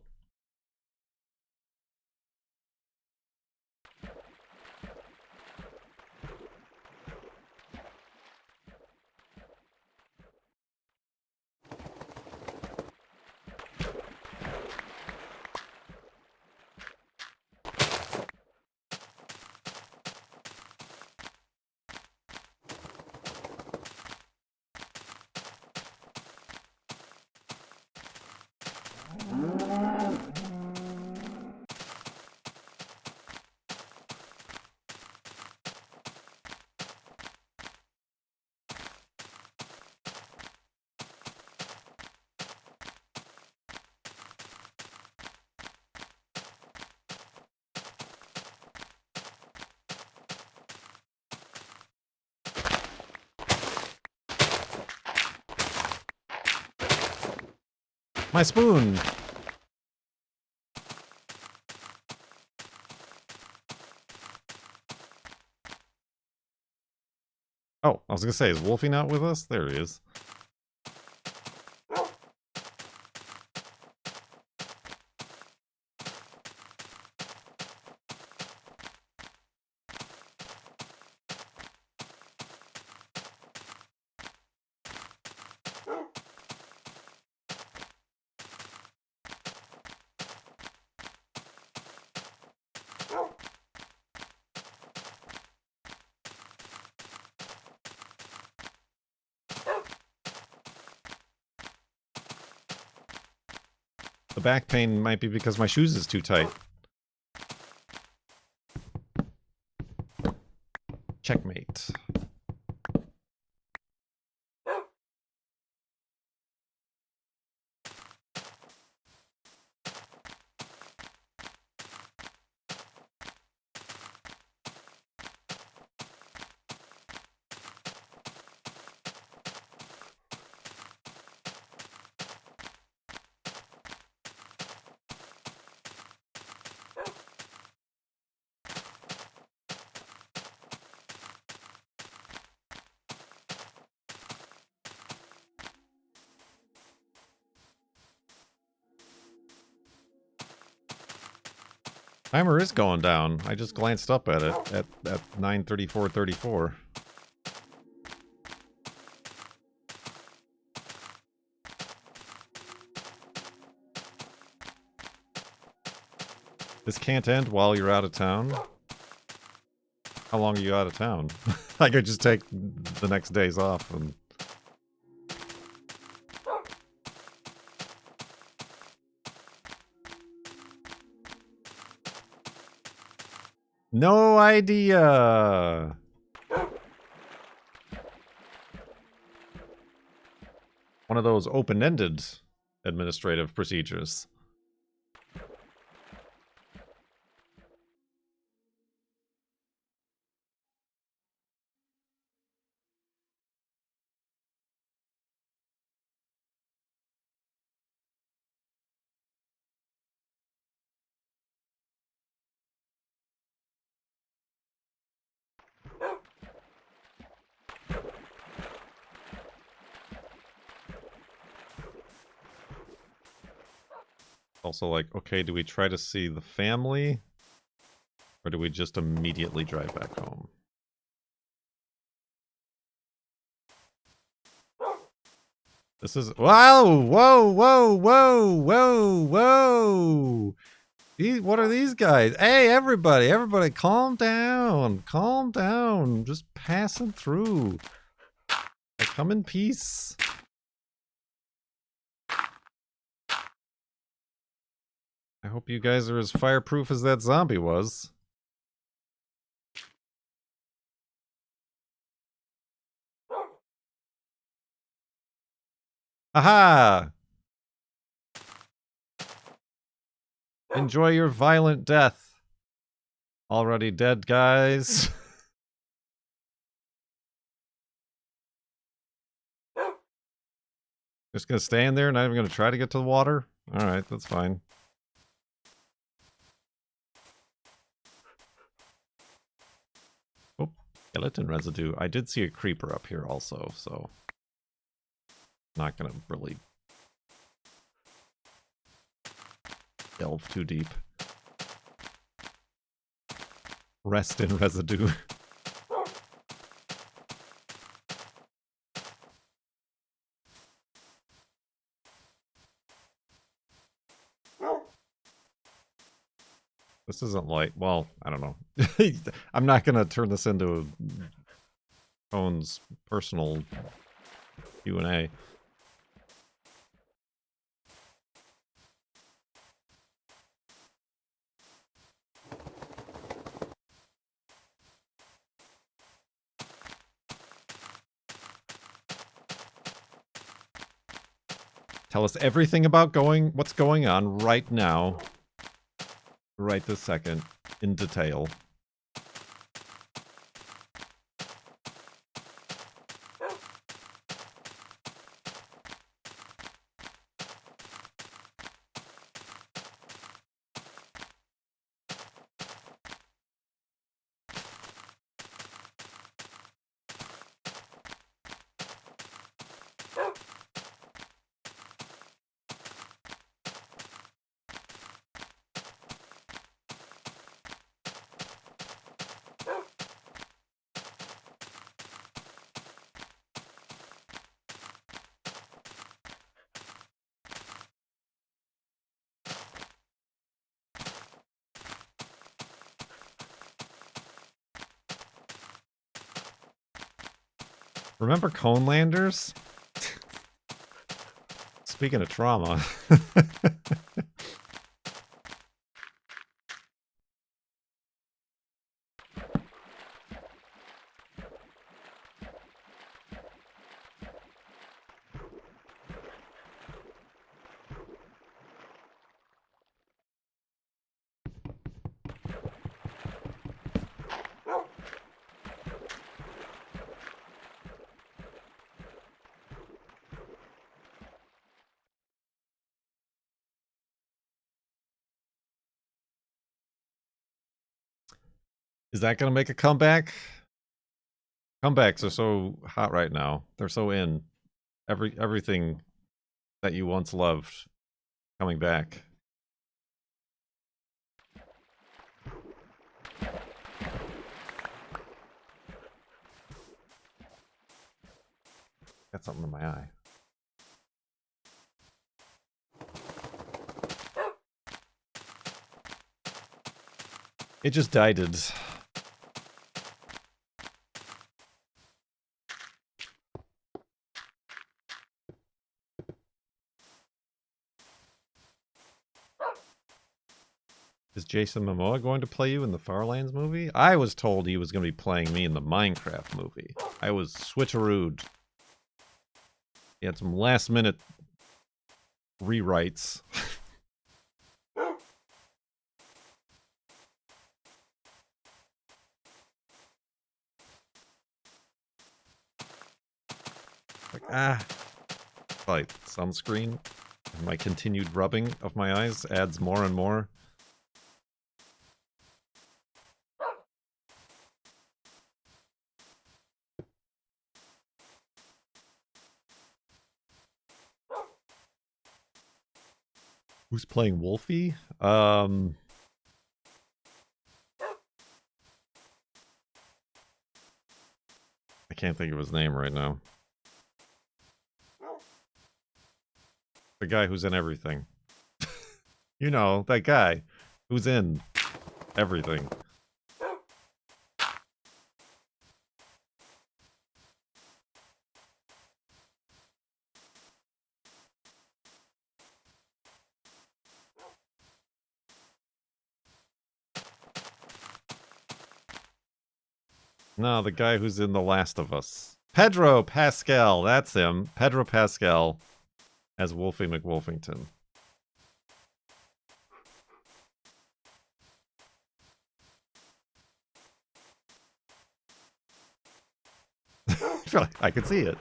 My spoon! Oh, I was gonna say, is Wolfie not with us? There he is. The back pain might be because my shoes is too tight. Checkmate. Timer is going down. I just glanced up at it at 9:34:34. This can't end while you're out of town. How long are you out of town? I could just take the next days off and... No idea! One of those open-ended administrative procedures. Also like, okay, do we try to see the family? Or do we just immediately drive back home? This is... Wow! Whoa! Whoa! Whoa! Whoa! Whoa! What are these guys? Hey, everybody! Everybody, calm down! Calm down! Just passing through. I come in peace. I hope you guys are as fireproof as that zombie was. Aha! Enjoy your violent death. Already dead, guys. Just gonna stay in there, not even gonna try to get to the water? Alright, that's fine. Oh, skeleton residue. I did see a creeper up here also, so... Not gonna really... delve too deep. Rest in residue. This isn't like, well, I don't know. I'm not gonna turn this into Cone's personal Q&A. Tell us everything about what's going on right now. Right this second, in detail. Remember Conelanders? Speaking of trauma. Is that going to make a comeback? Comebacks are so hot right now. They're so in. Everything that you once loved coming back. Got something in my eye. It just died. Is Jason Momoa going to play you in the Farlands movie? I was told he was going to be playing me in the Minecraft movie. I was switcherooed. He had some last minute rewrites. Like sunscreen. And my continued rubbing of my eyes adds more and more. Who's playing Wolfie? I can't think of his name right now. The guy who's in everything. You know, that guy who's in everything. No, the guy who's in The Last of Us. Pedro Pascal, that's him. Pedro Pascal as Wolfie McWolfington. I could see it.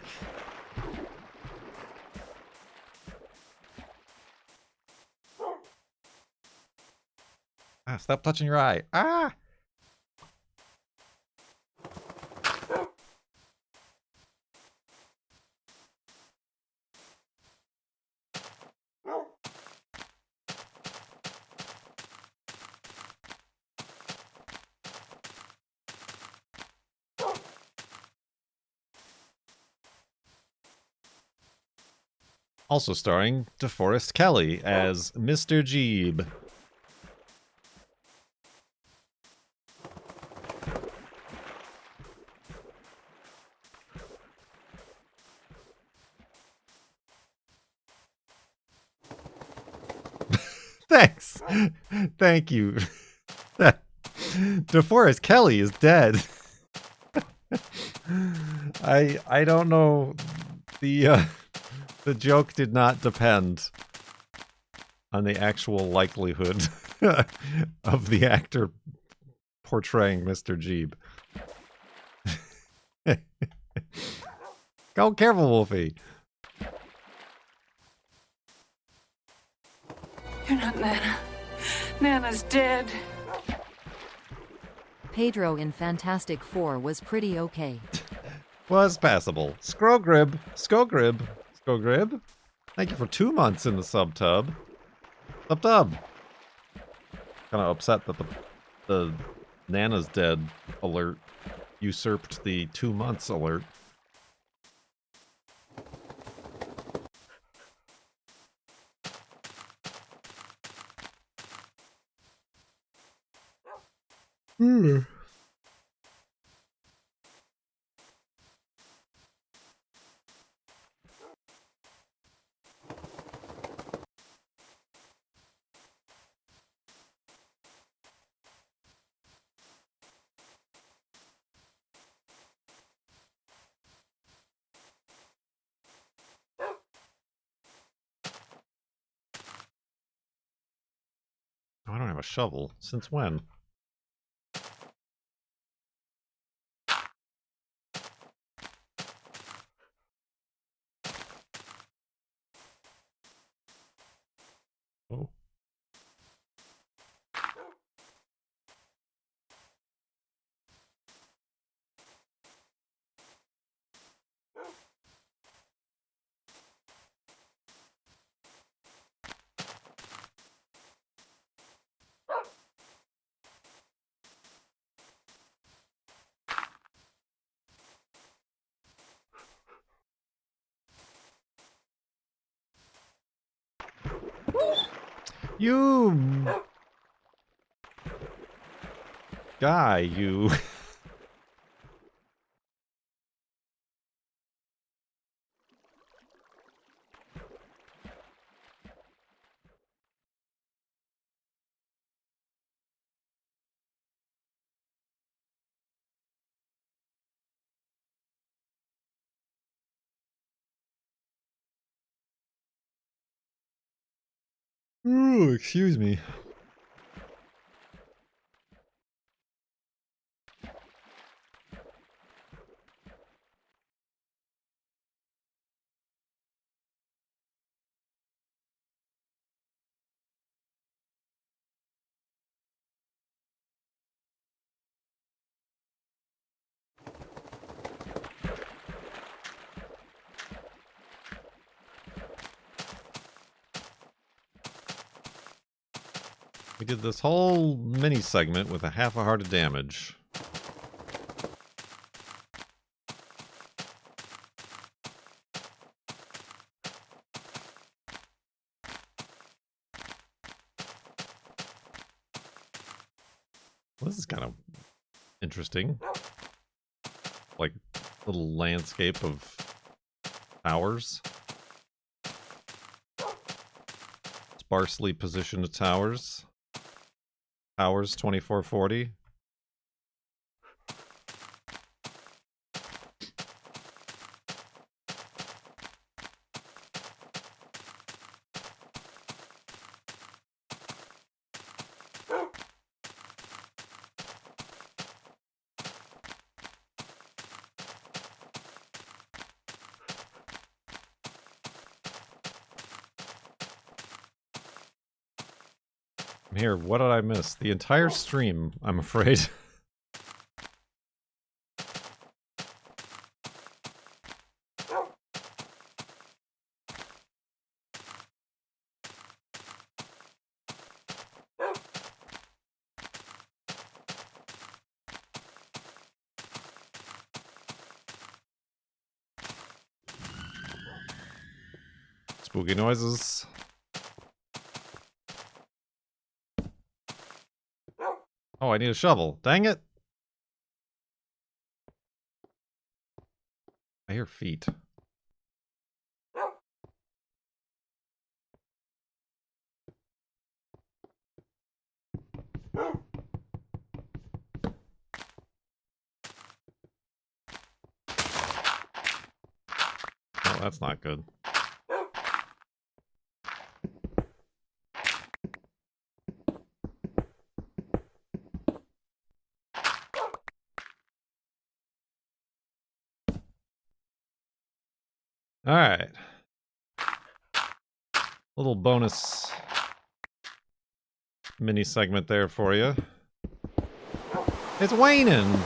Ah, stop touching your eye. Ah! Also starring DeForest Kelly as Mr. Jeeb. Thanks. Thank you. DeForest Kelly is dead. I don't know. The joke did not depend on the actual likelihood of the actor portraying Mr. Jeeb. Go careful, Wolfie. You're not Nana. Nana's dead. Pedro in Fantastic Four was pretty okay. Was passable. Scrogrib. Scogrib. Scogrib. Thank you for 2 months in the subtub. Subtub. Kind of upset that the Nana's dead alert usurped the 2 months alert. I don't have a shovel. Since when? Oh. You guy, you. Ooh, excuse me. We did this whole mini segment with a half a heart of damage. Well, this is kind of interesting. Like, little landscape of towers. Sparsely positioned towers. Towers 2440. Here, what did I miss? The entire stream, I'm afraid. Spooky noises. Oh, I need a shovel. Dang it. I hear feet. Oh, that's not good. All right. Little bonus mini segment there for you. It's waning.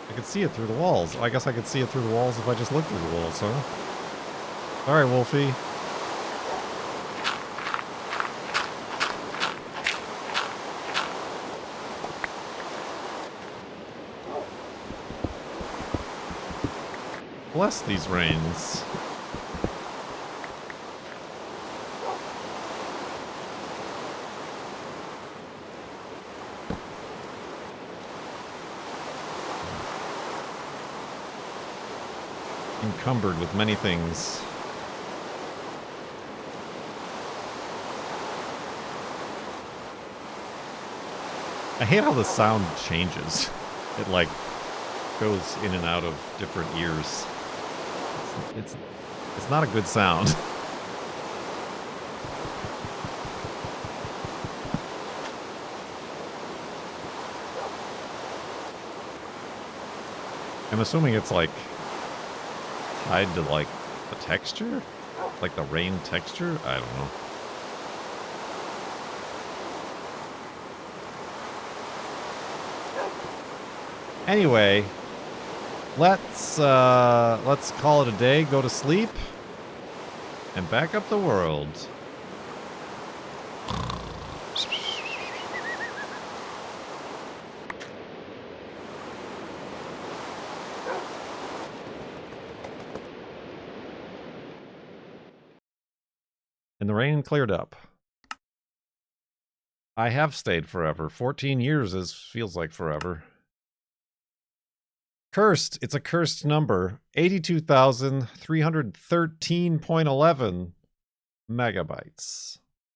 I could see it through the walls. I guess I could see it through the walls if I just looked through the walls, huh? All right, Wolfie. Bless these rains. Encumbered with many things. I hate how the sound changes. It like goes in and out of different ears. It's not a good sound. I'm assuming it's like tied to like the texture? Like the rain texture? I don't know. Anyway, let's call it a day, go to sleep, and back up the world. And the rain cleared up. I have stayed forever. 14 years feels like forever. Cursed. It's a cursed number. 82,313.11 megabytes.